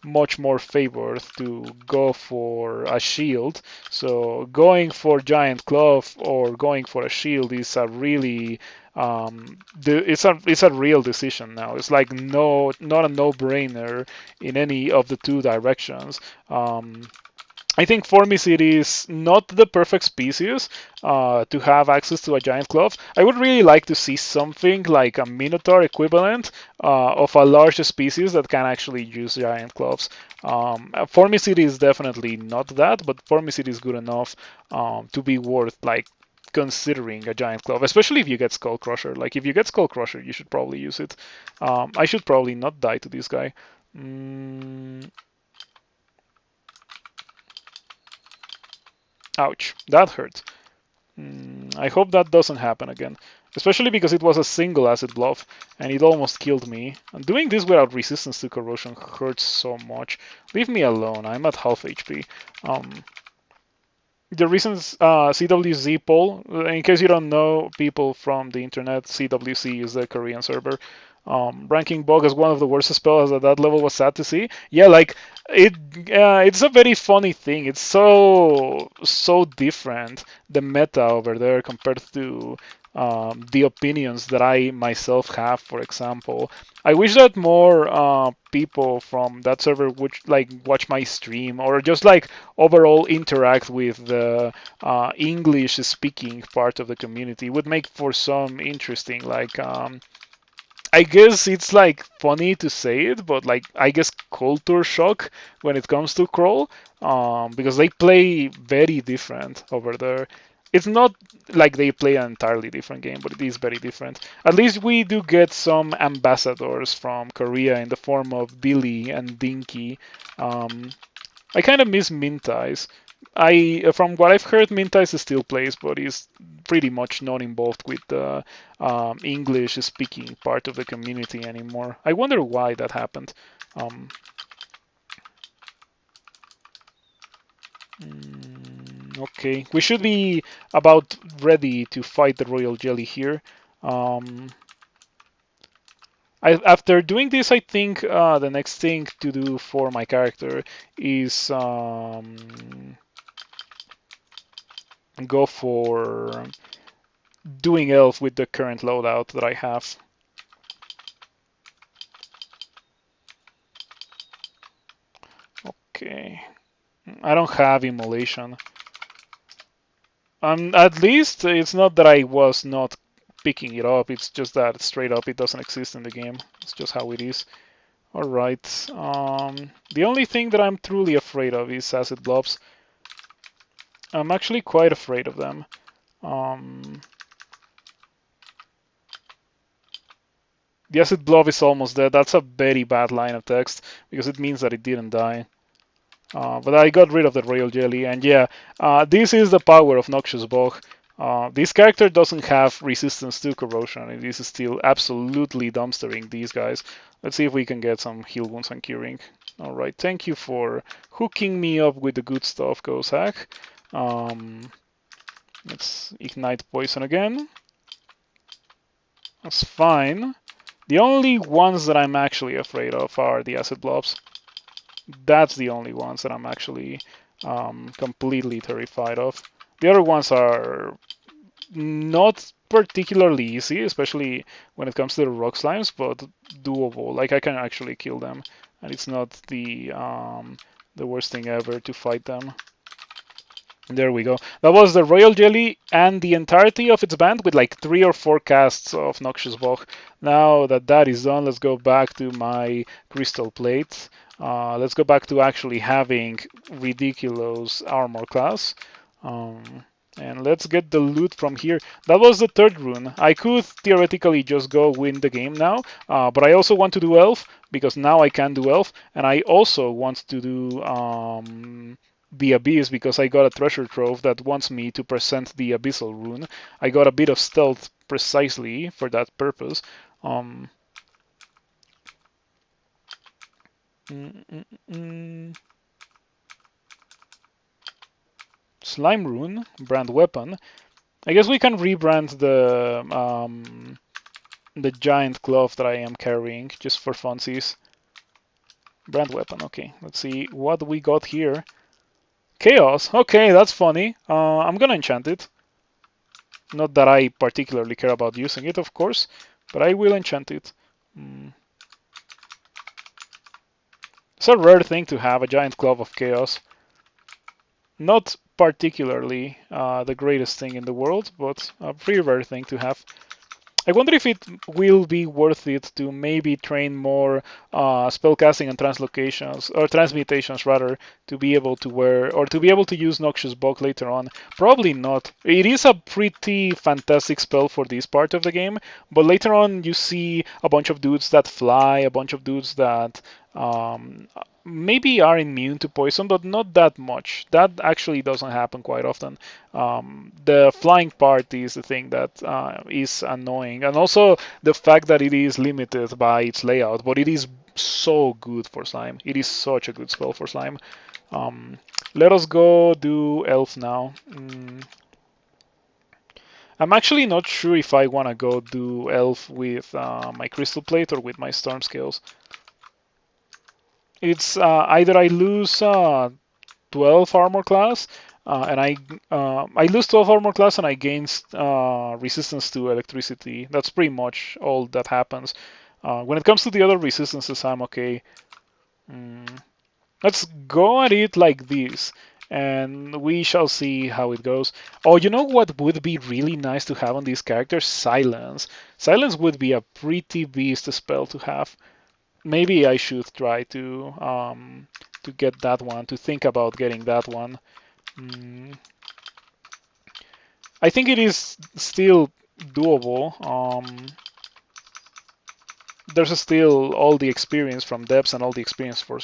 much more favored to go for a shield. So going for giant glove or going for a shield is a really it's a real decision now. It's like not a no-brainer in any of the two directions. I think Formicid is not the perfect species to have access to a giant glove. I would really like to see something like a Minotaur equivalent of a large species that can actually use giant gloves. Formicid is definitely not that, but Formicid is good enough to be worth like considering a giant glove, especially if you get Skull Crusher. Like if you get Skull Crusher, you should probably use it. I should probably not die to this guy. Ouch, that hurt. I hope that doesn't happen again, especially because it was a single acid bluff and it almost killed me. And doing this without resistance to corrosion hurts so much. Leave me alone, I'm at half HP. The reasons CWZ poll, in case you don't know, people from the internet, CWC is the Korean server. Ranking Bog as one of the worst spells at that level was sad to see. Yeah, like it's a very funny thing. It's so different, the meta over there compared to the opinions that I myself have. For example, I wish that more people from that server would like watch my stream or just like overall interact with the English speaking part of the community. It would make for some interesting like I guess it's like funny to say it, but like I guess culture shock when it comes to crawl, because they play very different over there. It's not like they play an entirely different game, but it is very different. At least we do get some ambassadors from Korea in the form of Billy and Dinky. I kind of miss Mintais. From what I've heard, Mintais still plays, but he's pretty much not involved with the English-speaking part of the community anymore. I wonder why that happened. Okay, we should be about ready to fight the Royal Jelly here. After doing this, I think the next thing to do for my character is go for doing elf with the current loadout that I have. Okay, I don't have immolation. At least it's not that I was not picking it up, it's just that straight up it doesn't exist in the game. It's just how it is. Alright, the only thing that I'm truly afraid of is acid blobs. I'm actually quite afraid of them. The acid blob is almost dead. That's a very bad line of text because it means that it didn't die. But I got rid of the Royal Jelly, and yeah, this is the power of Noxious Bog. This character doesn't have resistance to corrosion. It is still absolutely dumpstering these guys. Let's see if we can get some heal wounds and curing. Alright, thank you for hooking me up with the good stuff, Gozag. Let's ignite poison again. That's fine. The only ones that I'm actually afraid of are the acid blobs. That's the only ones that I'm actually completely terrified of. The other ones are not particularly easy, especially when it comes to the rock slimes, but doable. Like I can actually kill them, and it's not the worst thing ever to fight them. There we go. That was the Royal Jelly and the entirety of its band with like 3 or 4 casts of Noxious Bog. Now that that is done, let's go back to my crystal plate. Let's go back to actually having ridiculous armor class. And let's get the loot from here. That was the 3rd rune. I could theoretically just go win the game now, but I also want to do elf because now I can do elf, and I also want to do the Abyss because I got a treasure trove that wants me to present the Abyssal rune. I got a bit of stealth precisely for that purpose. Slime rune, brand weapon. I guess we can rebrand the giant glove that I am carrying just for funsies. Brand weapon, okay. Let's see what we got here. Chaos, okay, that's funny. I'm gonna enchant it. Not that I particularly care about using it, of course, but I will enchant it. It's a rare thing to have, a giant glove of chaos. Not particularly the greatest thing in the world, but a pretty rare thing to have. I wonder if it will be worth it to maybe train more spellcasting and translocations or transmutations rather to be able to wear or to be able to use Noxious Bulk later on. Probably not. It is a pretty fantastic spell for this part of the game, but later on you see a bunch of dudes that fly, a bunch of dudes that maybe are immune to poison, but not that much. That actually doesn't happen quite often. The flying part is the thing that is annoying, and also the fact that it is limited by its layout, but it is so good for slime. It is such a good spell for slime. Um, Let us go do elf now. I'm actually not sure if I want to go do elf with my crystal plate or with my storm scales. It's either I lose 12 armor class, and I lose 12 armor class and I gain resistance to electricity. That's pretty much all that happens. When it comes to the other resistances, I'm okay. Let's go at it like this, and we shall see how it goes. Oh, you know what would be really nice to have on these characters? Silence. Silence would be a pretty beast spell to have. Maybe I should try to get that one, to think about getting that one. I think it is still doable. There's still all the experience from Depths and all the experience from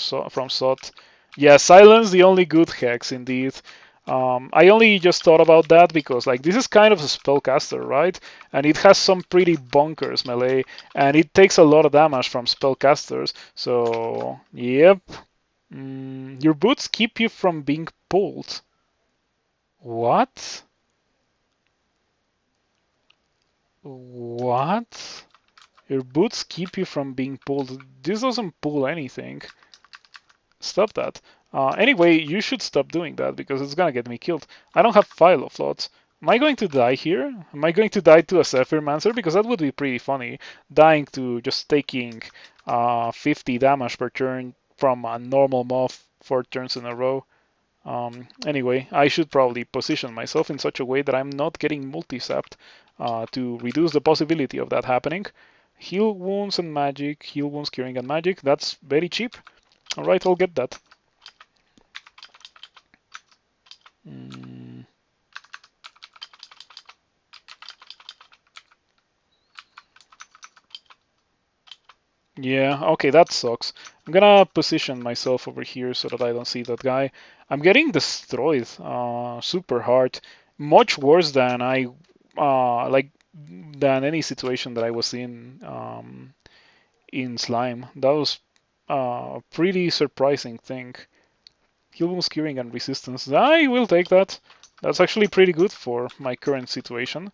Sot. Yeah, Silence, the only good hex indeed. I only just thought about that because like this is kind of a spellcaster, right? And it has some pretty bonkers melee, and it takes a lot of damage from spellcasters. So yep, your boots keep you from being pulled. What? What? Your boots keep you from being pulled. This doesn't pull anything. Stop that. Anyway, you should stop doing that because it's gonna get me killed. I don't have file of thoughts. Am I going to die here? Am I going to die to a Zephyrmancer? Because that would be pretty funny. Dying to just taking 50 damage per turn from a normal mob 4 turns in a row. Anyway, I should probably position myself in such a way that I'm not getting multi-sapped to reduce the possibility of that happening. Heal wounds and magic, heal wounds, curing and magic. That's very cheap. Alright, I'll get that. Yeah, okay, that sucks. I'm gonna position myself over here so that I don't see that guy. I'm getting destroyed super hard. Much worse than I like than any situation that I was in slime. That was a pretty surprising thing. Heal wounds, curing and resistance. I will take that. That's actually pretty good for my current situation.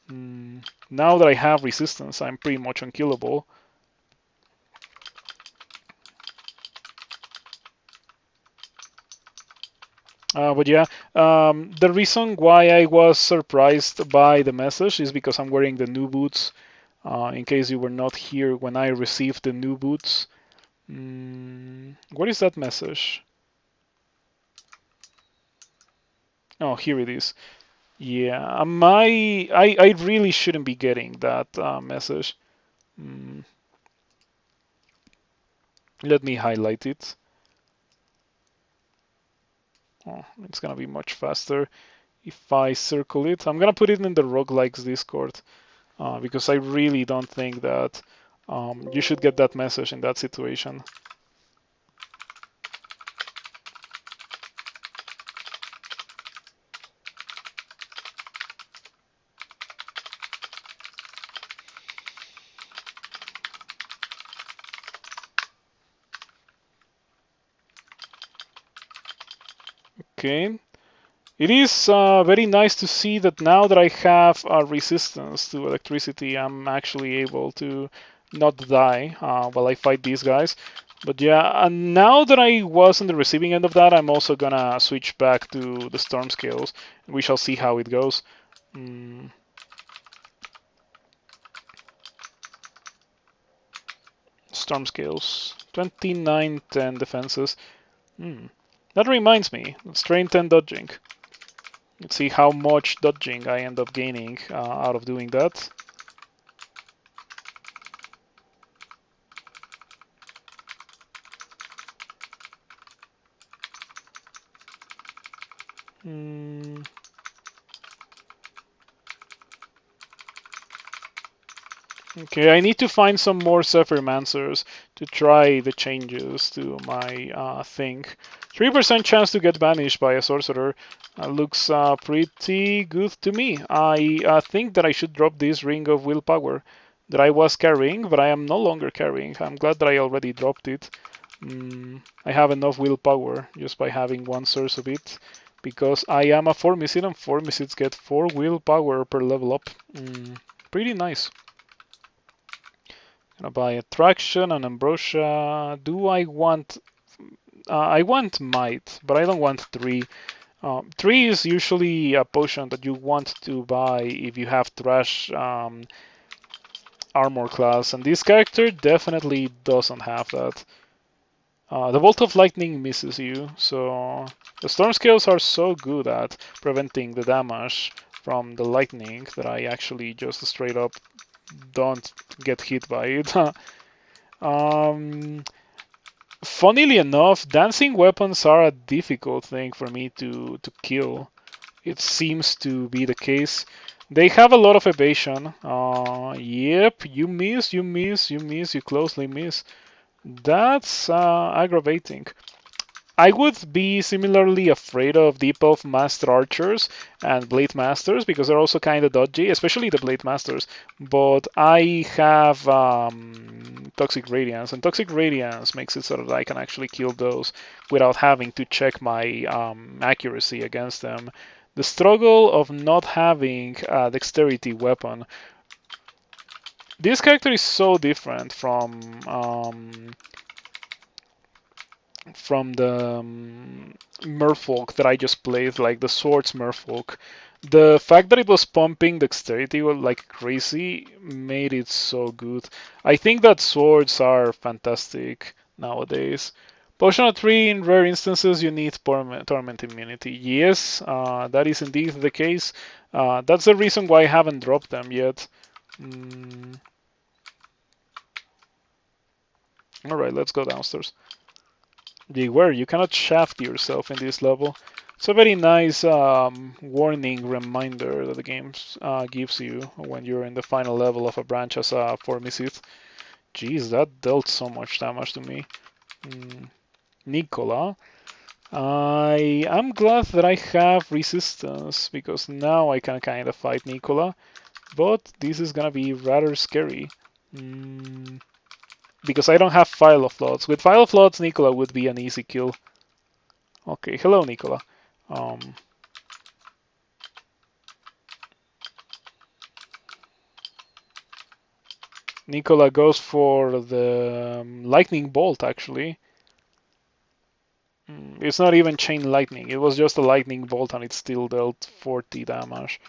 Now that I have resistance, I'm pretty much unkillable. But yeah, the reason why I was surprised by the message is because I'm wearing the new boots. In case you were not here when I received the new boots. What is that message? Oh, here it is. Yeah, I really shouldn't be getting that message. Let me highlight it. Oh, it's gonna be much faster if I circle it. I'm gonna put it in the roguelikes Discord because I really don't think that you should get that message in that situation. Okay. It is very nice to see that now that I have a resistance to electricity, I'm actually able to not die while I fight these guys. But yeah, and now that I was on the receiving end of that, I'm also gonna switch back to the storm scales. We shall see how it goes. Storm scales, 29-10 defenses. That reminds me, strain 10 dodging. Let's see how much dodging I end up gaining out of doing that. Mm. Okay, I need to find some more Zephyrmancers to try the changes to my thing. 3% chance to get banished by a sorcerer looks pretty good to me. I think that I should drop this Ring of Willpower that I was carrying, but I am no longer carrying. I'm glad that I already dropped it. I have enough willpower just by having one source of it, because I am a Formicid and Formicids get 4 willpower per level up. Pretty nice. Gonna buy Attraction and Ambrosia. Do I want... I want Might, but I don't want 3. 3 is usually a potion that you want to buy if you have Trash armor class, and this character definitely doesn't have that. The Bolt of Lightning misses you, so the Storm Scales are so good at preventing the damage from the lightning that I actually just straight up don't get hit by it. Funnily enough, dancing weapons are a difficult thing for me to kill. It seems to be the case. They have a lot of evasion. Yep, you miss, you miss, you miss, you closely miss. That's aggravating. I would be similarly afraid of Deep Elf Master Archers and Blade Masters because they're also kind of dodgy, especially the Blade Masters. But I have Toxic Radiance, and Toxic Radiance makes it so that I can actually kill those without having to check my accuracy against them. The struggle of not having a dexterity weapon. This character is so different from the Merfolk that I just played, like the Swords Merfolk. The fact that it was pumping dexterity like crazy made it so good. I think that swords are fantastic nowadays. Potion of 3, in rare instances, you need torment immunity. Yes, that is indeed the case. That's the reason why I haven't dropped them yet. Alright, let's go downstairs. Beware, you cannot shaft yourself in this level. It's a very nice warning reminder that the game gives you when you're in the final level of a branch as a Formicid. Jeez, that dealt so much damage to me. Nicola. I am glad that I have resistance, because now I can kind of fight Nicola, but this is gonna be rather scary. Because I don't have File of Floods. With File of Floods, Nicola would be an easy kill. Okay, hello, Nicola. Nicola goes for the Lightning Bolt, actually. It's not even Chain Lightning. It was just a Lightning Bolt, and it still dealt 40 damage.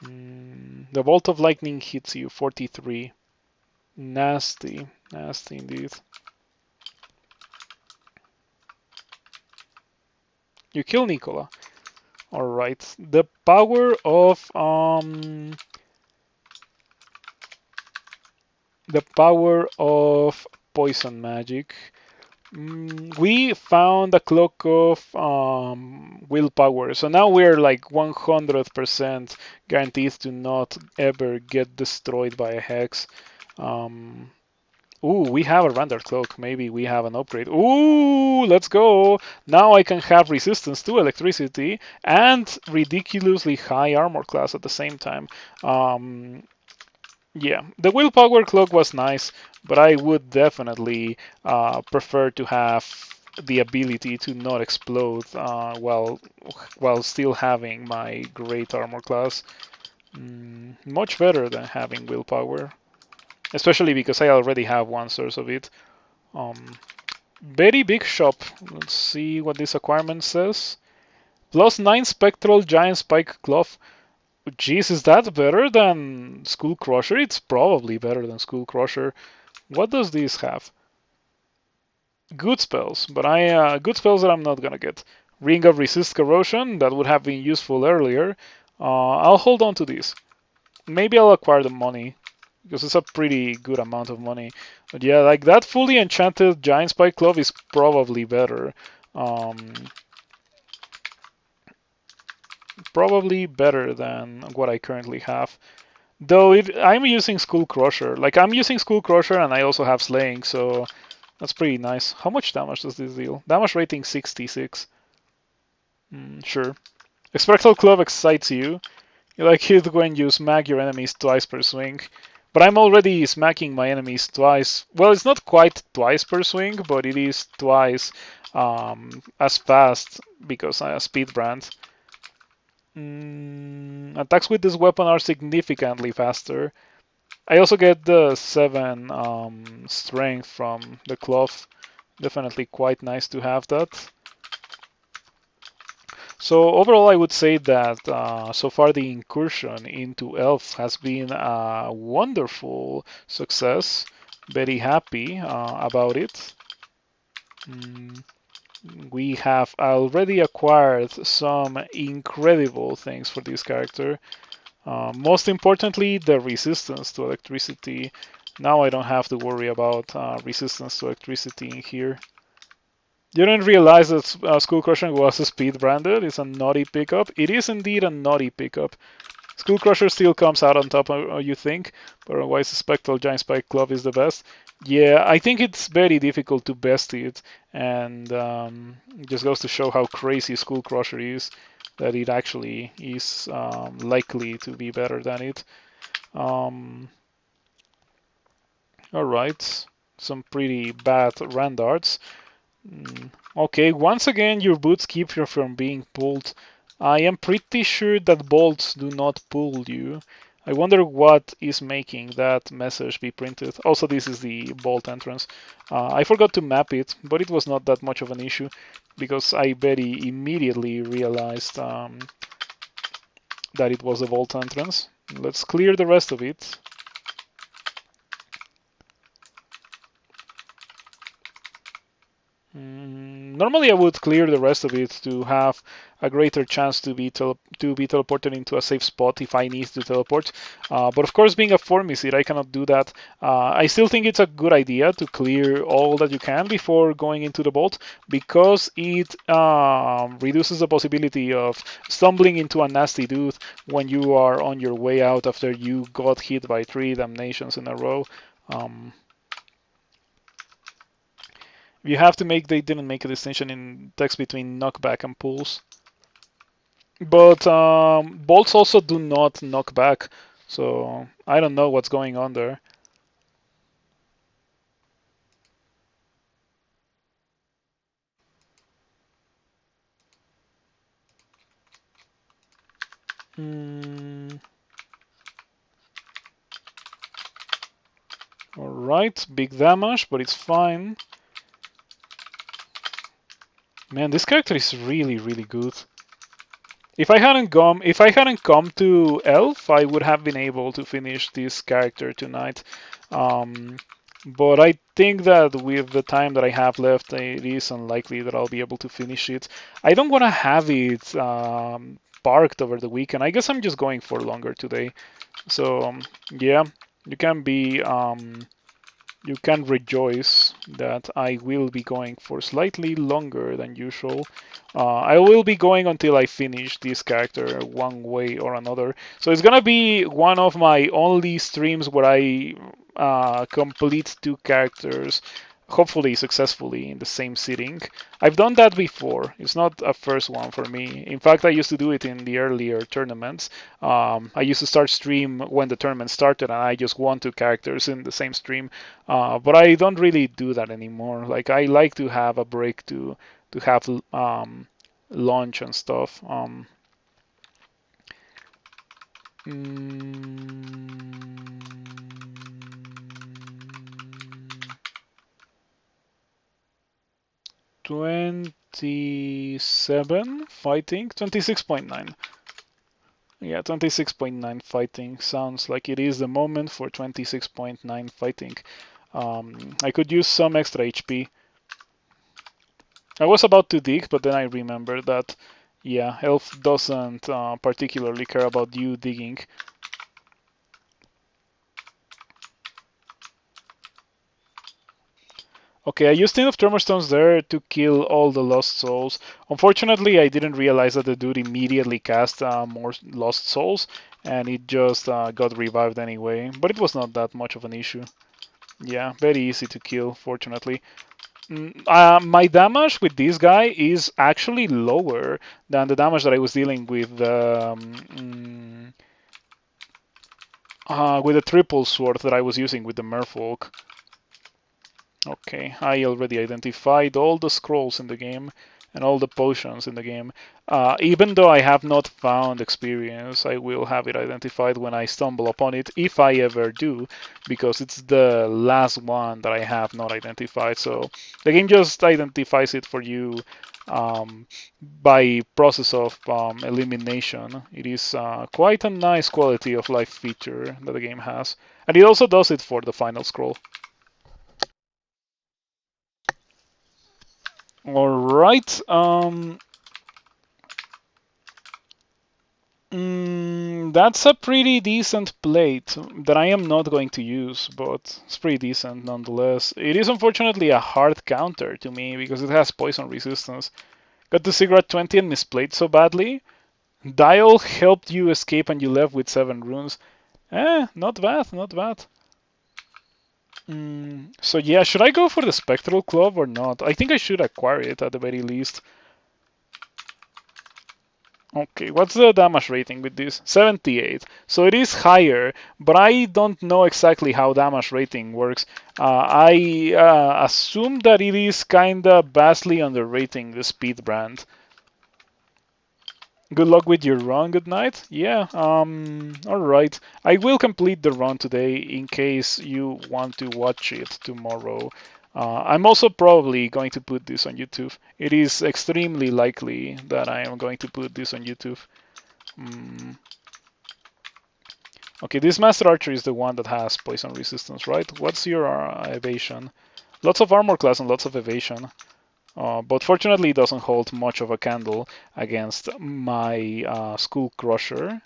The Bolt of Lightning hits you, 43. Nasty. Nasty indeed. You kill Nicola. Alright. The power of poison magic. We found a cloak of willpower, so now we're like 100% guaranteed to not ever get destroyed by a hex. Ooh, we have a render cloak. Maybe we have an upgrade. Ooh, let's go. Now I can have resistance to electricity and ridiculously high armor class at the same time. Yeah, the willpower cloak was nice, but I would definitely prefer to have the ability to not explode while still having my great armor class. Much better than having willpower, especially because I already have one source of it. Very big shop. Let's see what this acquirement says. +9 spectral giant spike glove. Jeez, is that better than Skull Crusher? It's probably better than Skull Crusher. What does this have? Good spells, but good spells that I'm not gonna get. Ring of Resist Corrosion, that would have been useful earlier. I'll hold on to this. Maybe I'll acquire the money, because it's a pretty good amount of money. But yeah, like that fully enchanted Giant Spike Glove is probably better. Probably better than what I currently have. Though I'm using Skull Crusher. Like, I'm using Skull Crusher and I also have Slaying, so that's pretty nice. How much damage does this deal? Damage rating 66. Sure. Expectral Club excites you. You like it when you smack your enemies twice per swing. But I'm already smacking my enemies twice. Well, it's not quite twice per swing, but it is twice as fast because I have Speed Brand. Attacks with this weapon are significantly faster. I also get the 7 strength from the cloth. Definitely quite nice to have that. So overall, I would say that so far the incursion into Elf has been a wonderful success. Very happy about it. We have already acquired some incredible things for this character. Most importantly, the resistance to electricity. Now I don't have to worry about resistance to electricity in here. You didn't realize that Skull Crusher was speed branded. It's a naughty pickup. It is indeed a naughty pickup. Skull Crusher still comes out on top, you think, but otherwise Spectral Giant Spike Club is the best. Yeah, I think it's very difficult to best it, and it just goes to show how crazy Skull Crusher is, that it actually is likely to be better than it. Alright, some pretty bad Randards. Okay, once again, your boots keep you from being pulled. I am pretty sure that bolts do not pull you. I wonder what is making that message be printed. Also, this is the bolt entrance. I forgot to map it, but it was not that much of an issue because I very immediately realized that it was a vault entrance. Let's clear the rest of it. Normally I would clear the rest of it to have a greater chance to be teleported into a safe spot if I need to teleport. But of course, being a Formicid, I cannot do that. I still think it's a good idea to clear all that you can before going into the vault because it reduces the possibility of stumbling into a nasty dude when you are on your way out after you got hit by 3 damnations in a row. You have to make, they didn't make a distinction in text between knockback and pulls. But bolts also do not knock back, so I don't know what's going on there. Alright, big damage, but it's fine. Man, this character is really, really good. If I hadn't come to Elf, I would have been able to finish this character tonight. But I think that with the time that I have left, it is unlikely that I'll be able to finish it. I don't want to have it parked over the weekend. I guess I'm just going for longer today. So yeah, you can be you can rejoice that I will be going for slightly longer than usual. I will be going until I finish this character one way or another. So it's gonna be one of my only streams where I complete 2 characters, hopefully successfully in the same sitting. I've done that before. It's not a first one for me. In fact, I used to do it in the earlier tournaments. I used to start stream when the tournament started, and I just won 2 characters in the same stream. But I don't really do that anymore. Like I like to have a break to have lunch and stuff. Mm, 27 fighting, 26.9. Yeah, 26.9 fighting sounds like it is the moment for 26.9 fighting. I could use some extra HP. I was about to dig, but then I remembered that, yeah, Elf doesn't particularly care about you digging. Okay, I used 10 of Tremor Stones there to kill all the Lost Souls. Unfortunately, I didn't realize that the dude immediately cast more Lost Souls, and it just got revived anyway. But it was not that much of an issue. Yeah, very easy to kill, fortunately. My damage with this guy is actually lower than the damage that I was dealing with the triple sword that I was using with the Merfolk. Okay, I already identified all the scrolls in the game and all the potions in the game. Even though I have not found experience, I will have it identified when I stumble upon it, if I ever do, because it's the last one that I have not identified. So the game just identifies it for you by process of elimination. It is quite a nice quality of life feature that the game has. And it also does it for the final scroll. All right. That's a pretty decent plate that I am not going to use, but it's pretty decent nonetheless. It is unfortunately a hard counter to me because it has poison resistance. Got the cigarette 20 and misplayed so badly. Dial helped you escape and you left with 7 runes. Not bad, not bad. So yeah, should I go for the Spectral Club or not? I think I should acquire it at the very least. Okay, what's the damage rating with this? 78. So it is higher, but I don't know exactly how damage rating works. I assume that it is kinda vastly underrating the speed brand. Good luck with your run, good night. Yeah, alright. I will complete the run today in case you want to watch it tomorrow. I'm also probably going to put this on YouTube. It is extremely likely that I am going to put this on YouTube. Okay, this Master Archer is the one that has poison resistance, right? What's your evasion? Lots of armor class and lots of evasion. But fortunately, it doesn't hold much of a candle against my Skull Crusher.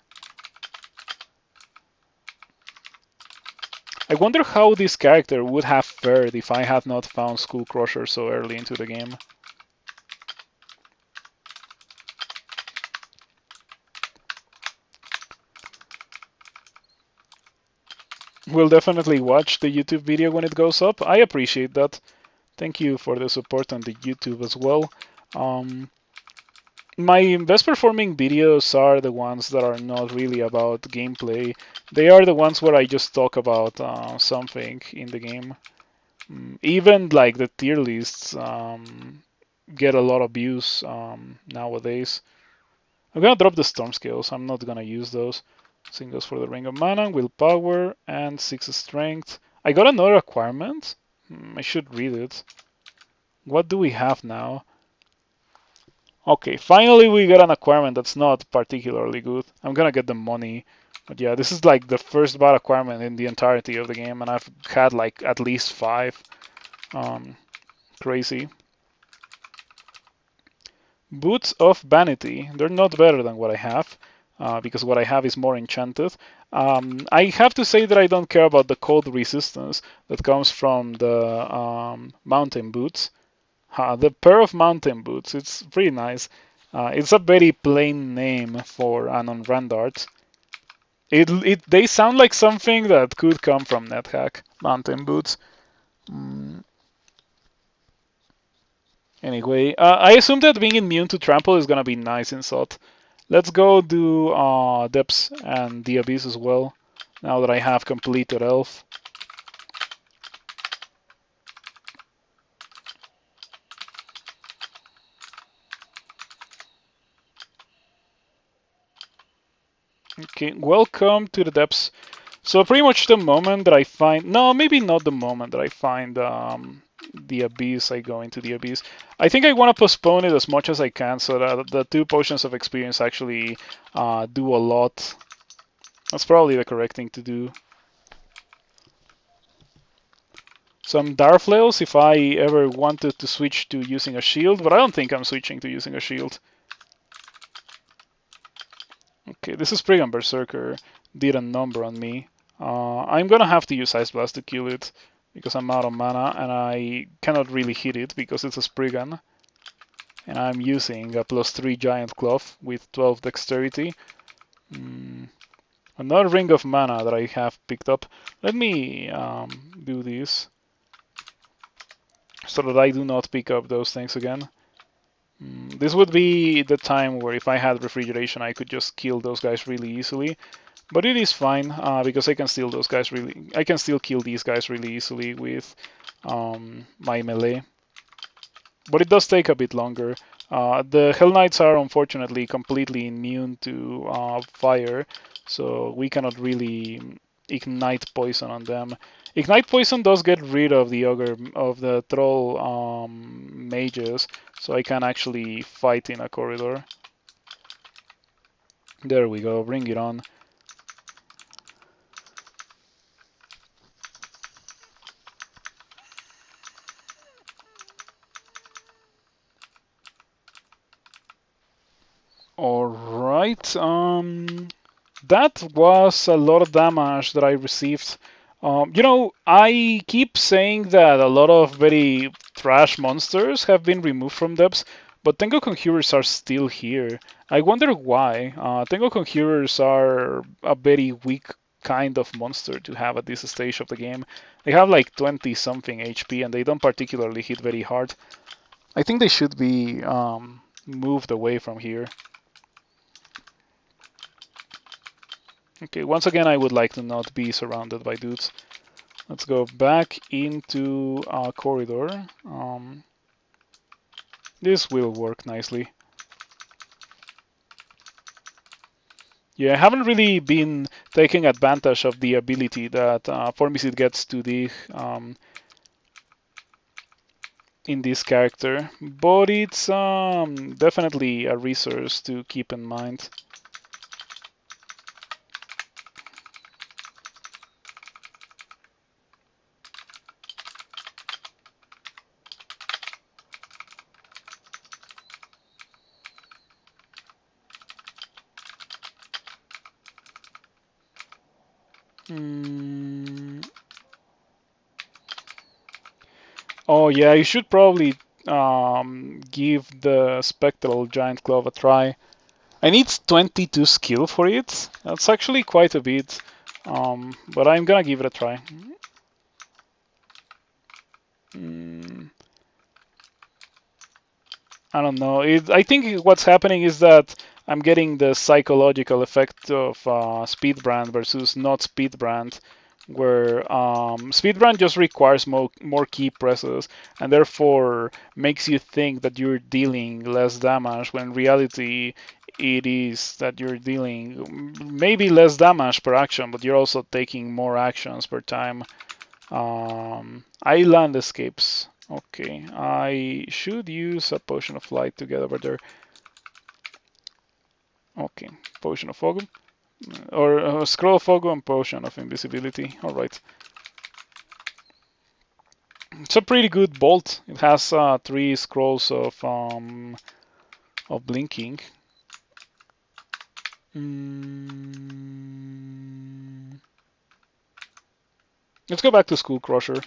I wonder how this character would have fared if I had not found Skull Crusher so early into the game. We'll definitely watch the YouTube video when it goes up. I appreciate that. Thank you for the support on the YouTube as well. My best performing videos are the ones that are not really about gameplay. They are the ones where I just talk about something in the game. Even like the tier lists get a lot of views nowadays. I'm gonna drop the storm scales. I'm not gonna use those. Same goes for the ring of mana, willpower, and 6 strength. I got another acquirement. I should read it. What do we have now? Okay, finally we got an acquirement that's not particularly good. I'm gonna get the money. But yeah, this is like the first bad acquirement in the entirety of the game, and I've had like at least 5. Crazy. Boots of Vanity. They're not better than what I have, because what I have is more enchanted. I have to say that I don't care about the cold resistance that comes from the mountain boots. The pair of mountain boots. It's pretty nice. It's a very plain name for Anon Randart. They sound like something that could come from NetHack. Mountain boots. Anyway, I assume that being immune to trample is gonna be nice in SOT. Let's go do Depths and the Abyss as well. Now that I have completed Elf. Okay, welcome to the Depths. So pretty much the moment that I find, no, maybe not the moment that I find the Abyss, I go into the Abyss. I think I want to postpone it as much as I can so that the 2 potions of experience actually do a lot. That's probably the correct thing to do. Some Darflails if I ever wanted to switch to using a shield, but I don't think I'm switching to using a shield. Okay, this is Spriggan Berserker. Did a number on me. I'm gonna have to use Ice Blast to kill it. because I'm out of mana and I cannot really hit it because it's a Spriggan. And I'm using a +3 Giant Cloth with 12 Dexterity. Another Ring of Mana that I have picked up. Let me do this so that I do not pick up those things again. This would be the time where if I had refrigeration I could just kill those guys really easily. But it is fine because I can still kill these guys really easily with my melee. But it does take a bit longer. The Hell Knights are unfortunately completely immune to fire, so we cannot really ignite poison on them. Ignite poison does get rid of the troll mages, so I can actually fight in a corridor. There we go, bring it on. Alright, that was a lot of damage that I received. I keep saying that a lot of very trash monsters have been removed from depths, but Tengu Conjurers are still here. I wonder why. Tengu Conjurers are a very weak kind of monster to have at this stage of the game. They have like 20 something HP and they don't particularly hit very hard. I think they should be moved away from here. Okay, once again, I would like to not be surrounded by dudes. Let's go back into our corridor. This will work nicely. Yeah, I haven't really been taking advantage of the ability that Formicid gets to dig in this character, but it's definitely a resource to keep in mind. Oh yeah, you should probably give the Spectral Giant Glove a try. I need 22 skill for it. That's actually quite a bit, but I'm gonna give it a try. I don't know. I think what's happening is that I'm getting the psychological effect of Speed Brand versus not Speed Brand, where Speed Brand just requires more key presses and therefore makes you think that you're dealing less damage when in reality it is that you're dealing maybe less damage per action, but you're also taking more actions per time. Island escapes. Okay, I should use a potion of flight to get over there. Okay, potion of fog, or scroll of fog and potion of invisibility. All right. It's a pretty good bolt. It has 3 scrolls of blinking. Let's go back to Skull Crusher.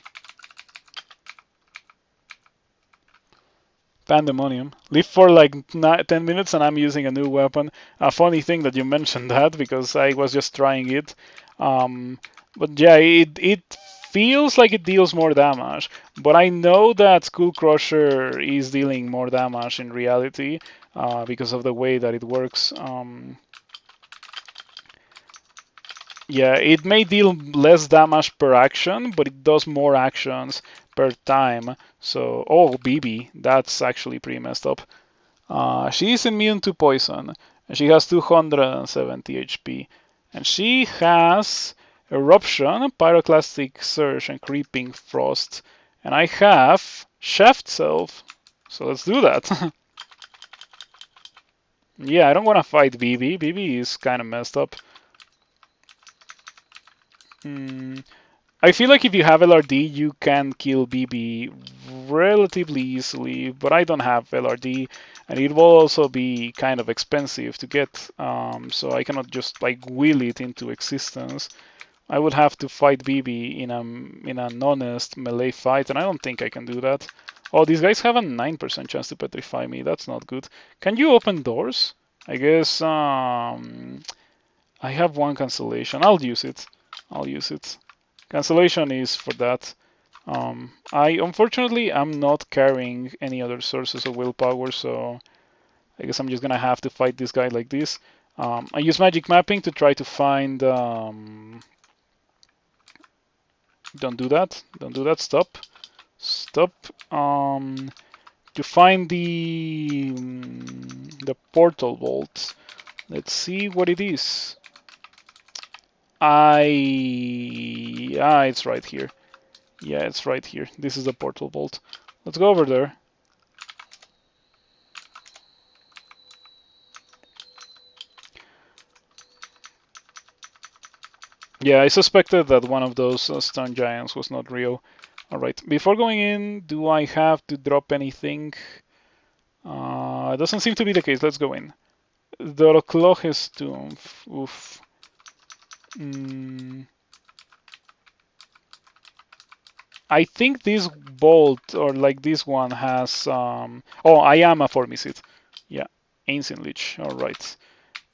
Pandemonium. Live for like 10 minutes and I'm using a new weapon. A funny thing that you mentioned that because I was just trying it. But yeah, it feels like it deals more damage. But I know that Skull Crusher is dealing more damage in reality because of the way that it works. Yeah, it may deal less damage per action, but it does more actions per time. So, oh, BB, that's actually pretty messed up. She is immune to poison, and she has 270 HP. And she has Eruption, Pyroclastic Surge, and Creeping Frost. And I have Shaft Self, so let's do that. Yeah, I don't want to fight BB. BB is kind of messed up. I feel like if you have LRD, you can kill BB relatively easily, but I don't have LRD, and it will also be kind of expensive to get, so I cannot just like will it into existence. I would have to fight BB in an honest melee fight, and I don't think I can do that. Oh, these guys have a 9% chance to petrify me. That's not good. Can you open doors? I guess I have one cancellation. I'll use it. I'll use it. Cancellation is for that. I unfortunately am not carrying any other sources of willpower, so I guess I'm just gonna have to fight this guy like this. I use magic mapping to try to find. Don't do that. Don't do that. Stop. Stop. To find the portal vault. Let's see what it is. It's right here. Yeah, it's right here. This is the portal vault. Let's go over there. Yeah, I suspected that one of those stone giants was not real. Alright, before going in, do I have to drop anything? Doesn't seem to be the case. Let's go in. Doroklohe's tomb. Oof. I think this bolt, or like this one, has... Oh, I am a Formicid. Yeah, Ancient Lich. Alright.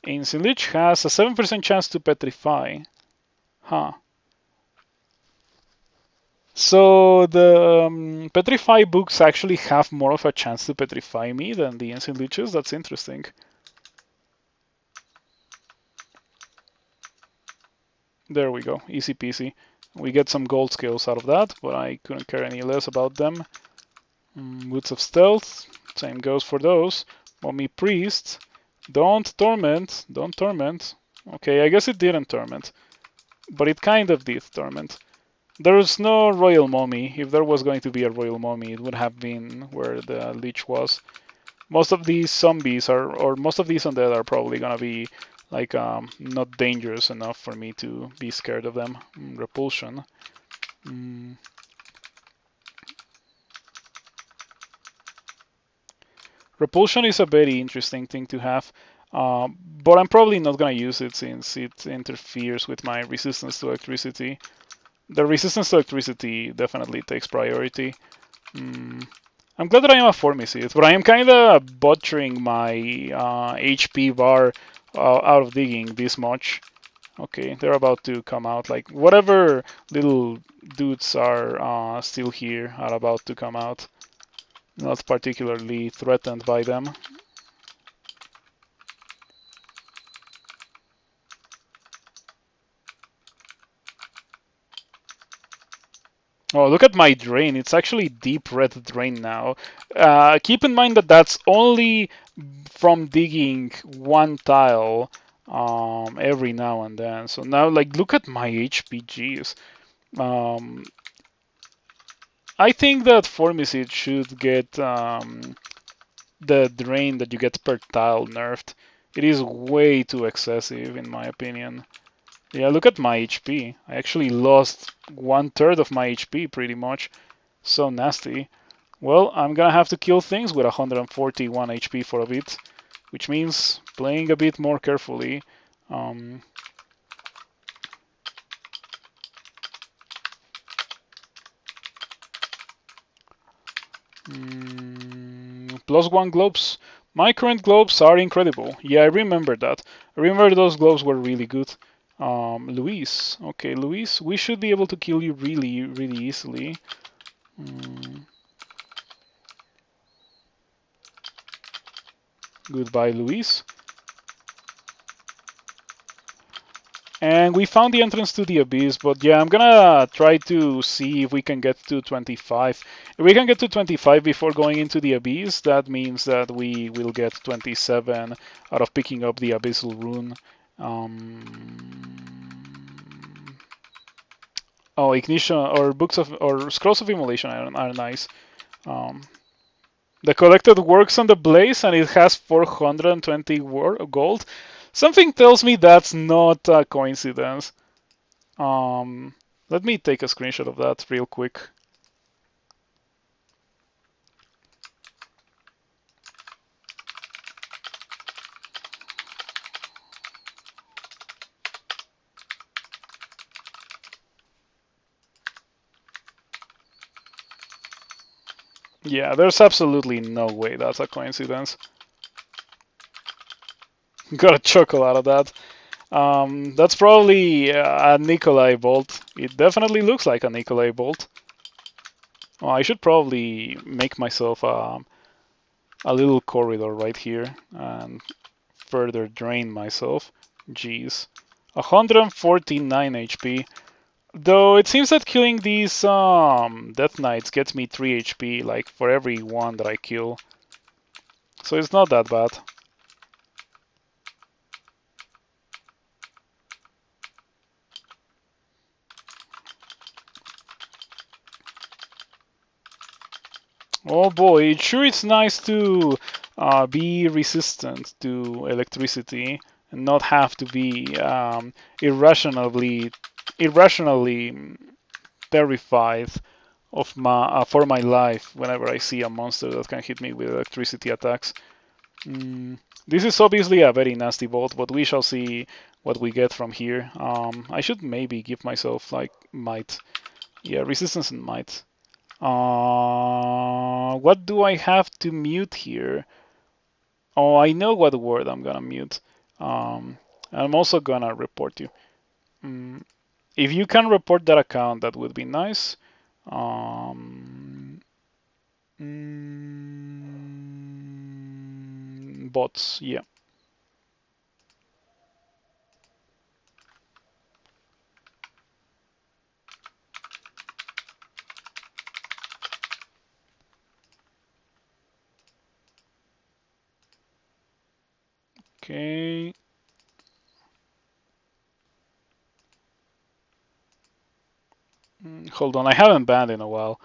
Ancient Lich has a 7% chance to petrify. Huh. So the petrify books actually have more of a chance to petrify me than the ancient liches. That's interesting. There we go, easy peasy. We get some gold skills out of that, but I couldn't care any less about them. Boots of Stealth, same goes for those. Mummy Priest, don't torment, don't torment. Okay, I guess it didn't torment, but it kind of did torment. There's no royal mummy. If there was going to be a royal mummy, it would have been where the lich was. Most of these zombies are, or most of these undead are probably gonna be like not dangerous enough for me to be scared of them. Repulsion. Repulsion is a very interesting thing to have, but I'm probably not gonna use it since it interferes with my resistance to electricity. The resistance to electricity definitely takes priority. I'm glad that I am a Formicid, but I am kind of butchering my HP bar out of digging this much. Okay, they're about to come out. Like, whatever little dudes are still here are about to come out. Not particularly threatened by them. Oh, look at my drain. It's actually deep red drain now. Keep in mind that that's only from digging one tile every now and then. So now, like, look at my HPGs. I think that Formicid should get the drain that you get per tile nerfed. It is way too excessive, in my opinion. Yeah, look at my HP. I actually lost 1/3 of my HP pretty much. So nasty. Well, I'm gonna have to kill things with 141 HP for a bit, which means playing a bit more carefully. +1 globes. My current globes are incredible. Yeah, I remember that. I remember those globes were really good. Luis. Okay, Luis, we should be able to kill you really, really easily. Goodbye, Luis. And we found the entrance to the abyss, but yeah, I'm gonna try to see if we can get to 25. If we can get to 25 before going into the abyss, that means that we will get 27 out of picking up the abyssal rune. Oh, ignition or books of or scrolls of immolation are nice. The collected works on the blaze and it has 420 gold. Something tells me that's not a coincidence. Let me take a screenshot of that real quick. Yeah, there's absolutely no way that's a coincidence. Got a chuckle out of that. That's probably a Nikolai bolt. It definitely looks like a Nikolai bolt. Oh, I should probably make myself a little corridor right here and further drain myself. Jeez. 149 HP. Though it seems that killing these Death Knights gets me 3 HP, like for every one that I kill. So it's not that bad. Oh boy, sure it's nice to be resistant to electricity and not have to be irrationally terrified of for my life whenever I see a monster that can hit me with electricity attacks. This is obviously a very nasty bolt, but we shall see what we get from here. I should maybe give myself like might. Yeah, resistance and might. What do I have to mute here? Oh, I know what word I'm gonna mute. I'm also gonna report you. If you can report that account, that would be nice. Bots, yeah. Okay. Hold on, I haven't banned in a while.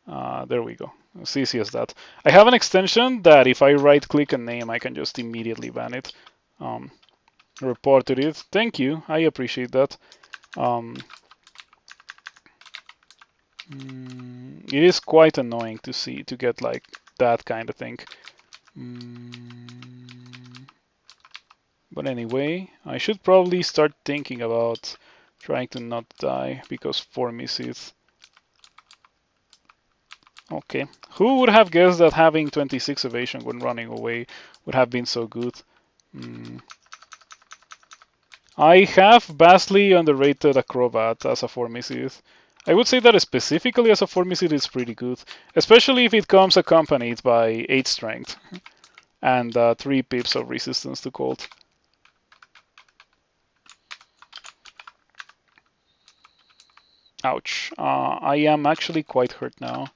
There we go. As easy as that. I have an extension that if I right click a name, I can just immediately ban it. Reported it. Thank you. I appreciate that. It is quite annoying to get like that kind of thing. But anyway, I should probably start thinking about trying to not die because Formicid. Okay. Who would have guessed that having 26 evasion when running away would have been so good? I have vastly underrated Acrobat as a Formicid. I would say that specifically as a Formicid is pretty good, especially if it comes accompanied by 8 strength and 3 pips of resistance to cold. Ouch. I am actually quite hurt now.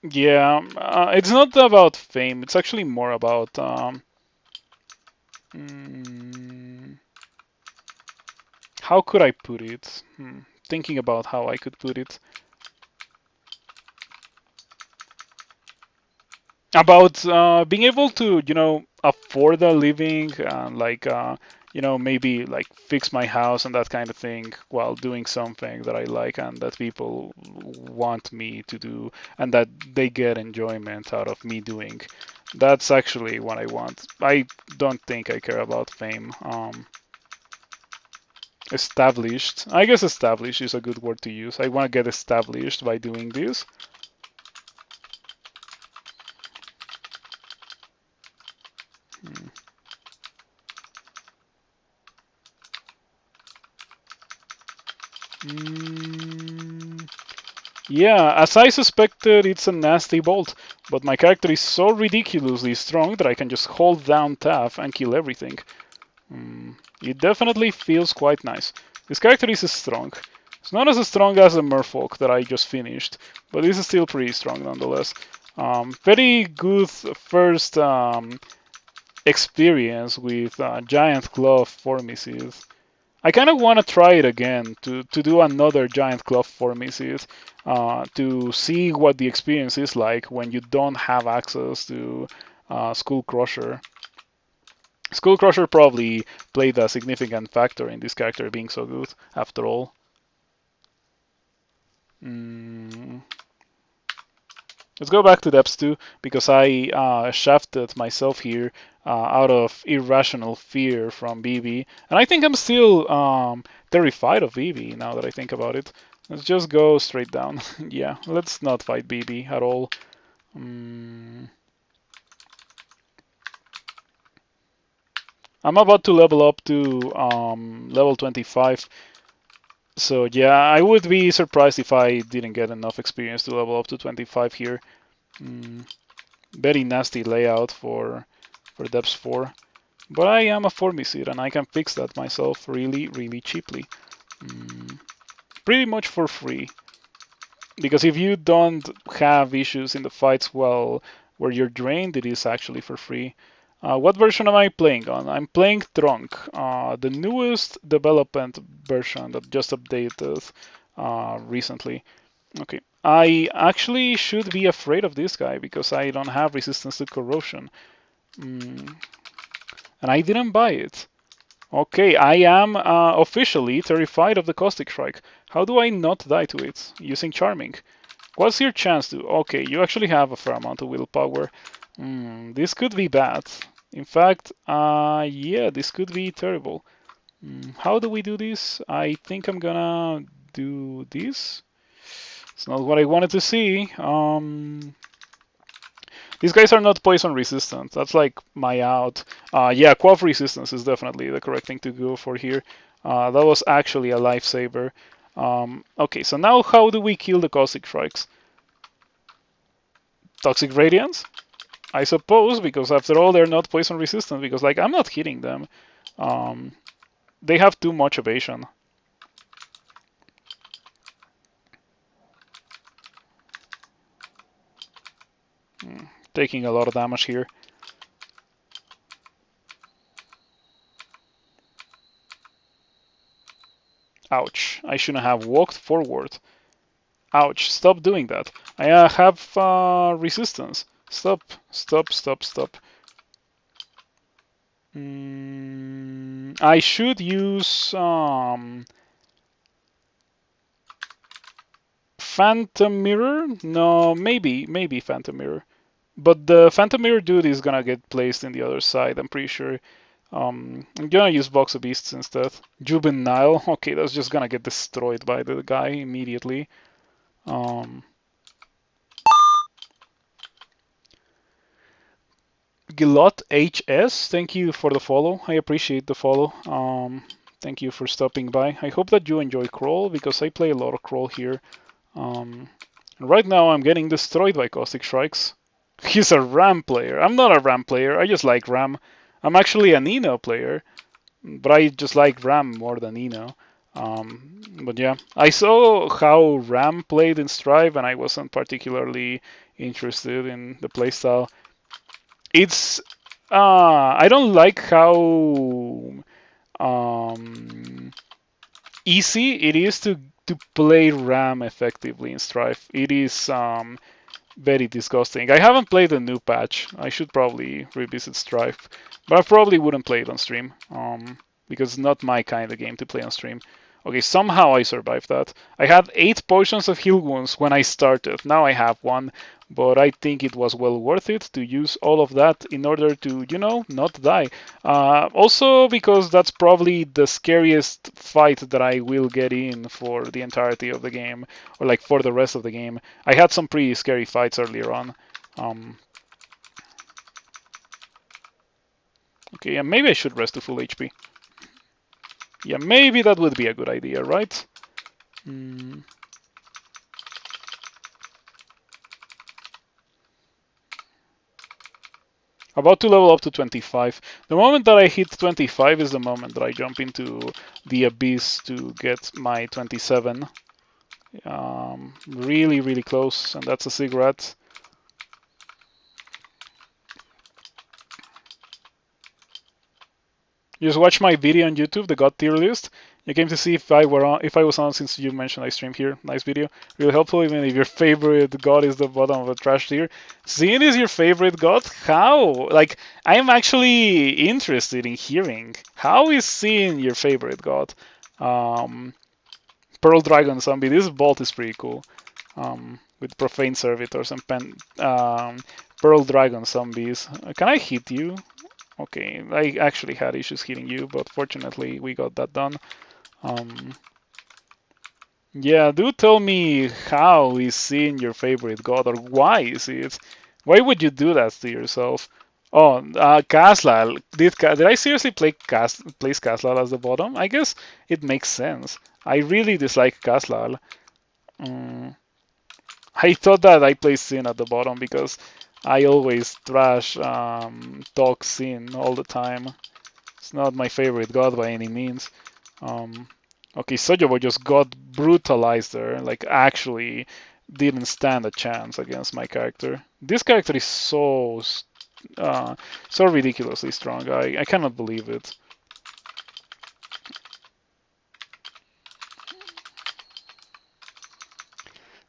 Yeah, it's not about fame. It's actually more about how could I put it? Thinking about how I could put it. About being able to, afford a living and like, maybe like fix my house and that kind of thing while doing something that I like and that people want me to do and that they get enjoyment out of me doing. That's actually what I want. I don't think I care about fame. Established. I guess established is a good word to use. I want to get established by doing this. Yeah, as I suspected, it's a nasty bolt, but my character is so ridiculously strong that I can just hold down tab and kill everything. It definitely feels quite nice. This character is strong. It's not as strong as the Merfolk that I just finished, but it's still pretty strong nonetheless. Very good first experience with Giant Glove Formicid. I kind of want to try it again to do another Giant Glove Formicid to see what the experience is like when you don't have access to Skull Crusher. Skull Crusher probably played a significant factor in this character being so good, after all. Let's go back to depths 2 because I shafted myself here out of irrational fear from BB. And I think I'm still terrified of BB now that I think about it. Let's just go straight down. Yeah, let's not fight BB at all. I'm about to level up to level 25. So yeah, I would be surprised if I didn't get enough experience to level up to 25 here. Very nasty layout for Depths 4. But I am a Formicid and I can fix that myself really, really cheaply. Pretty much for free. Because if you don't have issues in the fights well where you're drained, it is actually for free. What version am I playing on? I'm playing Trunk, the newest development version that just updated recently. Okay, I actually should be afraid of this guy because I don't have resistance to corrosion. And I didn't buy it. Okay, I am officially terrified of the Caustic Strike. How do I not die to it? Using Charming. What's your chance to? Okay, you actually have a fair amount of willpower. This could be bad. In fact, yeah, this could be terrible. How do we do this? I think I'm gonna do this. It's not what I wanted to see. These guys are not poison resistant. That's like my out. Yeah, quaff resistance is definitely the correct thing to go for here. That was actually a lifesaver. Okay, so now how do we kill the Caustic Strikes? Toxic Radiance? I suppose, because after all, they're not poison resistant, because like I'm not hitting them. They have too much evasion. Taking a lot of damage here. Ouch. I shouldn't have walked forward. Ouch. Stop doing that. I have resistance. Stop. Stop, stop, stop. I should use Phantom Mirror? No, maybe Phantom Mirror. But the Phantom Mirror dude is gonna get placed in the other side, I'm pretty sure. I'm gonna use Box of Beasts instead. Juvenile, okay, that's just gonna get destroyed by the guy immediately. Gilot HS, thank you for the follow. I appreciate the follow. Thank you for stopping by. I hope that you enjoy Crawl because I play a lot of Crawl here. Right now I'm getting destroyed by Caustic Strikes. He's a Ram player. I'm not a Ram player. I just like Ram. I'm actually an Eno player, but I just like Ram more than Eno. But yeah, I saw how Ram played in Strive, and I wasn't particularly interested in the playstyle. It's I don't like how easy it is to play Ram effectively in Strife. It is very disgusting. I haven't played the new patch. I should probably revisit Strife, but I probably wouldn't play it on stream because it's not my kind of game to play on stream. Okay, somehow I survived that. I had 8 potions of heal wounds when I started. Now I have 1, but I think it was well worth it to use all of that in order to, you know, not die. Also because that's probably the scariest fight that I will get in for the entirety of the game, or like for the rest of the game. I had some pretty scary fights earlier on. Okay, and maybe I should rest to full HP. Yeah, maybe that would be a good idea, right? About to level up to 25. The moment that I hit 25 is the moment that I jump into the abyss to get my 27. Really, really close, and that's a cigarette. You just watch my video on YouTube, the God tier list. You came to see if I was on since you mentioned I streamed here. Nice video, really helpful. Even if your favorite God is the bottom of a trash tier. Zin is your favorite God? How? Like, I am actually interested in hearing. How is Zin your favorite God? Pearl Dragon Zombie. This vault is pretty cool. With Profane Servitors and Pearl Dragon Zombies. Can I hit you? Okay, I actually had issues hitting you, but fortunately we got that done. Yeah, do tell me how is seeing your favorite god, or why is it? Why would you do that to yourself? Oh, Kaslal. Did I seriously place Kaslal as the bottom? I guess it makes sense. I really dislike Kaslal. Mm, I thought that I placed Sin at the bottom because I always trash talk Sin all the time. It's not my favorite god by any means. Um, okay, Sojobo just got brutalized there. Like, actually didn't stand a chance against my character. This character is uh, so ridiculously strong. I cannot believe it.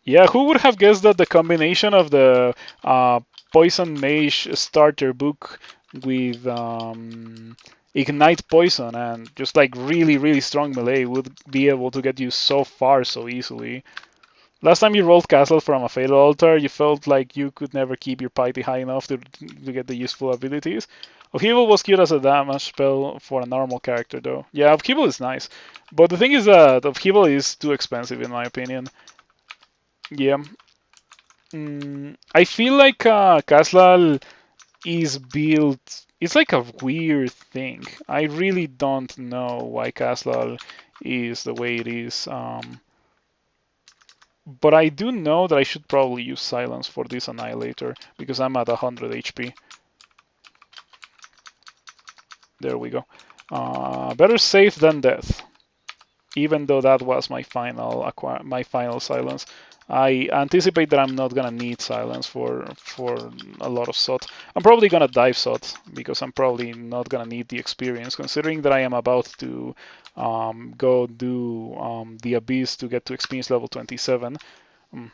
Yeah, who would have guessed that the combination of the uh, Poison Mage starter book with Ignite Poison and just like really, really strong melee would be able to get you so far so easily? Last time you rolled Castle from a Fatal Altar, you felt like you could never keep your piety high enough to get the useful abilities. Upheaval was cute as a damage spell for a normal character, though. Yeah, Upheaval is nice. But the thing is that Upheaval is too expensive, in my opinion. Yeah. I feel like Kaslal is built. It's like a weird thing. I really don't know why Kaslal is the way it is. But I do know that I should probably use Silence for this Annihilator because I'm at 100 HP. There we go. Better safe than death. Even though that was my final silence. I anticipate that I'm not gonna need silence for a lot of SOT. I'm probably gonna dive SOT because I'm probably not gonna need the experience, considering that I am about to go do the Abyss to get to experience level 27.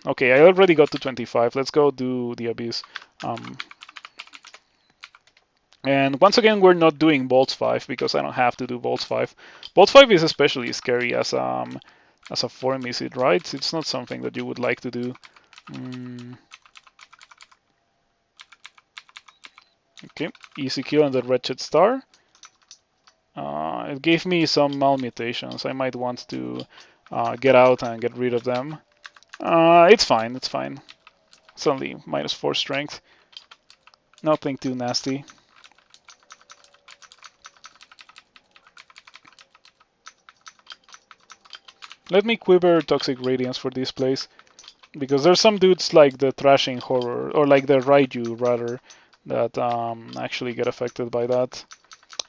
Okay, I already got to 25. Let's go do the Abyss. Um, and once again, we're not doing Bolts 5 because I don't have to do Bolts 5. Bolts 5 is especially scary as a Formicid, right? It's not something that you would like to do. Mm, okay, easy kill on the Wretched Star. It gave me some malmutations. I might want to get out and get rid of them. It's fine, it's fine. It's only -4 strength. Nothing too nasty. Let me quiver Toxic Radiance for this place, because there's some dudes like the Thrashing Horror, or like the Raiju rather, that actually get affected by that.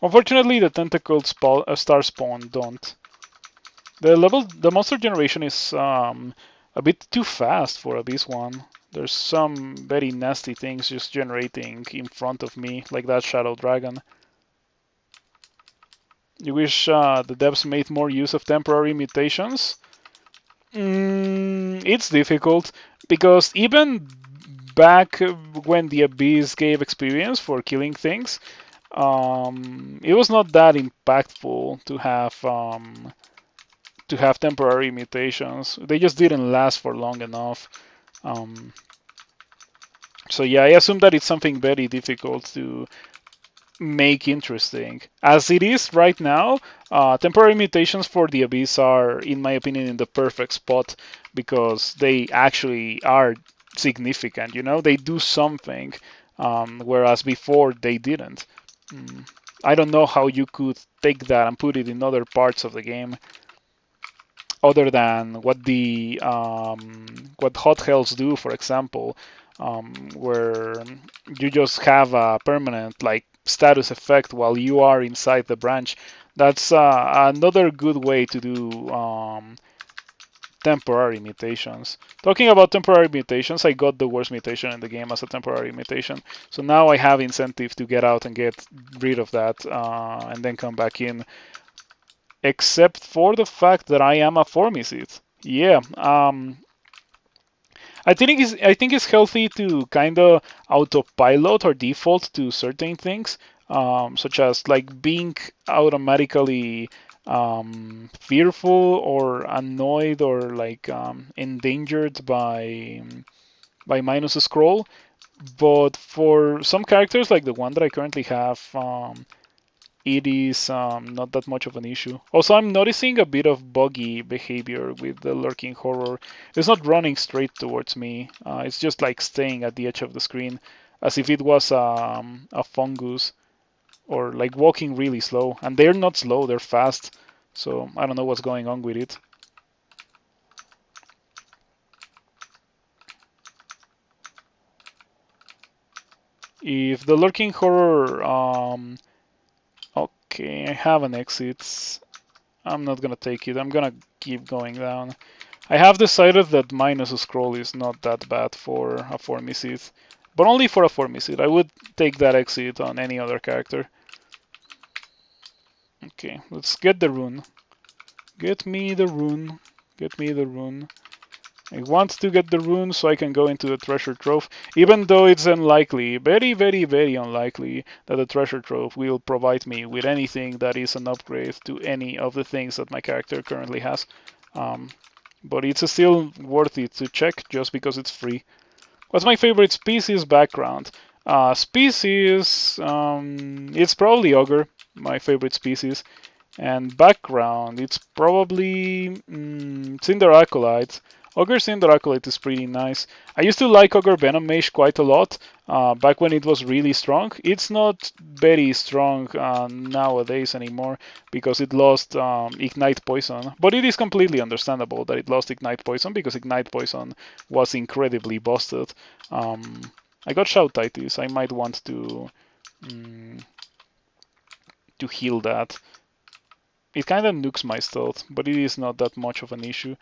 Unfortunately, the Tentacled Star Spawn don't. The monster generation is a bit too fast for Abyss 1. There's some very nasty things just generating in front of me, like that Shadow Dragon. You wish the devs made more use of temporary mutations? It's difficult because even back when the Abyss gave experience for killing things, it was not that impactful to have temporary mutations. They just didn't last for long enough. Um, so yeah, I assume that it's something very difficult to make interesting. As it is right now, temporary mutations for the Abyss are, in my opinion, in the perfect spot because they actually are significant. You know, they do something, whereas before they didn't. Mm. I don't know how you could take that and put it in other parts of the game, other than what hot hells do, for example, where you just have a permanent like status effect while you are inside the branch. That's another good way to do temporary mutations. Talking about temporary mutations, I got the worst mutation in the game as a temporary mutation. So now I have incentive to get out and get rid of that, and then come back in, except for the fact that I am a Formicid. Yeah, I think it's healthy to kind of autopilot or default to certain things, such as like being automatically fearful or annoyed or like endangered by minus scroll. But for some characters, like the one that I currently have, it is not that much of an issue. Also, I'm noticing a bit of buggy behavior with the lurking horror. It's not running straight towards me. It's just like staying at the edge of the screen, as if it was a fungus, or like walking really slow. And they're not slow, they're fast. So I don't know what's going on with it. If the lurking horror, okay, I have an exit. I'm not gonna take it. I'm gonna keep going down. I have decided that minus a scroll is not that bad for a Formicid, but only for a Formicid. I would take that exit on any other character. Okay, let's get the rune. Get me the rune. Get me the rune. I want to get the rune so I can go into the treasure trove, even though it's unlikely, very, very, very unlikely, that the treasure trove will provide me with anything that is an upgrade to any of the things that my character currently has. But it's still worth it to check just because it's free. What's my favorite species background? Species, it's probably Ogre, my favorite species. And background, it's probably Cinder Acolyte. Ogre Cinder Acolyte is pretty nice. I used to like Ogre Venom Mage quite a lot back when it was really strong. It's not very strong nowadays anymore because it lost Ignite Poison. But it is completely understandable that it lost Ignite Poison because Ignite Poison was incredibly busted. I got Shoutitis. I might want to heal that. It kind of nukes my stealth, but it is not that much of an issue.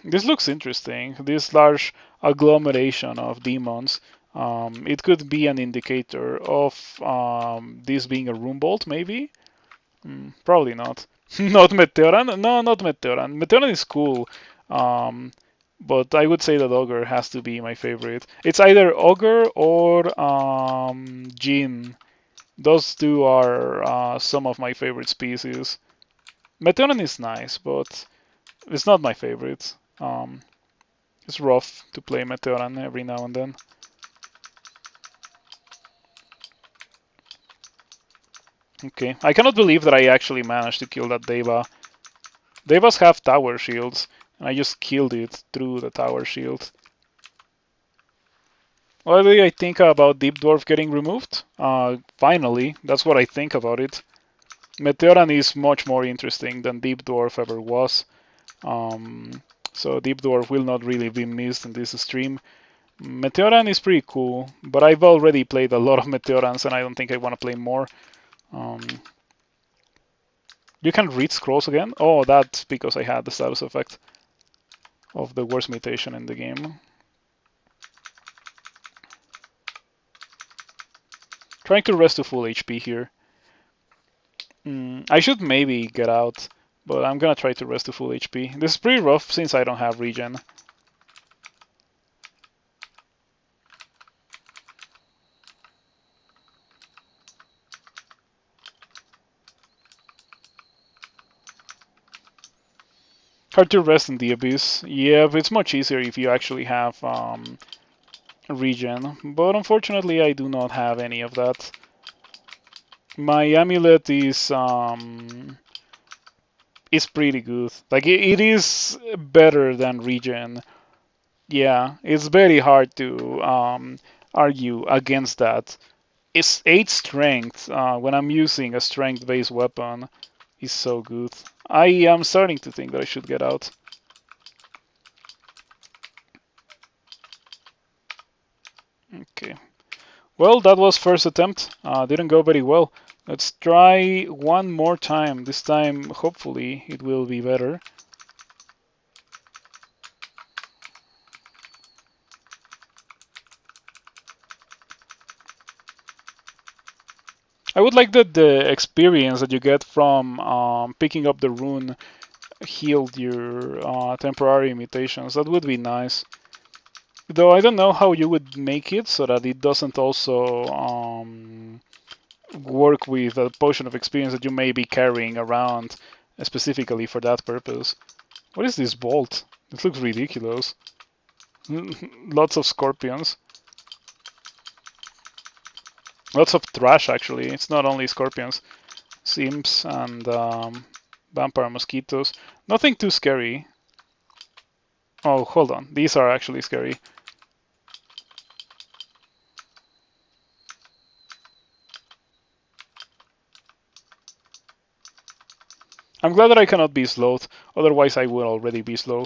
This looks interesting. This large agglomeration of demons. It could be an indicator of this being a rune bolt, maybe? Probably not. Not Meteoran? No, not Meteoran. Meteoran is cool. But I would say that Ogre has to be my favorite. It's either Ogre or Jin. Those two are some of my favorite species. Meteoran is nice, but it's not my favorite. It's rough to play Meteoran every now and then. Okay, I cannot believe that I actually managed to kill that Deva. Devas have tower shields, and I just killed it through the tower shield. What do I think about Deep Dwarf getting removed? Finally, that's what I think about it. Meteoran is much more interesting than Deep Dwarf ever was. So Deep Dwarf will not really be missed in this stream. Meteoran is pretty cool, but I've already played a lot of Meteorans and I don't think I want to play more. You can read scrolls again? Oh, that's because I had the status effect of the worst mutation in the game. Trying to rest to full HP here. I should maybe get out, but I'm gonna try to rest to full HP. This is pretty rough since I don't have regen. Hard to rest in the Abyss. Yeah, but it's much easier if you actually have regen. But unfortunately, I do not have any of that. My amulet is pretty good. Like it is better than regen. Yeah, it's very hard to argue against that. It's 8 strength when I'm using a strength-based weapon. Is so good. I am starting to think that I should get out. Okay. Well, that was first attempt. Didn't go very well. Let's try one more time. This time, hopefully, it will be better. I would like that the experience that you get from picking up the rune healed your temporary mutations. That would be nice. Though I don't know how you would make it so that it doesn't also work with a potion of experience that you may be carrying around specifically for that purpose. What is this bolt? This looks ridiculous. Lots of scorpions. Lots of trash, actually. It's not only scorpions. Sims and vampire mosquitoes. Nothing too scary. Oh, hold on. These are actually scary. I'm glad that I cannot be slowed. Otherwise, I would already be slow.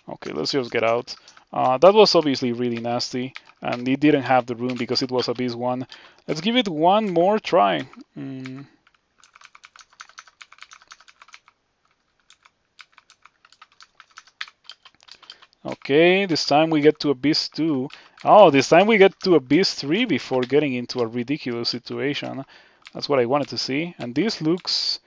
Okay, let's just get out. That was obviously really nasty. And it didn't have the room because it was Abyss 1. Let's give it one more try. Okay, this time we get to Abyss 2. Oh, this time we get to Abyss 3 before getting into a ridiculous situation. That's what I wanted to see. And this looks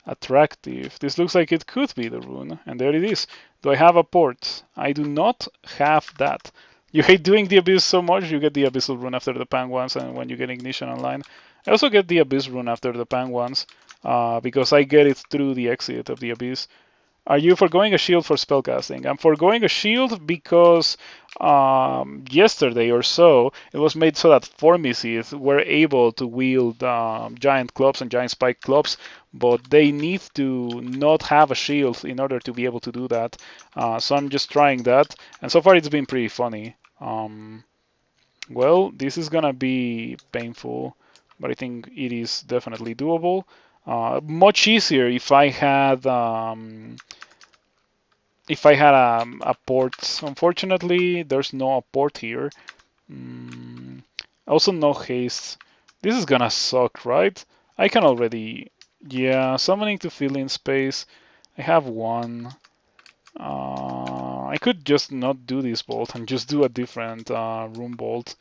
attractive. This looks like it could be the rune. And there it is. Do I have a port? I do not have that. You hate doing the Abyss so much, you get the Abyssal rune after the Penguins and when you get Ignition online. I also get the Abyss rune after the Penguins because I get it through the exit of the Abyss. Are you foregoing a shield for spellcasting? I'm foregoing a shield because yesterday or so it was made so that Formicid were able to wield giant clubs and giant spike clubs, but they need to not have a shield in order to be able to do that. So I'm just trying that, and so far it's been pretty funny. Well, this is gonna be painful, but I think it is definitely doable. Much easier if I had a port. Unfortunately, there's no port here. Also, no haste. This is gonna suck, right? I can already. Yeah, summoning to fill in space. I have one. I could just not do this bolt and just do a different room bolt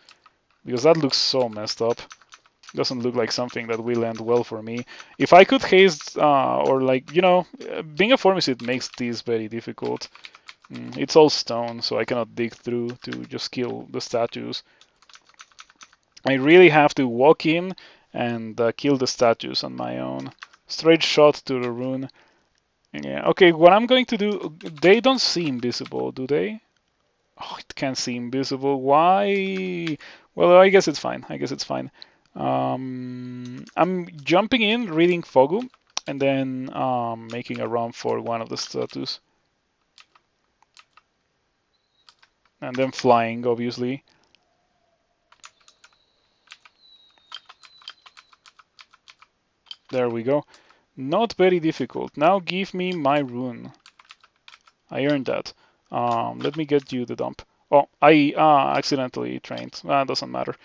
because that looks so messed up. Doesn't look like something that will end well for me. If I could haste, or like, being a Formicid makes this very difficult. It's all stone, so I cannot dig through to just kill the statues. I really have to walk in and kill the statues on my own. Straight shot to the rune. Yeah, okay, what I'm going to do, they don't see invisible, do they? Oh, it can't see invisible. Why? Well, I guess it's fine. I guess it's fine. I'm jumping in, reading Fogu, and then making a run for one of the statues. And then flying, obviously. There we go. Not very difficult. Now give me my rune. I earned that. Let me get you the dump. Oh, I accidentally trained. Doesn't matter.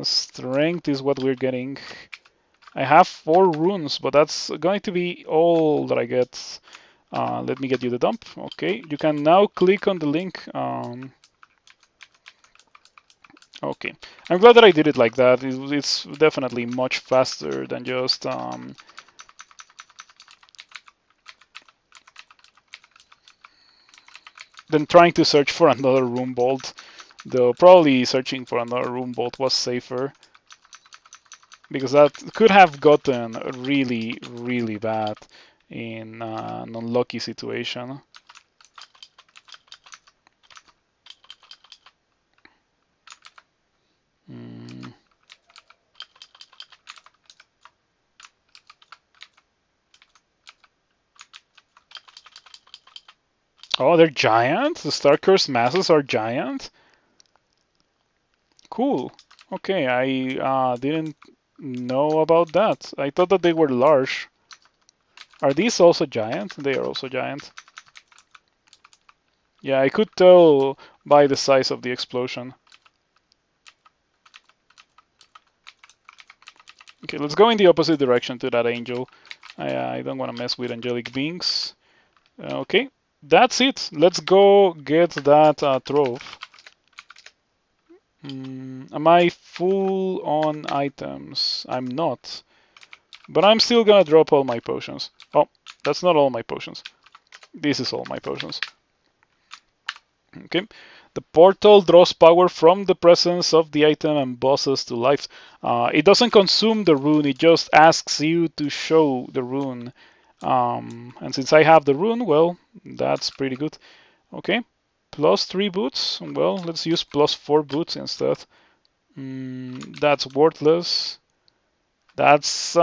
Strength is what we're getting. I have 4 runes, but that's going to be all that I get. Let me get you the dump. Okay, you can now click on the link. Okay, I'm glad that I did it like that. It's definitely much faster than just than trying to search for another room bolt. Though probably searching for another room bolt was safer because that could have gotten really, really bad in an unlucky situation. Oh, they're giant? The Star Cursed masses are giant? Cool. Okay, I didn't know about that. I thought that they were large. Are these also giant? They are also giant. Yeah, I could tell by the size of the explosion. Okay, let's go in the opposite direction to that angel. I don't want to mess with angelic beings. Okay, that's it. Let's go get that trove. Am I full on items? I'm not. But I'm still gonna drop all my potions. Oh, that's not all my potions. This is all my potions. Okay. The portal draws power from the presence of the item and bosses to life. It doesn't consume the rune, it just asks you to show the rune. And since I have the rune, well, that's pretty good. Okay. Plus 3 boots. Well, let's use plus 4 boots instead. That's worthless. That's an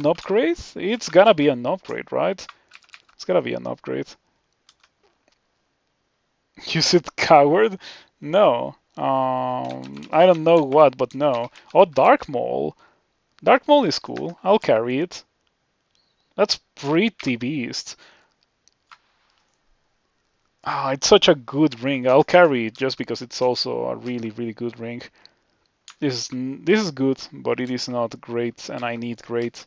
upgrade? It's gonna be an upgrade, right? It's gotta be an upgrade. You said coward? No. I don't know what, but no. Oh, Dark Mole. Dark Mole is cool. I'll carry it. That's pretty beast. Ah, it's such a good ring. I'll carry it just because it's also a really, really good ring. This is good, but it is not great, and I need great.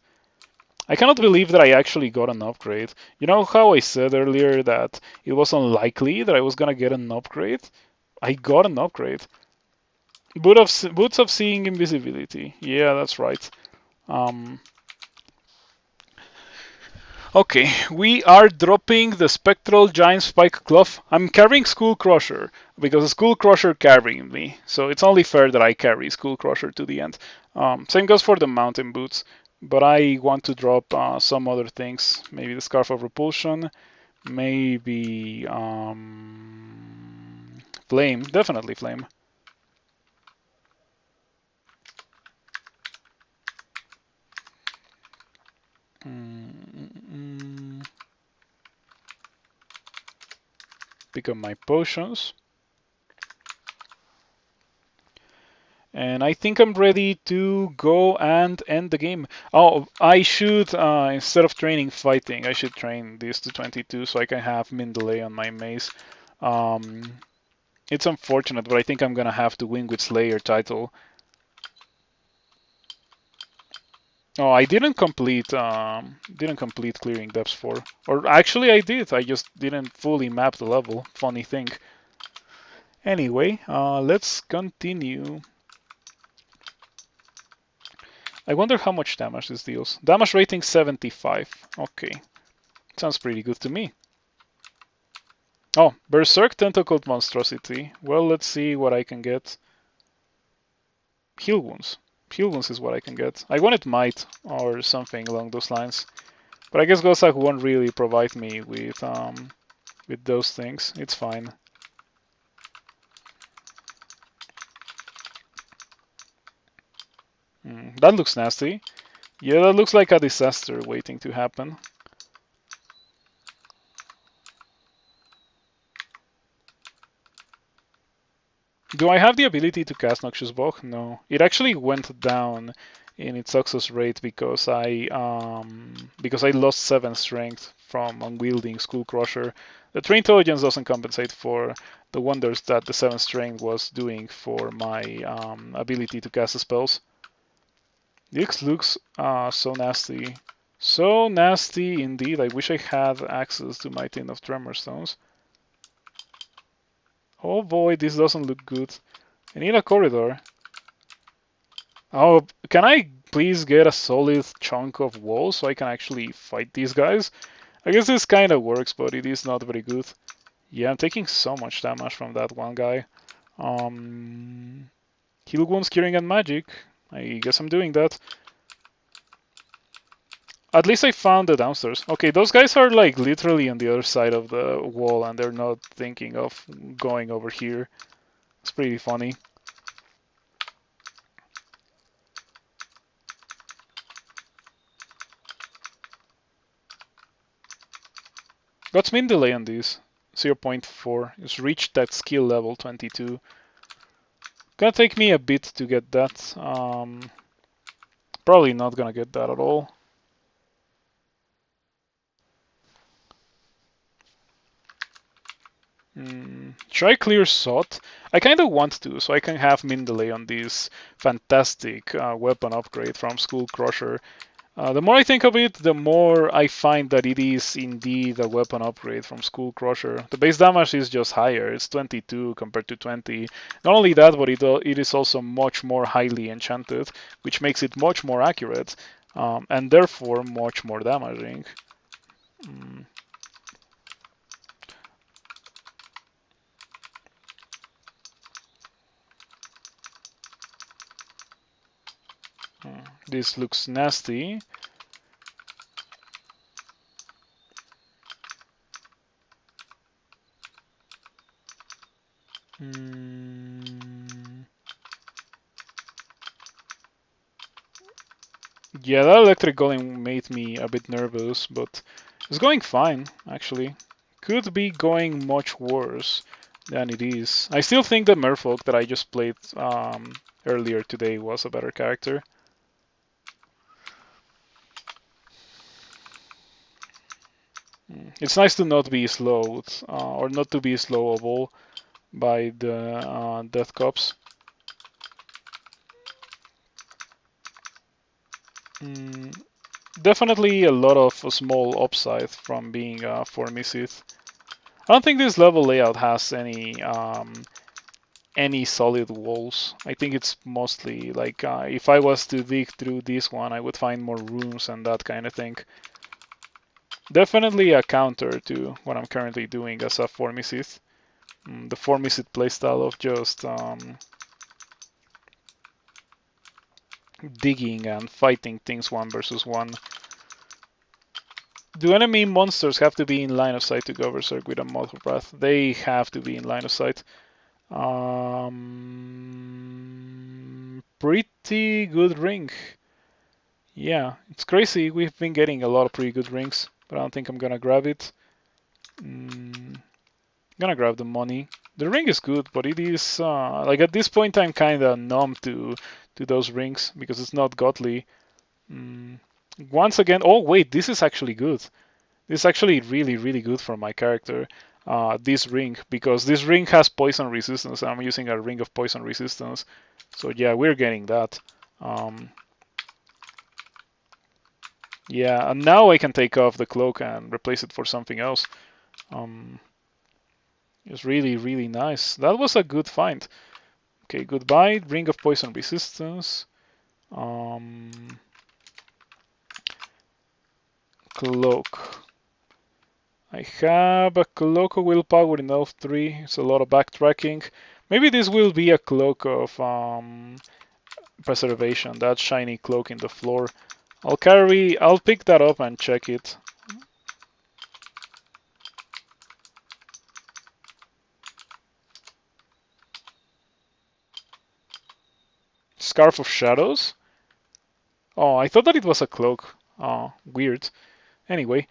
I cannot believe that I actually got an upgrade. You know how I said earlier that it was unlikely that I was gonna get an upgrade? I got an upgrade. Boots of Seeing Invisibility. Yeah, that's right. Um, okay, we are dropping the Spectral Giant Spike Glove. I'm carrying Skull Crusher because Skull Crusher carrying me. So it's only fair that I carry Skull Crusher to the end. Same goes for the Mountain Boots. But I want to drop some other things. Maybe the Scarf of Repulsion. Maybe Flame. Definitely Flame. Pick up my potions. And I think I'm ready to go and end the game. Oh, I should, instead of training fighting, I should train this to 22 so I can have min delay on my mace. It's unfortunate, but I think I'm gonna have to win with Slayer title. Oh, I didn't complete clearing depths 4. Or actually I did, I just didn't fully map the level. Funny thing. Anyway, let's continue. I wonder how much damage this deals. Damage rating 75. Okay. Sounds pretty good to me. Oh, Berserk Tentacled Monstrosity. Well, let's see what I can get. Heal Wounds. Heal Wounds is what I can get. I wanted Might or something along those lines. But I guess Gozag won't really provide me with those things. It's fine. That looks nasty. Yeah, that looks like a disaster waiting to happen. Do I have the ability to cast Noxious Bog? No. It actually went down in its success rate because I lost 7 strength from unwielding Skull Crusher. The True Intelligence doesn't compensate for the wonders that the 7 strength was doing for my ability to cast spells. This looks so nasty. So nasty indeed. I wish I had access to my Tin of Tremor Stones. Oh boy, this doesn't look good. I need a corridor. Oh, can I please get a solid chunk of wall so I can actually fight these guys? I guess this kind of works, but it is not very good. Yeah, I'm taking so much damage from that one guy. Heal wounds, curing, and magic. I guess I'm doing that. At least I found the downstairs. Okay, those guys are like literally on the other side of the wall and they're not thinking of going over here. It's pretty funny. What's min delay on these? 0.4. It's reached that skill level 22. Gonna take me a bit to get that. Probably not gonna get that at all. Should I clear Sot? I kind of want to, so I can have min delay on this fantastic weapon upgrade from Skull Crusher. The more I think of it, the more I find that it is indeed a weapon upgrade from Skull Crusher. The base damage is just higher, it's 22 compared to 20. Not only that, but it is also much more highly enchanted, which makes it much more accurate, and therefore much more damaging. This looks nasty. Yeah, that electric golem made me a bit nervous, but it's going fine, actually. Could be going much worse than it is. I still think the Merfolk that I just played earlier today was a better character. It's nice to not be slowed, or not to be slowable by the Death Cops. Definitely a lot of small upside from being Formicid. I don't think this level layout has any solid walls. I think it's mostly like if I was to dig through this one, I would find more rooms and that kind of thing. Definitely a counter to what I'm currently doing as a Formicid. The Formicid playstyle of just digging and fighting things one versus one. Do enemy monsters have to be in line of sight to go berserk with a Mortal Breath? They have to be in line of sight. Pretty good ring. Yeah, it's crazy. We've been getting a lot of pretty good rings, but I don't think I'm gonna grab it. Gonna grab the money. The ring is good, but it is like at this point I'm kinda numb to those rings because it's not godly. Once again, oh wait, this is actually good. This is actually really, really good for my character. This ring, because this ring has poison resistance. I'm using a ring of poison resistance. So yeah, we're getting that. Yeah, and now I can take off the cloak and replace it for something else. It's really, really nice. That was a good find. Okay, goodbye. Ring of poison resistance. Cloak. I have a cloak of willpower in Elf 3. It's a lot of backtracking. Maybe this will be a cloak of preservation. That shiny cloak in the floor. I'll pick that up and check it. Scarf of Shadows? Oh, I thought that it was a cloak. Oh, weird. Anyway,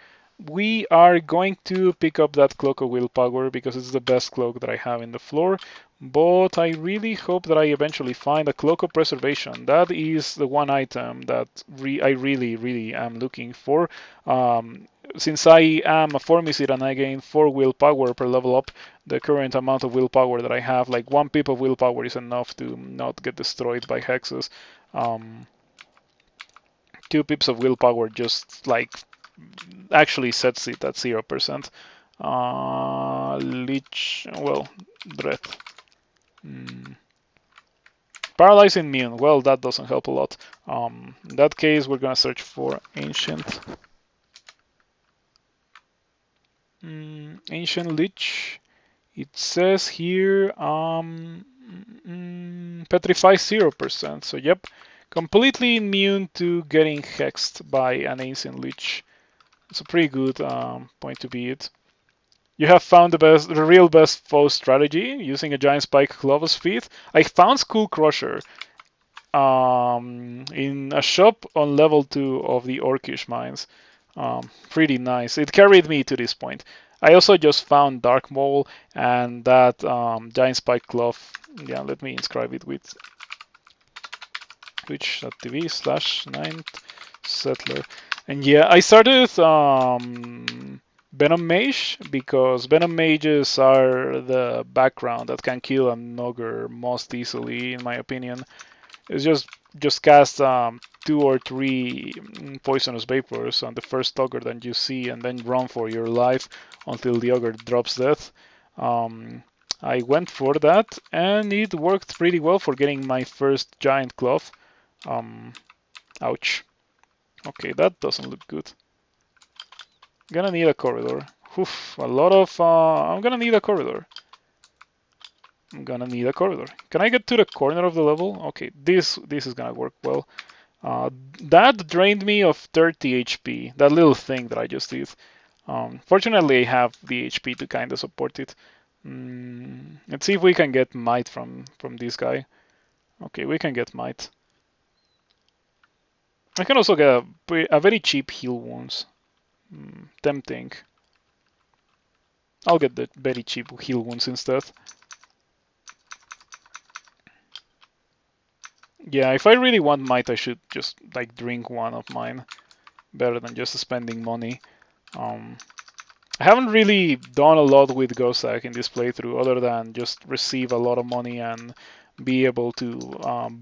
we are going to pick up that Cloak of Willpower because it's the best cloak that I have in the floor. But I really hope that I eventually find a Cloak of Preservation. That is the one item that I really, really am looking for. Since I am a Formicid and I gain 4 willpower per level up, the current amount of willpower that I have, like 1 pip of willpower is enough to not get destroyed by hexes. 2 pips of willpower just like actually sets it at 0%. Leech, well, Dread. Paralyze Immune, well, that doesn't help a lot. In that case, we're gonna search for Ancient. Ancient Leech. It says here Petrify 0%. So, yep, completely immune to getting hexed by an Ancient Leech. It's a pretty good point to be it. You have found the real best foe strategy using a giant spike Clovis speed. I found Skull Crusher in a shop on level 2 of the Orcish mines. Pretty nice. It carried me to this point. I also just found Dark Mole and that giant spike cloth. Yeah, let me inscribe it with twitch.tv/9thsettler. And yeah, I started Venom Mage because Venom Mages are the background that can kill an ogre most easily, in my opinion. It's just cast 2 or 3 poisonous vapors on the first ogre that you see, and then run for your life until the ogre drops death. I went for that, and it worked pretty well for getting my first giant cloth. Ouch. Okay, that doesn't look good. Gonna need a corridor. Oof, a lot of. I'm gonna need a corridor. I'm gonna need a corridor. Can I get to the corner of the level? Okay, this is gonna work well. That drained me of 30 HP. That little thing that I just did. Fortunately, I have the HP to kind of support it. Let's see if we can get might from this guy. Okay, we can get might. I can also get a very cheap heal wounds. Tempting. I'll get the very cheap heal wounds instead. Yeah, if I really want might, I should just like drink one of mine. Better than just spending money. I haven't really done a lot with Gozag in this playthrough other than just receive a lot of money and be able to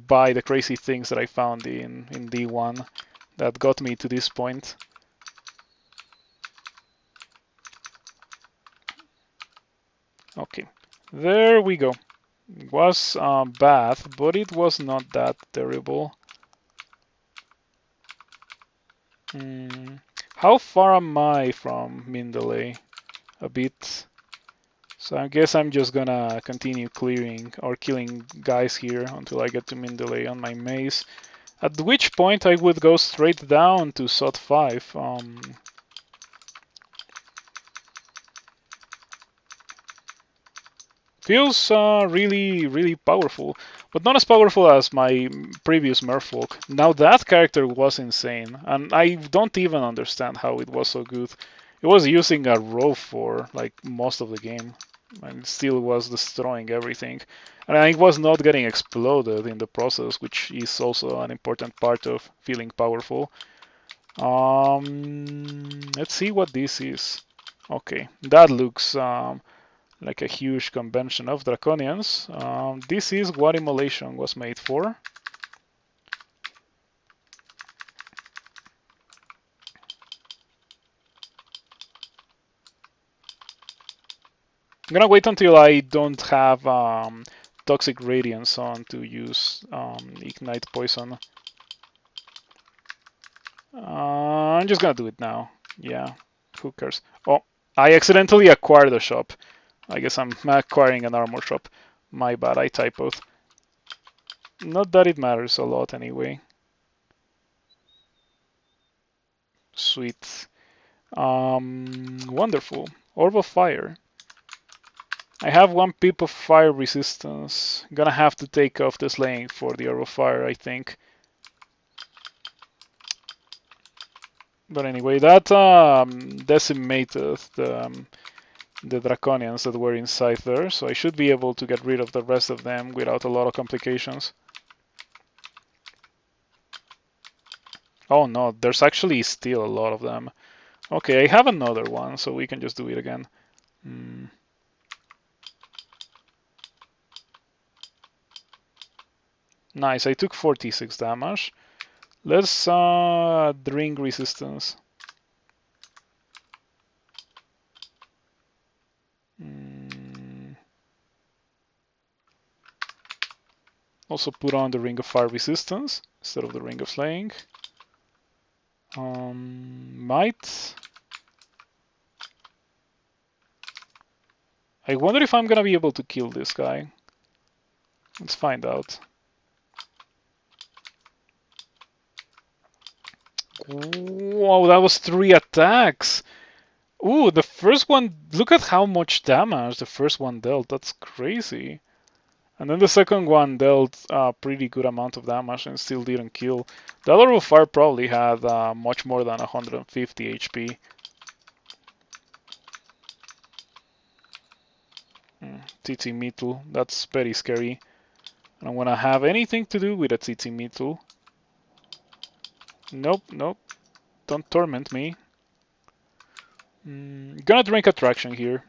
buy the crazy things that I found in D1 that got me to this point. Okay, there we go. It was bad, but it was not that terrible. How far am I from Mindalay? A bit. So I guess I'm just gonna continue clearing or killing guys here until I get to Mindalay on my maze. At which point I would go straight down to SOT 5. Feels really, really powerful, but not as powerful as my previous Merfolk. Now that character was insane, and I don't even understand how it was so good. It was using a row for like most of the game, and it still was destroying everything. And it was not getting exploded in the process, which is also an important part of feeling powerful. Let's see what this is. Okay, that looks like a huge convention of draconians. This is what immolation was made for. I'm gonna wait until I don't have toxic radiance on to use ignite poison. I'm just gonna do it now. Yeah, who cares? Oh, I accidentally acquired a shop. I guess I'm acquiring an armor shop. My bad, I typoed. Not that it matters a lot anyway. Sweet. Wonderful. Orb of Fire. I have one pip of fire resistance. Gonna have to take off the slaying for the Orb of Fire, I think. But anyway, that decimated the draconians that were inside there, so I should be able to get rid of the rest of them without a lot of complications. Oh no, there's actually still a lot of them. Okay, I have another one, so we can just do it again. Nice, I took 46 damage. Let's drink resistance. Also put on the Ring of Fire resistance instead of the Ring of Slaying. Might. I wonder if I'm gonna be able to kill this guy. Let's find out. Whoa, that was 3 attacks. Ooh, the first one, look at how much damage the first one dealt. That's crazy. And then the second one dealt a pretty good amount of damage and still didn't kill. The other of Fire probably had much more than 150 HP. Titi Metal, that's very scary. I don't want to have anything to do with a Titi Metal. Nope, nope. Don't torment me. Gonna drink Attraction here.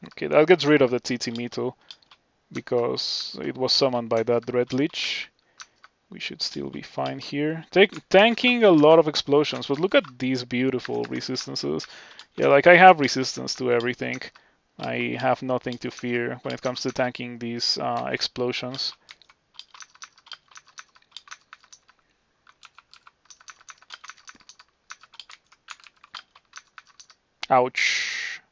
Okay, that gets rid of the TT Metal because it was summoned by that Dread Lich. We should still be fine here. Tanking a lot of explosions, but look at these beautiful resistances. Yeah, like I have resistance to everything. I have nothing to fear when it comes to tanking these explosions. Ouch.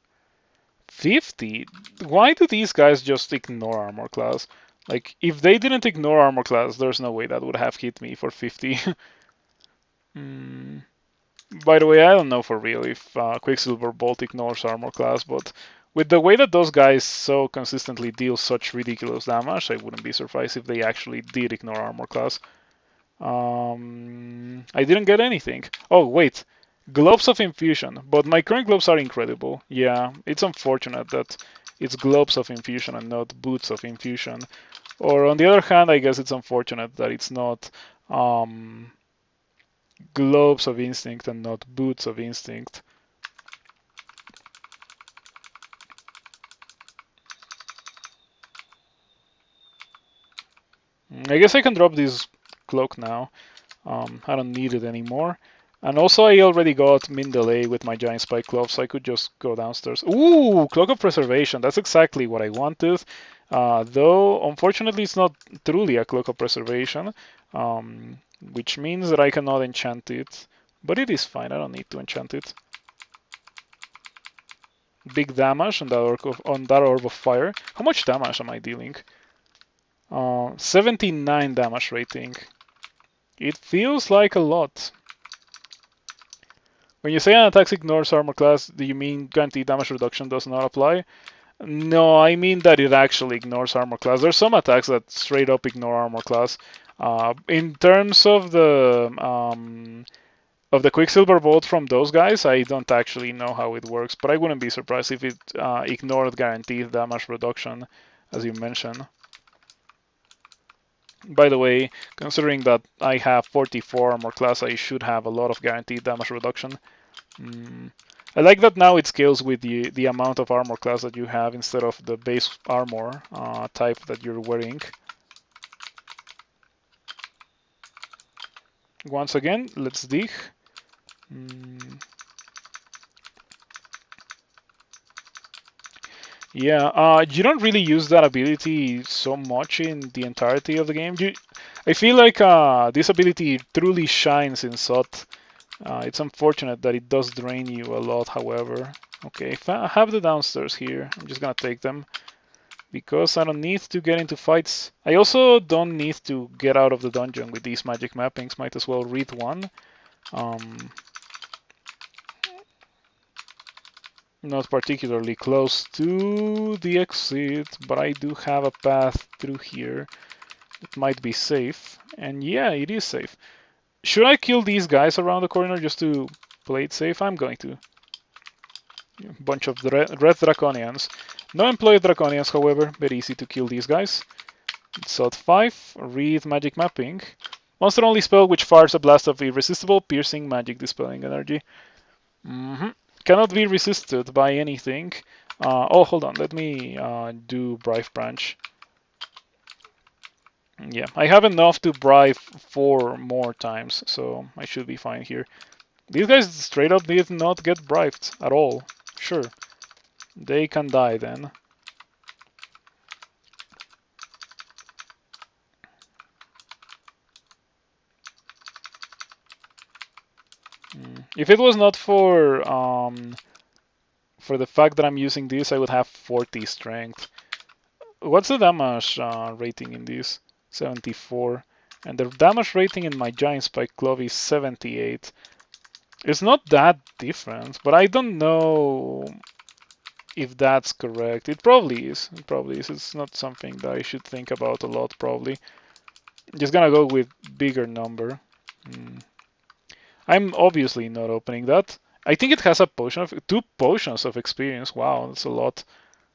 50? Why do these guys just ignore armor class? Like, if they didn't ignore armor class, there's no way that would have hit me for 50. By the way, I don't know for real if Quicksilver Bolt ignores armor class, but With the way that those guys so consistently deal such ridiculous damage, I wouldn't be surprised if they actually did ignore armor class. I didn't get anything. Oh, wait. Globes of Infusion. But my current globes are incredible. Yeah, it's unfortunate that it's Globes of Infusion and not Boots of Infusion. Or on the other hand, I guess it's unfortunate that it's not Globes of Instinct and not Boots of Instinct. I guess I can drop this cloak now. I don't need it anymore. And also I already got min delay with my giant spike glove, so I could just go downstairs. Ooh, Cloak of Preservation. That's exactly what I wanted. Though, unfortunately, it's not truly a Cloak of Preservation, which means that I cannot enchant it. But it is fine, I don't need to enchant it. Big damage on that orb of fire. How much damage am I dealing? 79 damage rating. It feels like a lot. When you say an attack ignores armor class, do you mean guaranteed damage reduction does not apply? No, I mean that it actually ignores armor class. There's some attacks that straight up ignore armor class. In terms of the Quicksilver Bolt from those guys, I don't actually know how it works, but I wouldn't be surprised if it ignored guaranteed damage reduction, as you mentioned. By the way, considering that I have 44 armor class, I should have a lot of guaranteed damage reduction. I like that now it scales with the amount of armor class that you have instead of the base armor type that you're wearing. Once again, let's dig. Yeah, you don't really use that ability so much in the entirety of the game. I feel like this ability truly shines in SOT. It's unfortunate that it does drain you a lot, however. Okay, if I have the downstairs here, I'm just gonna take them. Because I don't need to get into fights. I also don't need to get out of the dungeon with these magic mappings. Might as well read one. Not particularly close to the exit, but I do have a path through here. It might be safe. And yeah, it is safe. Should I kill these guys around the corner just to play it safe? I'm going to. A bunch of red Draconians. No employed Draconians, however. Very easy to kill these guys. SOT 5, read magic mapping. Monster only spell which fires a blast of irresistible, piercing, magic dispelling energy. Cannot be resisted by anything. Oh, hold on. Let me do Bribe Branch. Yeah, I have enough to bribe 4 more times, so I should be fine here. These guys straight up did not get bribed at all. Sure. They can die then. If it was not for the fact that I'm using this, I would have 40 strength. What's the damage rating in this? 74. And the damage rating in my giant spike glove is 78. It's not that different, but I don't know if that's correct. It probably is. It probably is. It's not something that I should think about a lot, probably. Just gonna go with bigger number. I'm obviously not opening that. I think it has a potion of 2 potions of experience. Wow, that's a lot.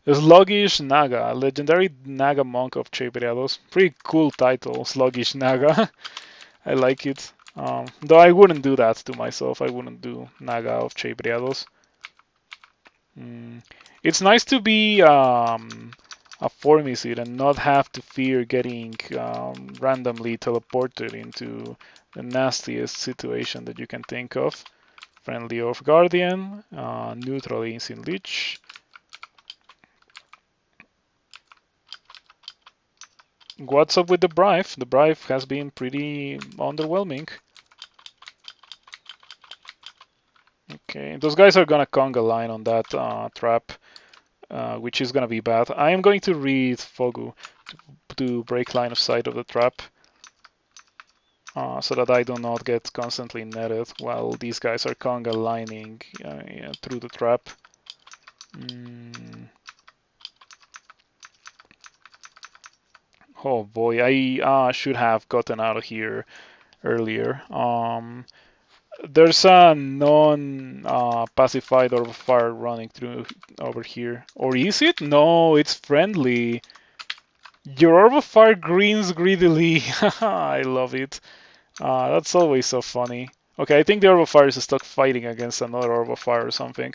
Sluggish Naga, legendary Naga monk of Chebriados. Pretty cool title, Sluggish Naga. I like it. Though I wouldn't do that to myself. I wouldn't do Naga of Chebriados. It's nice to be a Formicid and not have to fear getting randomly teleported into the nastiest situation that you can think of. Friendly Off Guardian, neutral Instant Leech. What's up with the bribe? The bribe has been pretty underwhelming. Okay, those guys are gonna conga line on that trap, which is gonna be bad. I am going to read Fogu to break line of sight of the trap. So that I do not get constantly netted while these guys are conga lining through the trap. Mm. Oh boy, I should have gotten out of here earlier. There's a non-pacified orb of fire running through over here. Or is it? No, it's friendly. Your orb of fire greens greedily. I love it. That's always so funny. Okay, I think the orb of fire is stuck fighting against another orb of fire or something.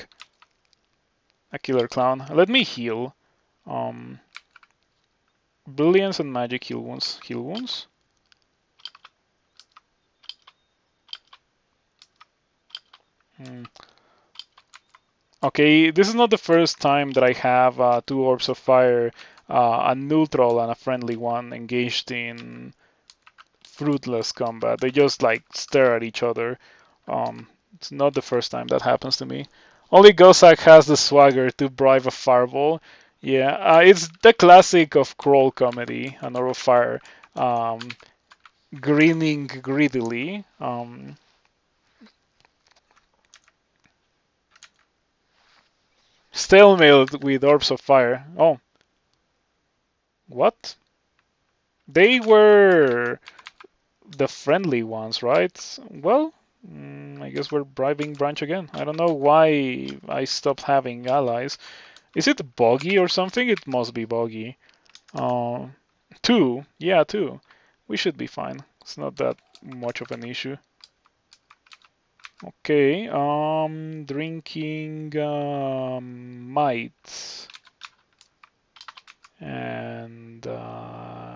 A killer clown. Let me heal. Um, Brilliance and magic heal wounds. Heal wounds? Hmm. Okay, this is not the first time that I have two orbs of fire, a neutral and a friendly one, engaged in fruitless combat. They just like stare at each other. It's not the first time that happens to me. Only Gozag has the swagger to bribe a fireball. Yeah, it's the classic of crawl comedy, an orb of fire, um, grinning greedily. Stalemate with orbs of fire. Oh, what? They were the friendly ones, right? Well, I guess we're bribing Branch again. I don't know why I stopped having allies. Is it buggy or something? It must be buggy. Uh, two. Yeah, two. We should be fine. It's not that much of an issue. Okay, drinking might. And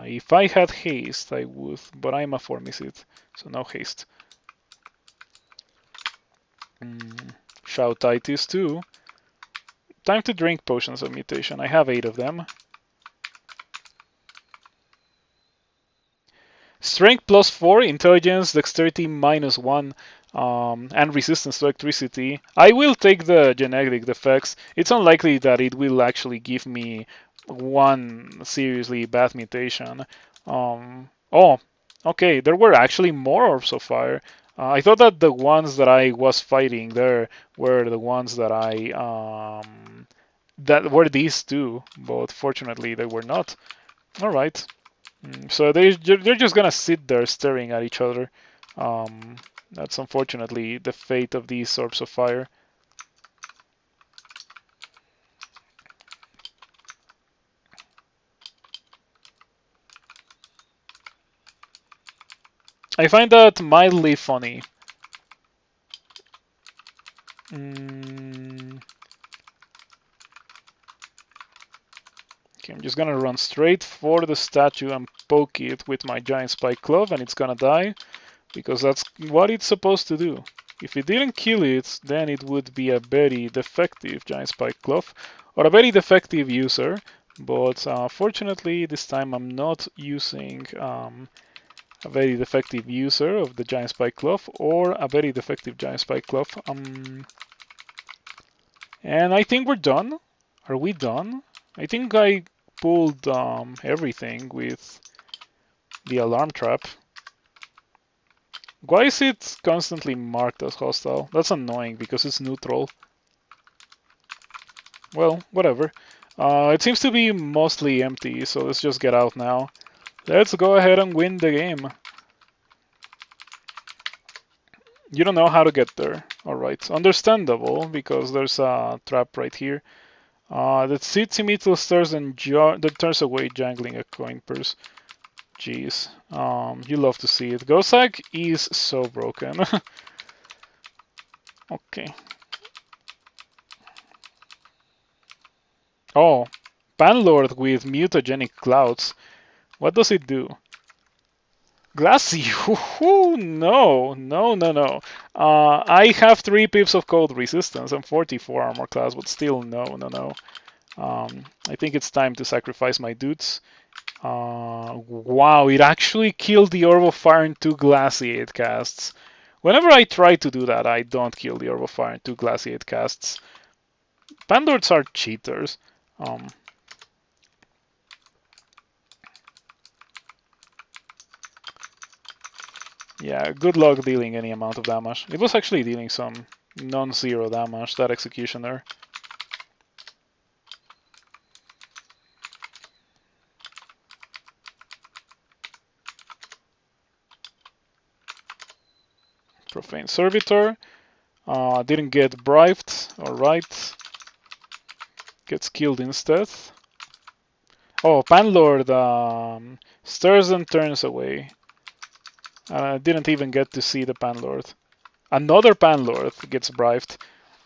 if I had haste, I would, but I'm a Formicid, so no haste. Shoutitis too. Time to drink potions of mutation. I have 8 of them. Strength +4, intelligence, dexterity -1, and resistance to electricity. I will take the genetic defects. It's unlikely that it will actually give me one seriously bad mutation. Oh, okay, there were actually more orbs of fire. I thought that the ones that I was fighting there were the ones that that were these two, but fortunately they were not. All right. So they're just gonna sit there staring at each other. That's unfortunately the fate of these orbs of fire. I find that mildly funny. Okay, I'm just gonna run straight for the statue and poke it with my giant spike club, and it's gonna die because that's what it's supposed to do. If it didn't kill it, then it would be a very defective giant spike club or a very defective user. But fortunately, this time I'm not using a very defective user of the giant spike club or a very defective giant spike club. And I think we're done. Are we done? I think I pulled everything with the alarm trap. Why is it constantly marked as hostile? That's annoying because it's neutral. Well, whatever. It seems to be mostly empty, so let's just get out now. Let's go ahead and win the game. You don't know how to get there. Alright, understandable, because there's a trap right here. That sits immediately stirs and that turns away, jangling a coin purse. Jeez. You love to see it. Gozag is so broken. Okay. Oh, Panlord with mutagenic clouds. What does it do? Glassy. No, no, no, no. I have 3 pips of cold resistance and 44 armor class, but still no, no, no. I think it's time to sacrifice my dudes. Wow, it actually killed the Orb of Fire in 2 Glaciate casts. Whenever I try to do that, I don't kill the Orb of Fire in 2 Glaciate casts. Pandords are cheaters. Yeah, good luck dealing any amount of damage. It was actually dealing some non-zero damage, that executioner. Profane Servitor. Didn't get bribed. Alright. Gets killed instead. Oh, Panlord stirs and turns away. I didn't even get to see the Panlord. Another Panlord gets bribed.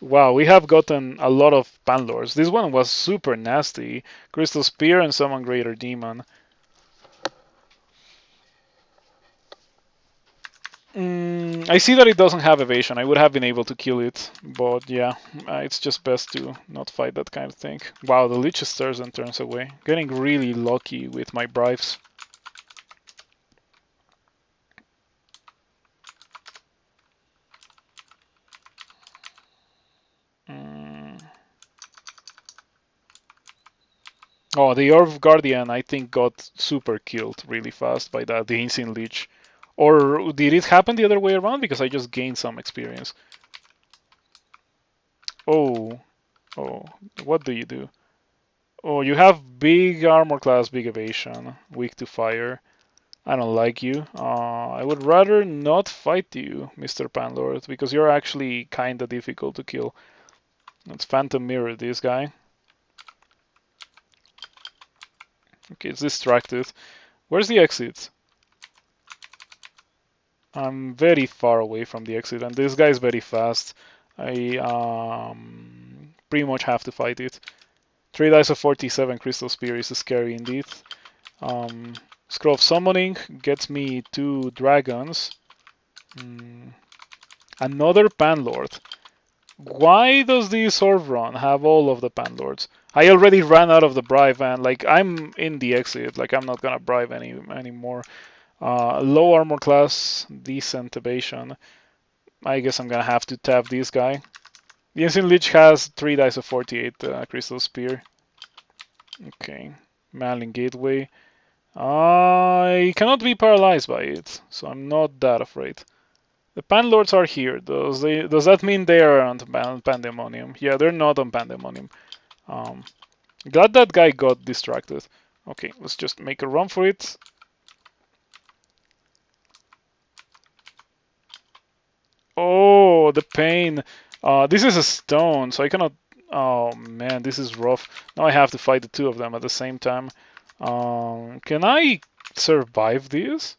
Wow, we have gotten a lot of Panlords. This one was super nasty. Crystal Spear and Summon Greater Demon. I see that it doesn't have evasion. I would have been able to kill it, but yeah, it's just best to not fight that kind of thing. Wow, the Lich stirs and turns away. Getting really lucky with my bribes. Oh, the Orb Guardian, I think, got super killed really fast by that, the Insane Lich. Or did it happen the other way around? Because I just gained some experience. Oh, oh, what do you do? Oh, you have big armor class, big evasion, weak to fire. I don't like you. I would rather not fight you, Mr. Panlord, because you're actually kinda difficult to kill. Let's Phantom Mirror this guy. Okay, it's distracted. Where's the exit? I'm very far away from the exit, and this guy is very fast. I pretty much have to fight it. 3 dice of 47 Crystal Spear is scary indeed. Scroll of Summoning gets me 2 dragons. Another Panlord. Why does the Orb run have all of the Panlords? I already ran out of the bribe, and like I'm in the exit, like I'm not gonna bribe anymore. Low armor class, decent evasion. I guess I'm gonna have to tap this guy. The Ancient Lich has 3 dice of 48 Crystal Spear. Okay, Malin Gateway. I cannot be paralyzed by it, so I'm not that afraid. The Panlords are here. Does that mean they are on Pandemonium? Yeah, they're not on Pandemonium. Glad that guy got distracted. Okay, let's just make a run for it. Oh, the pain. This is a stone, so I cannot... Oh man, this is rough. Now I have to fight the 2 of them at the same time. Can I survive this?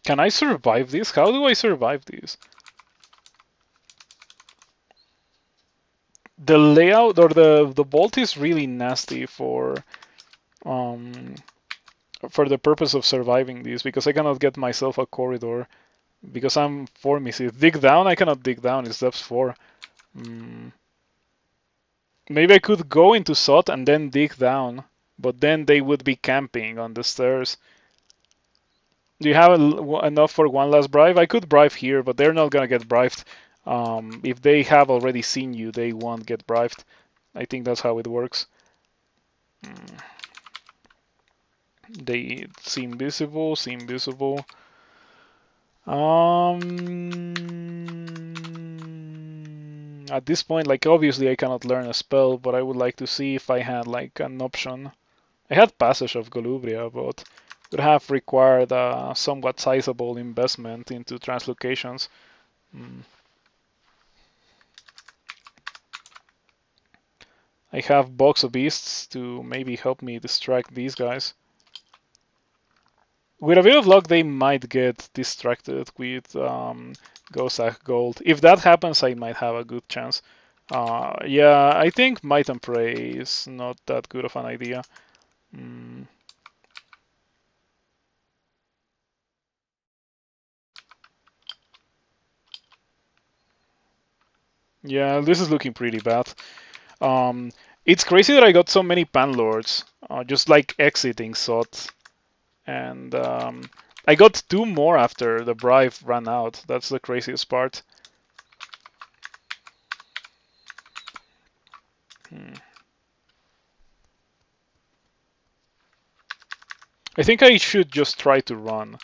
Can I survive this? How do I survive this? The layout or the bolt is really nasty for the purpose of surviving this, because I cannot get myself a corridor because I'm Formicid. Dig down? I cannot dig down. It's depth 4. Maybe I could go into Sot and then dig down, but then they would be camping on the stairs. Do you have enough for one last bribe? I could bribe here, but they're not gonna get bribed. If they have already seen you, they won't get bribed. I think that's how it works. They seem visible, seem visible. At this point, like obviously I cannot learn a spell, but I would like to see if I had like an option. I had Passage of Golubria, but would have required a somewhat sizable investment into translocations. I have Box of Beasts to maybe help me distract these guys. With a bit of luck, they might get distracted with Gozag Gold. If that happens, I might have a good chance. Yeah, I think Might and Pray is not that good of an idea. Yeah, this is looking pretty bad. It's crazy that I got so many Panlords, just like exiting Sot. And I got 2 more after the bribe ran out. That's the craziest part. I think I should just try to run.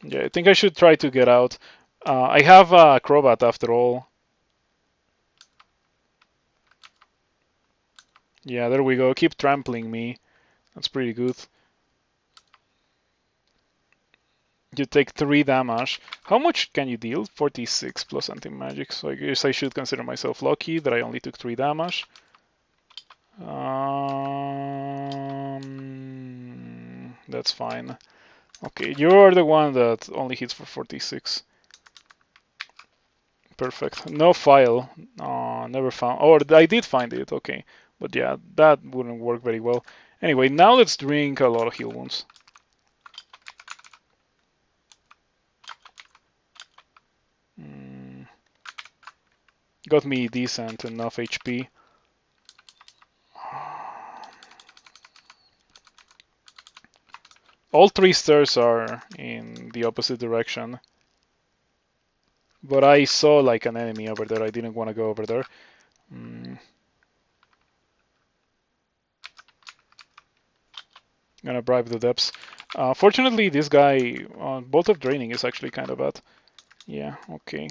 Yeah, I think I should try to get out. I have a Acrobat after all. Yeah, there we go. Keep trampling me. That's pretty good. You take 3 damage. How much can you deal? 46 plus anti-magic. So I guess I should consider myself lucky that I only took 3 damage. That's fine. Okay, you're the one that only hits for 46. Perfect. No file. Never found. Or I did find it. Okay, but yeah, that wouldn't work very well. Anyway, now let's drink a lot of heal wounds. Got me decent enough HP. All 3 stairs are in the opposite direction. But I saw like an enemy over there. I didn't want to go over there. Gonna bribe the depths. Fortunately, this guy on bolt of draining is actually kind of bad. Yeah, okay.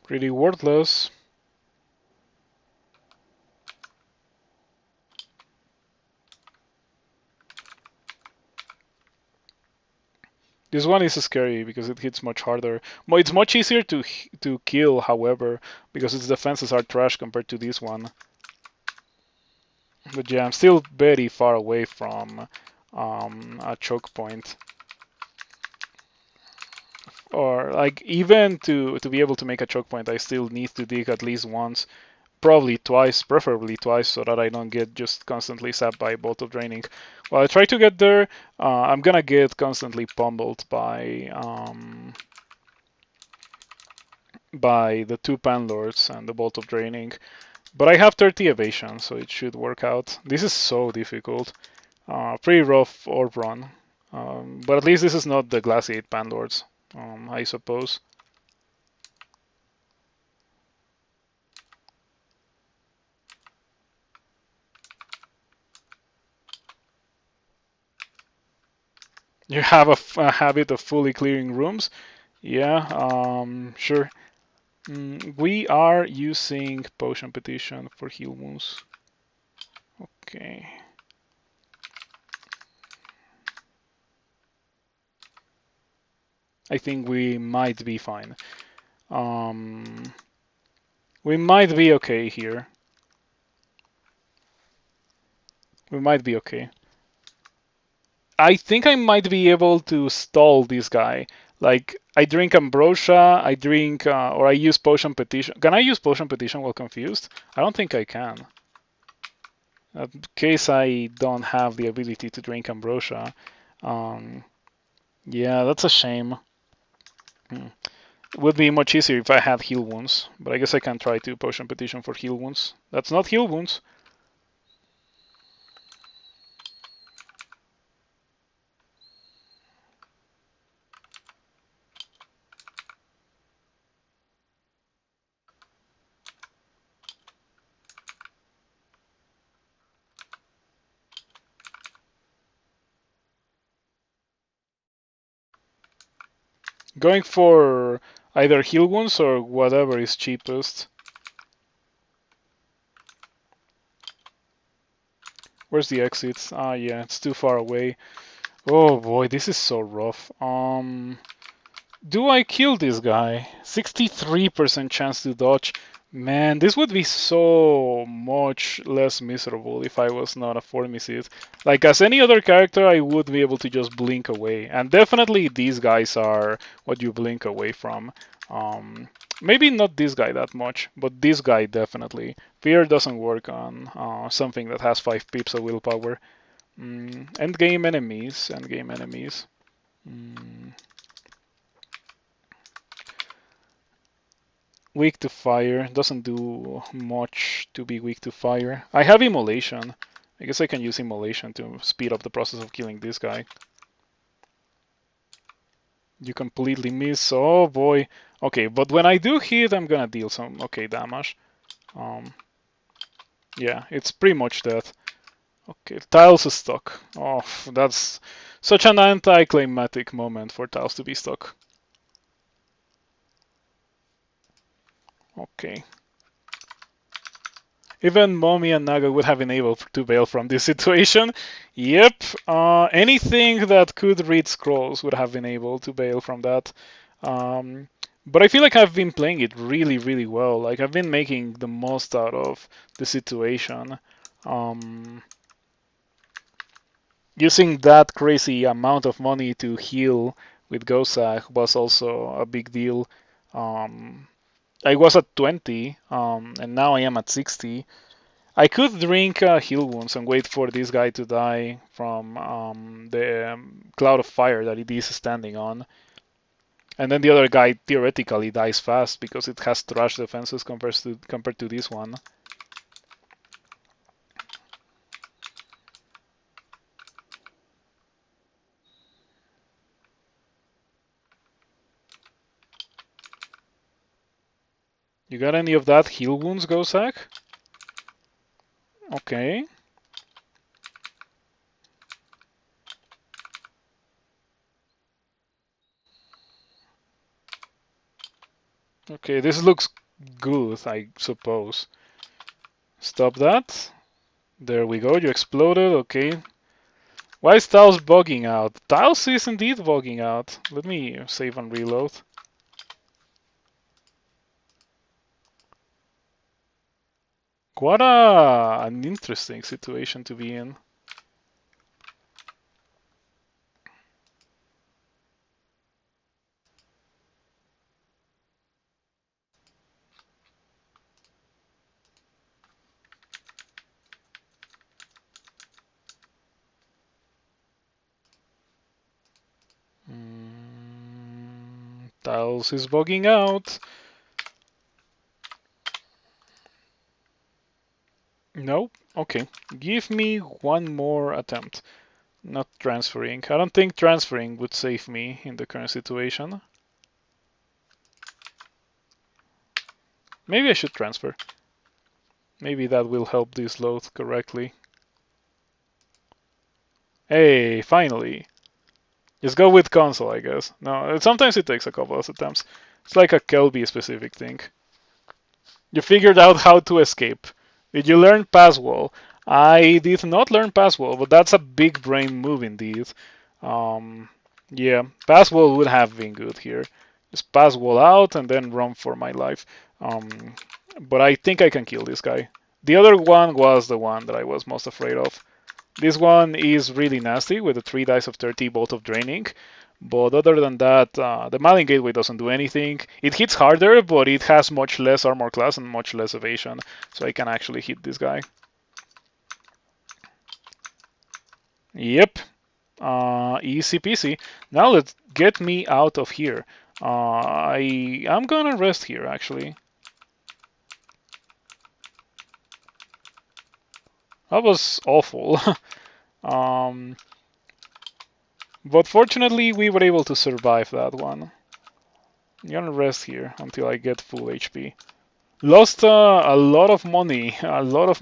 Pretty worthless. This one is scary because it hits much harder. It's much easier to kill, however, because its defenses are trash compared to this one. But yeah, I'm still very far away from a choke point. Or like even to be able to make a choke point, I still need to dig at least once, probably twice, preferably twice, so that I don't get just constantly sapped by bolt of draining. While I try to get there, I'm gonna get constantly pummeled by the 2 panlords and the bolt of draining. But I have 30 evasion, so it should work out. This is so difficult. Pretty rough orb run. But at least this is not the glaciate panlords, I suppose. You have a habit of fully clearing rooms? Yeah, sure. We are using potion petition for heal wounds. Okay. I think we might be fine. We might be okay here. We might be okay. I think I might be able to stall this guy. Like, I drink ambrosia, I drink, or I use potion petition. Can I use potion petition while confused? I don't think I can. In case I don't have the ability to drink ambrosia. Yeah, that's a shame. It would be much easier if I had heal wounds, but I guess I can try to potion petition for heal wounds. That's not heal wounds. Going for either heal wounds or whatever is cheapest. Where's the exit? Ah, yeah, it's too far away. Oh boy, this is so rough. Do I kill this guy? 63% chance to dodge. Man, this would be so much less miserable if I was not a Formicid. Like, as any other character, I would be able to just blink away. And definitely these guys are what you blink away from. Maybe not this guy that much, but this guy definitely. Fear doesn't work on something that has 5 pips of willpower. Endgame enemies, endgame enemies. Weak to fire, doesn't do much to be weak to fire. I have immolation, I guess I can use Immolation to speed up the process of killing this guy. You completely miss. Oh boy. Okay, but when I do hit, I'm gonna deal some okay damage. Yeah, it's pretty much that. Okay, Tiles is stuck. Oh, that's such an anticlimactic moment for Tiles to be stuck. Okay. Even Mommy and Naga would have been able to bail from this situation. Yep, anything that could read scrolls would have been able to bail from that. But I feel like I've been playing it really, really well. Like I've been making the most out of the situation. Using that crazy amount of money to heal with Gozag was also a big deal. I was at 20, and now I am at 60. I could drink heal wounds and wait for this guy to die from the cloud of fire that it is standing on. And then the other guy theoretically dies fast because it has trash defenses compared to this one. You got any of that heal wounds, Gozag? Okay. Okay, this looks good, I suppose. Stop that. There we go, you exploded, okay. Why is Tiles bugging out? Tiles is indeed bugging out. Let me save and reload. What an interesting situation to be in. Tiles is bugging out. No? Okay. Give me one more attempt. Not transferring. I don't think transferring would save me in the current situation. Maybe I should transfer. Maybe that will help this load correctly. Hey, finally. Just go with console, I guess. No, sometimes it takes a couple of attempts. It's like a Kelby specific thing. You figured out how to escape. Did you learn pass wall? I did not learn pass wall, but that's a big brain move indeed. Yeah, pass wall would have been good here. Just pass wall out and then run for my life. But I think I can kill this guy. The other one was the one that I was most afraid of. This one is really nasty with the 3 dice of 30 bolt of draining. But other than that, the Malin Gateway doesn't do anything. It hits harder, but it has much less armor class and much less evasion. So I can actually hit this guy. Yep. Easy peasy. Now let's get me out of here. I am gonna rest here actually. That was awful. um, but fortunately we were able to survive that one. I'm gonna rest here until I get full HP. Lost a lot of money, but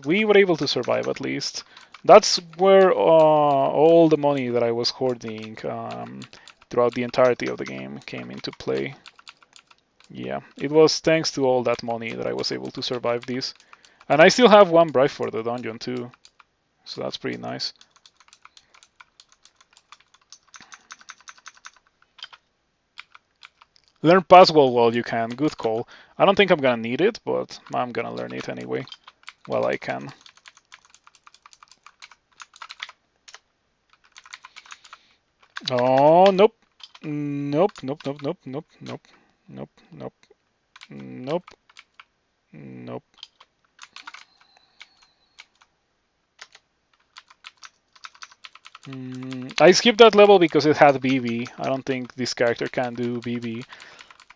we were able to survive at least. That's where all the money that I was hoarding throughout the entirety of the game came into play. Yeah, it was thanks to all that money that I was able to survive this. And I still have one bribe for the dungeon too, so that's pretty nice. Learn Passwall while you can, good call. I don't think I'm gonna need it, but I'm gonna learn it anyway, while I can. Oh, nope. Nope, nope, nope, nope, nope, nope, nope, nope, nope, nope. I skipped that level because it had BB. I don't think this character can do BB.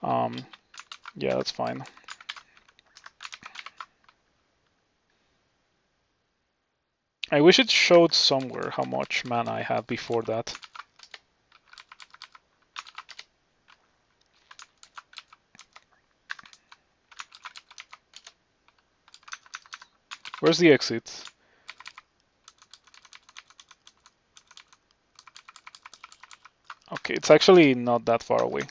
Yeah, that's fine. I wish it showed somewhere how much mana I had before that. Where's the exit? Okay, it's actually not that far away.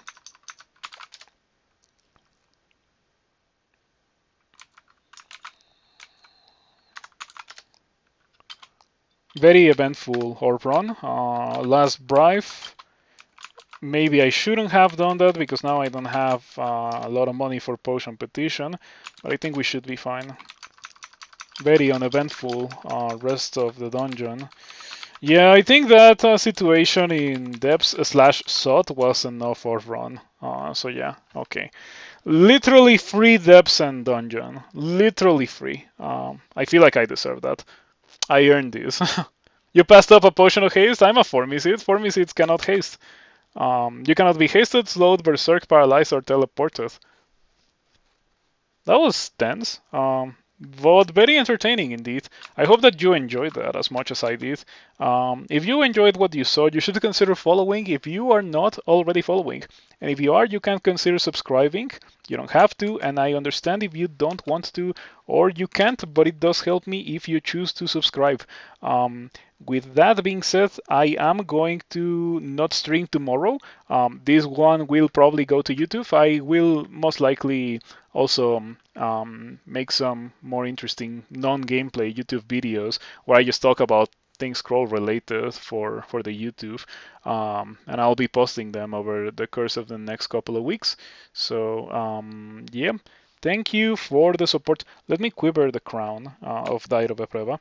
Very eventful orb run. Last Bribe. Maybe I shouldn't have done that because now I don't have a lot of money for potion petition, but I think we should be fine. Very uneventful rest of the dungeon. Yeah, I think that situation in depths slash sod was enough for run. So yeah, okay. Literally free depths and dungeon. Literally free. I feel like I deserve that. I earned this. You passed up a potion of haste? I'm a Formicid. Formicids cannot haste. You cannot be hasted, slowed, berserk, paralyzed, or teleported. That was tense, but very entertaining indeed. I hope that you enjoyed that as much as I did. If you enjoyed what you saw, you should consider following if you are not already following. And if you are, you can consider subscribing. You don't have to, and I understand if you don't want to or you can't, but it does help me if you choose to subscribe. With that being said, I am going to not stream tomorrow. This one will probably go to YouTube. I will most likely also make some more interesting non-gameplay YouTube videos where I just talk about things scroll related for the YouTube, and I'll be posting them over the course of the next couple of weeks. So yeah, thank you for the support. Let me quiver the crown of Dairo de Prueba.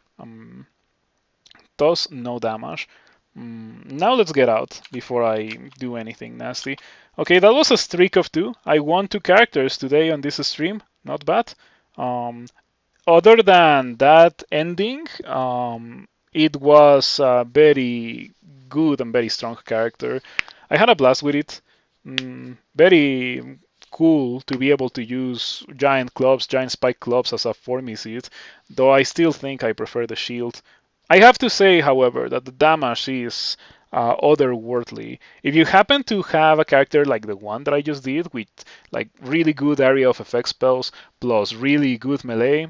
Does no damage. Now let's get out before I do anything nasty. Okay, that was a streak of 2. I won 2 characters today on this stream. Not bad. Other than that ending, it was a very good and very strong character. I had a blast with it. Very cool to be able to use giant clubs, giant spike clubs as a Formicid, though I still think I prefer the shield. I have to say, however, that the damage is otherworldly. If you happen to have a character like the one that I just did, with like really good area of effect spells plus really good melee,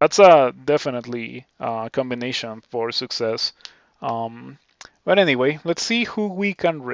that's a definitely combination for success. But anyway, let's see who we can raid.